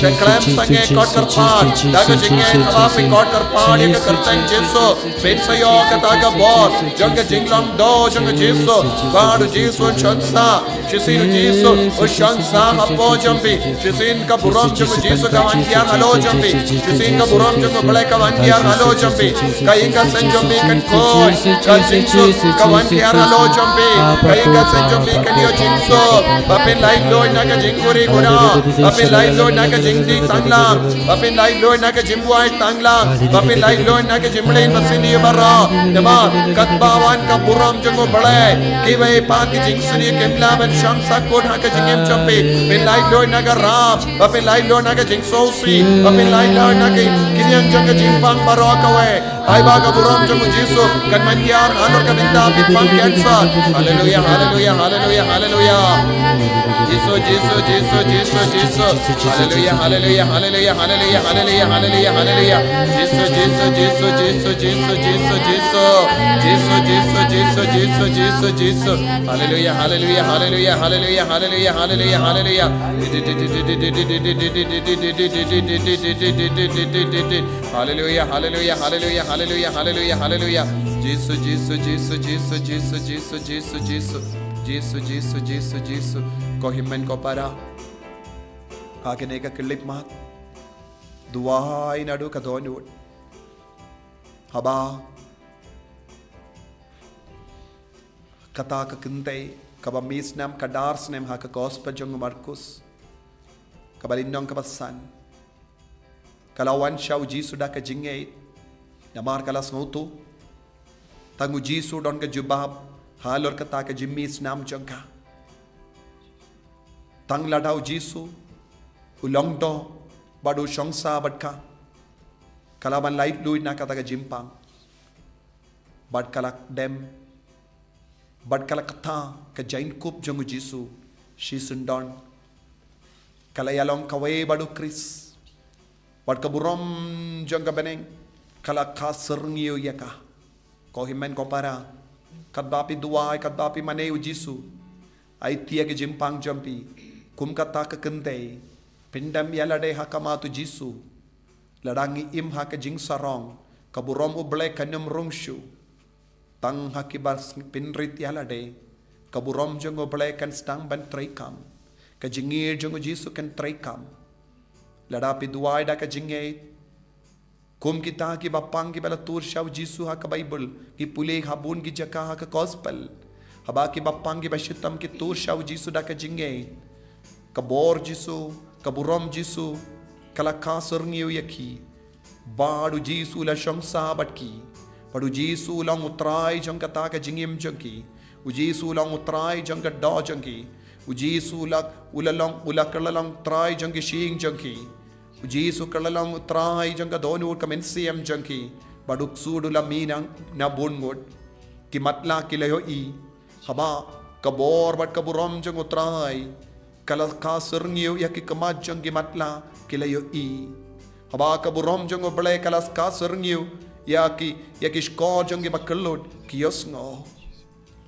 the clam sange god kar paar da ka jinge kaba pe god kar paar ye ka kartang Jesus pensayo ka ta ka bor jang jinglam do jang Jesus god Jesus chansa chisin Jesus o chansa hapo jambi chisin ka buram jang Jesus ka wantiya halo jambi chisin ka buram jang bale ka wantiya halo jambi ka inga sanjambi kan koi ka Jesus ka wantiya halo jambi ka inga sanjambi kan yo Jesus bapin lai loy na ka jinguri gura bapin lai loy na ka jingdi tanglang bapin lai loy na ka jimbuai tanglang bapin lai loy na ka jimlein masini bara nama kat bawan ka buram jang bale ki vai pa ki jingsani kemla ban sham sakot ha ka jingem jambi pin lai loy na ka ram bapin lai loy na ka jingsosi bapin lai loy na ka kiniang jang ka jimpang baro ka we ai ba ka buram jang Jesus kan mantiar anor ka binta pipang cancer hallelujah Jesus hallelujah Jesus hallelujah Jesus ko himmen ko para hakene ka klip mat duai nadu ka donut haba kata ka kinte kaba misnam kadars nem ha ka gospel jong Markus kabalindong kabasan kalawan shaw Jesus da ka jingay namar kala smotu tangu Jesus don ka jubab halor kata ka jimmi snam jongka tang ladau Jesus ulong do badu shongsa badka kalaban light luid na kata ka jimpang bad kalak dem bad kalak kata ka jain kup jongu Jesus shi sundon kalayalong kaway badu Chris bad ka burom jongka beneng kalak ka serngyo yaka ko himmen ko para kadbapi duai kadbapi maneu Jesus ai tia ke jimpang jampi kum kata ka kente pindam yalade hakamatu Jesus ladangi im ha ka jing sarong kaburom uble kanum rungshu tang hakibas pinrit yalade kaburom jong uble kan stang ban traikam ka jingir jong Jesus kan traikam ladapi duai da ka jingay kum kita ki bapang ki bala tur shaw Jesus ha ka Bible ki pule habun ki jaka ha ka gospel haba ki bapang ki bashitam ki tur shaw Jesus da ka jingay ka bor Jesus ka burom Jesus kala ka serngyo yaki badu Jesus la shong sabat ki badu Jesus lang utrai jong ka ta ka jingim jong ki u Jesus lang utrai jong ka do jong ki u Jesus la ulalong ulakalalong trai jong ki shing jong ki Jesus kalalang utrai jang ka donu ka mensiam jang ki baduk sudula minang na bungot kimatla kilayo I haba kabor bat kaburom jang utray kala kaserngiu ya kikamajang kimatla kilayo I haba kaburom jang oble kalas kaserngiu ya ki skor jang kimakelud kiosngo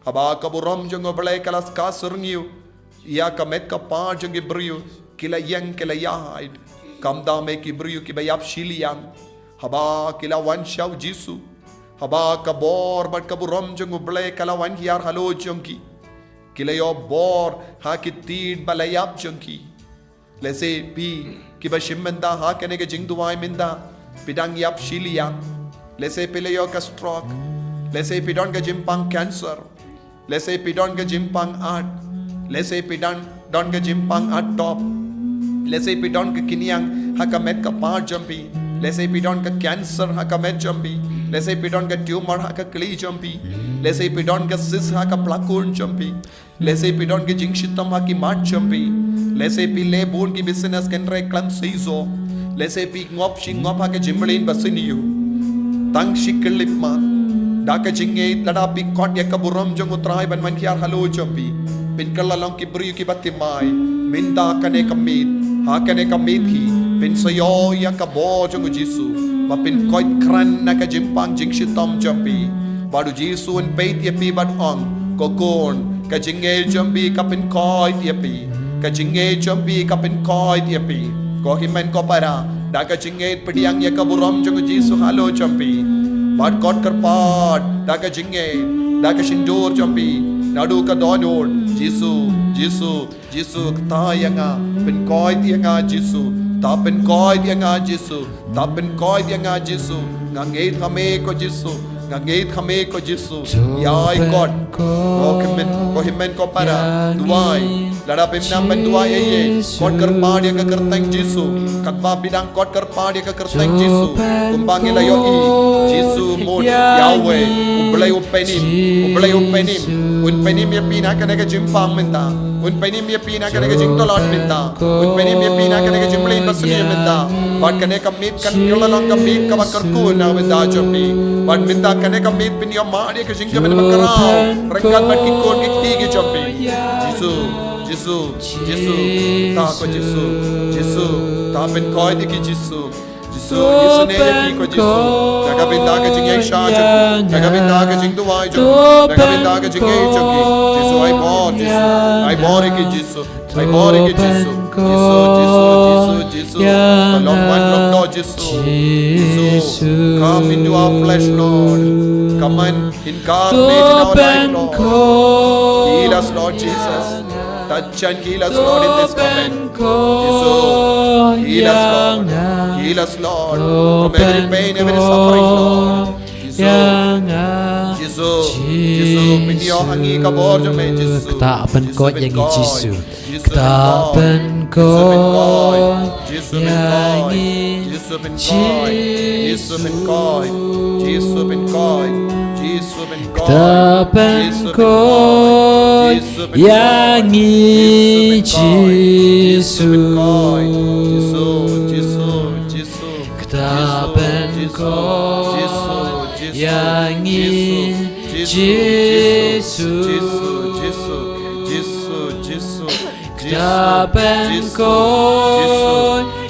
haba kaburom jang oble kalas kaserngiu ya kamet kapar jang kibriu kilayang kilayahid kamdame kibriu kibayap shiliang haba kilawan shaw jisu haba kabor bat kaburom jang oble kalawan hiar halo jangki kilayo bor ha kitid balayap jangki lese pi kibashimenda ha kanege jingduwai minda pidang yap shiliang lese pilayo ka stroke lese pidon ka jimpang cancer lese pidon ka jimpang art lese pidon don ka jimpang art top lese pidon ka kiniang ha ka met ka par jampi lese pidon ka cancer ha ka met jampi lese pidon ka tumor ha ka kli jampi lese pidon ka sis ha ka plakun jampi lese pidon ka jingshitam ha ki mat jampi lese pi le bun ki business ken re klan seizo lese pi ngop ha ka jimlin basiniu tang shikelip ma daka jinge lada pi kot ya ka burom jong utrai ban man kiar halo jampi pin kala long ki bri ki batimai minda kane kamit ha kane kamit hi pin sayo ya ka bo jong jisu ma pin koit kran na ka jimpang jingshitom jampi badu jisu en peit ya pi ban ong kokon ka jinge jambi ka pin koit ya pi ka jinge jambi ka pin koit ya pi ko himen ko para daka jinge pediang ya ka burom jong jisu halo jampi bad kot karpat daka jinge daka shindur jampi nadu ka donor jisu tayanga pin koit ya nga jisu ta pin koit ya nga jisu ta pin koit ya nga jisu ngangeit hame ko jisu ngangeit hame ko jisu yai god ko himen ko para duai lada pimnam ban duai ye kot karpat ya ka kerteng jisu katba bidang kot karpat ya ka kerteng jisu kumbang ilayo I jisu mod yahweh ublay upenim unpenim ya pina ka naga jimpang minta unpenim ya pina ka naga jingtolot minta unpenim ya pina ka naga jimlin basuni minta bad kane kamit kan kalalong kamit ka makarku na minta jampi bad minta kane kamit pin ya mari ka jingka men makarao rengkat bad kikon kikti jampi jisu ta ko jisu ta pen koi di ki jisu Yesu ne ki ko jisu jaga binda ka jingye sha jaga binda ka jing duwai jaga binda ka jingye joki jisu ai bor ki jisu long one long do jisu come into our flesh Lord come and incarnate in our life Lord heal us Lord Jesus touch and heal us Lord in this moment Jesus heal us Lord from every pain every suffering Lord Jesus pinyo hangi ka borjo me Jesus Ketapan ko yang Jisu Ketapan ko yang Ketapan ko yang Jisu Ketapan ko yang Jisu Ketapan ko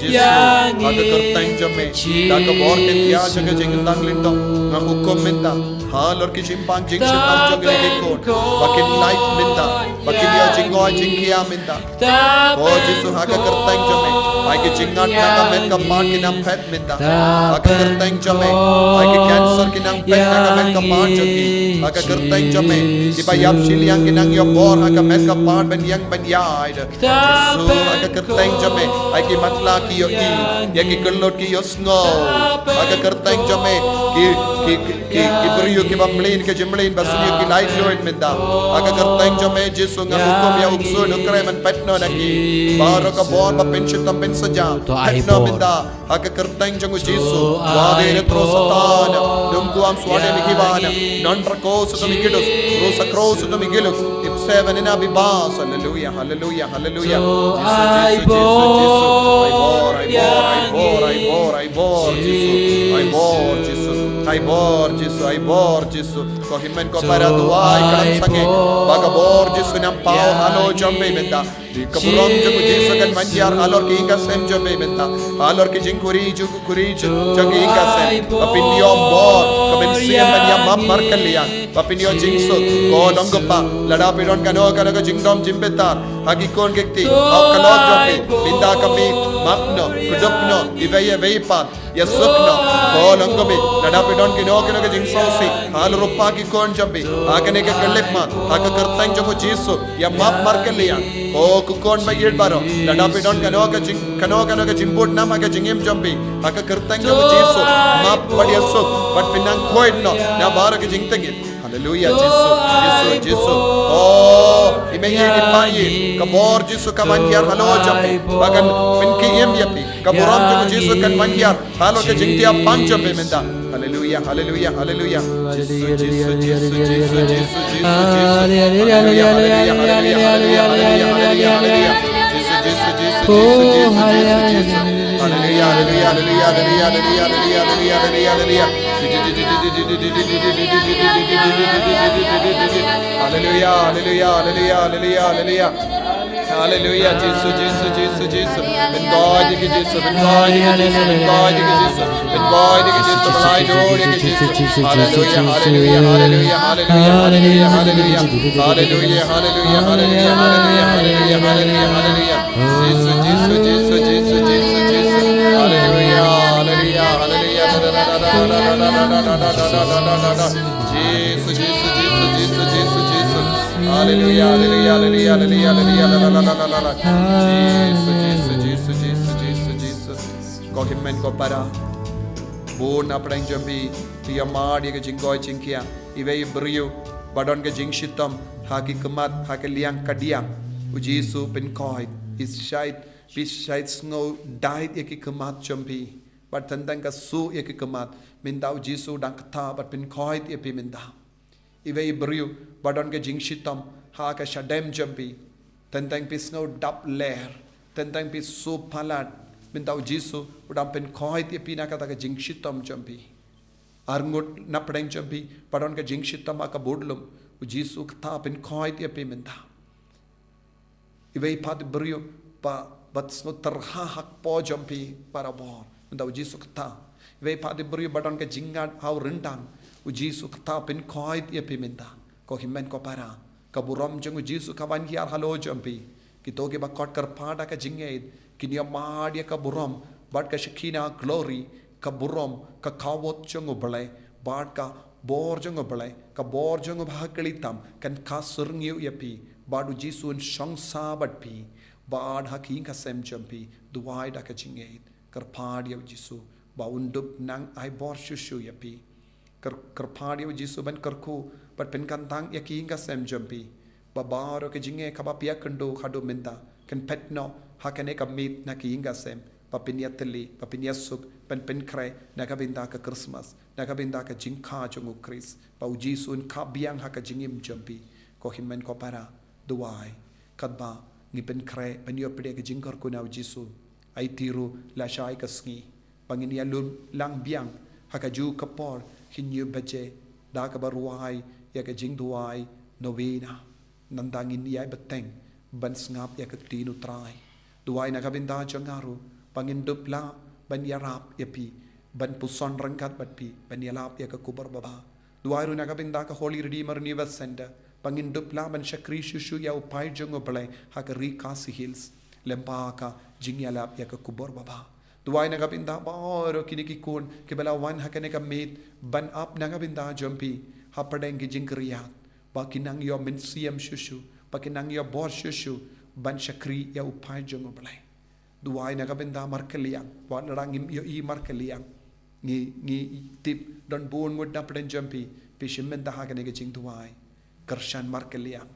yang ada kerteng jame daga borte tiya jaga jingtang lindong ngam hukum minta halor ki jimpang jing shimam jaga lekon bakin light minta bakin ya jingoi jingkia minta oh jisu haga kerteng jame ai ki jingat na ka met ka part ki nam phet minta haga kerteng jame ai ki cancer ki nam phet na ka met ka part jagi haga kerteng jame ki bayap shiliang ki nang yo bor haga met ka part ben yang ben yaid jisu haga kerteng jame ai ki matla ki yo I ya ki kelot ki yo snow haga kerteng jame ki beriyo ki bamlin ki jimlin basuniyo ki light lord minta haga kerteng jame jisu ngam hukum ya ukso no kreman petno naki baro ka bor ba pension tam pen saja petno minta haga kerteng jangu jisu wade retro satan dumku am swade mikivana non rako sutamikidus rosa cross sutamikilus ip seven in abibas hallelujah hallelujah hallelujah I bore Jesus Ai bor Jesu ko himen ko para duai kalam sange baga bor Jesu nam pau halo jambe benda kaburom jago Jesu kan manjar alor ki inga sem jambe benda alor ki jingkuri jagi inga sem apinyo bor kaben siem banya mam markalian apinyo jingsu ko dongpa lada pidon kano ka jingdom jimbetar hagi kon gekti au kalot jambe binda kami mapno kudupno ibeye veipan yasukno ko longobi lada pidon kino ka jingsosi hal rupa ki kon jambe agane ke kallepma aga kartang jago Jesu ya map markalian ko kukon bayir baro lada pidon kano ka jimbut nam aga jingim jambe aga kartang jago Jesu map badiya suk but pinang koidno na bara ke jingtagit. Hallelujah, Jesu. Oh, imeyi ipayi. Kabor Jesu kamankiar halo jambe. Bagan pinkiyem yapi. Kaboram jago Jesu kan mankiar halo ke jingtia panjambe menda. Hallelujah. Hallelujah, Jesus. Ben God, Jesus. Hallelujah. Ko himmen ko para bon apdang jambi tiya madi ke jinggoy chingkia ive brio badon ke jingshitam haki kemat haki liang kadiang ujisu pen koi is shait snow died eki kemat jambi but tandang ka su eki kemat minda ujisu dang kata but pen koi epi minda ive brio badon ke jingshitam haka shadem jambi tandang pi snow dap lair tandang pi su palat minta Jesu udam pen koi ti pina kata ka jingshitam jambi arngut napdeng jambi padon ka jingshitam aka bodlum Jesu kata pen koi ti pe minta ibai pad brio pa bat sno terha hak po jambi para bor minta Jesu kata ibai pad brio badon ka jingat hau rendang Jesu kata pen koi ti pe minta ko himmen ko para kaburam jang Jesu kawan hiar halo jambi kito ke bakot kar pada ka jingait kinia madia ka buram bad ka shikina glory ka buram ka kawot jango balai bad ka bor jango balai ka bor jango bhakalitam kan ka surngiu yapi badu Jesu shangsa bad pi bad haking ka sem jampi duai da ka jingait kar padia Jesu ba undup nang ai bor shushu yapi kar padia Jesu ban karku but pen kantang yaking ka sem jampi babaro ke jinge kaba pia kendo khadu minda kan petno hakane ka mit na ki inga sem papinia teli papinia suk pen kre na ka binda ka Christmas na ka binda ka jingkha chungu Chris pa Jesu un ka biang haka jingim jampi ko himmen ko para duai kadba ngi pen kre pen yo pede ka jingkar ko na Jesu ai tiru la shai ka sngi pangin ya lum lang biang haka ju kapor hinyu baje da ka baruai ya ka jing duai Nobena nandangin yai beteng ban ngap ya ketinu trai duai na kabinda jangaru pangin dupla ban yarap yapi ban puson rangkat batpi ban yalap ya kubar baba duai ru na kabinda ka Holy Redeemer Universe Center pangin dupla ban shakri shushu ya upai jango balai hakari kasi hills lempa ka jingyalap ya kubar baba duai na kabinda baro kiniki kun kibala wan hakane ka meet ban up na kabinda jampi hapadeng ki jingkriyat bakinang yo min siam shushu pakinang yo bor shushu ban shakri ya upai jango balai duai na kabinda markaliang wa rangim yo I markaliang ngi tip don bon ngod na pren jampi pishim men da hakane ke jing duai kershan markaliang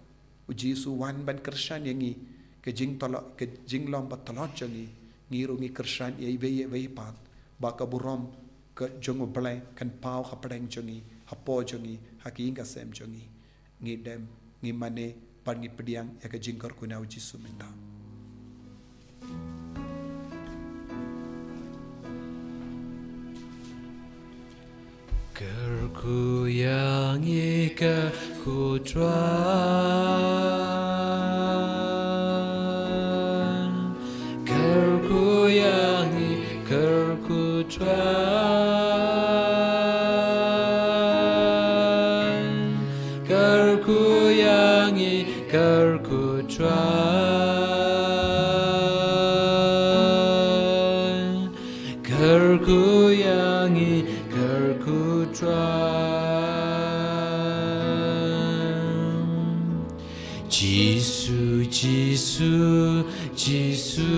Jesu wan ban kershan yangi ke jing tolo ke jing lom bat tolot jangi ngiru ngi kershan ye ve pat ba ka burom ke jango balai kan pau hapreng jangi hapo jangi hakinga sem jangi ngi dem ngi mane par ngi pediang ya ka jingkar ko na Jesu minta Kerku yang ika ku tuan, kerku yang ika ku tuan, kerku yang ika ku tuan, kerku yang ika ku tuan. Jisu, Jisu, Jisu,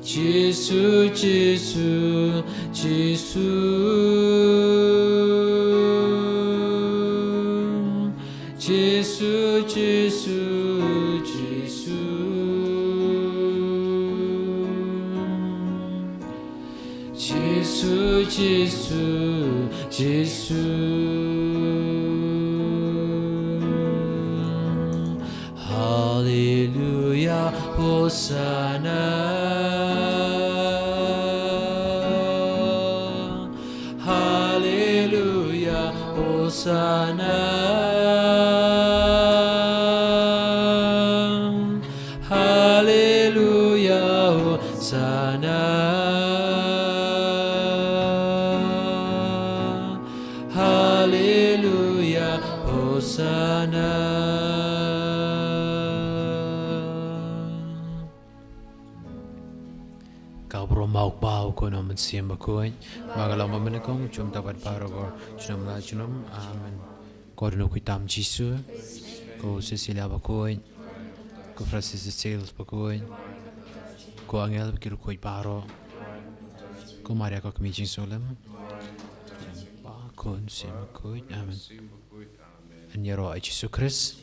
Jisu, Jisu, Jisu, Jisu, Jisu, Jisu, Jisu, Jisu, Jisu. Hallelujah, Hosanna. Hallelujah, Hosanna. Hallelujah, Hosanna. Hallelujah, Hosanna. Kau beromau bau kau nama siam bakoi, magalau memenekong cum dapat paragor, cum la cum amen. Kau dulu kuitam Jisu, kau Cecilia bakoi, kau Francis Sales bakoi, kau Angel kiru koi paro, kau Maria kau kemi Jinsolem, kau siam bakoi, amen. Anyaro Jisu Christ,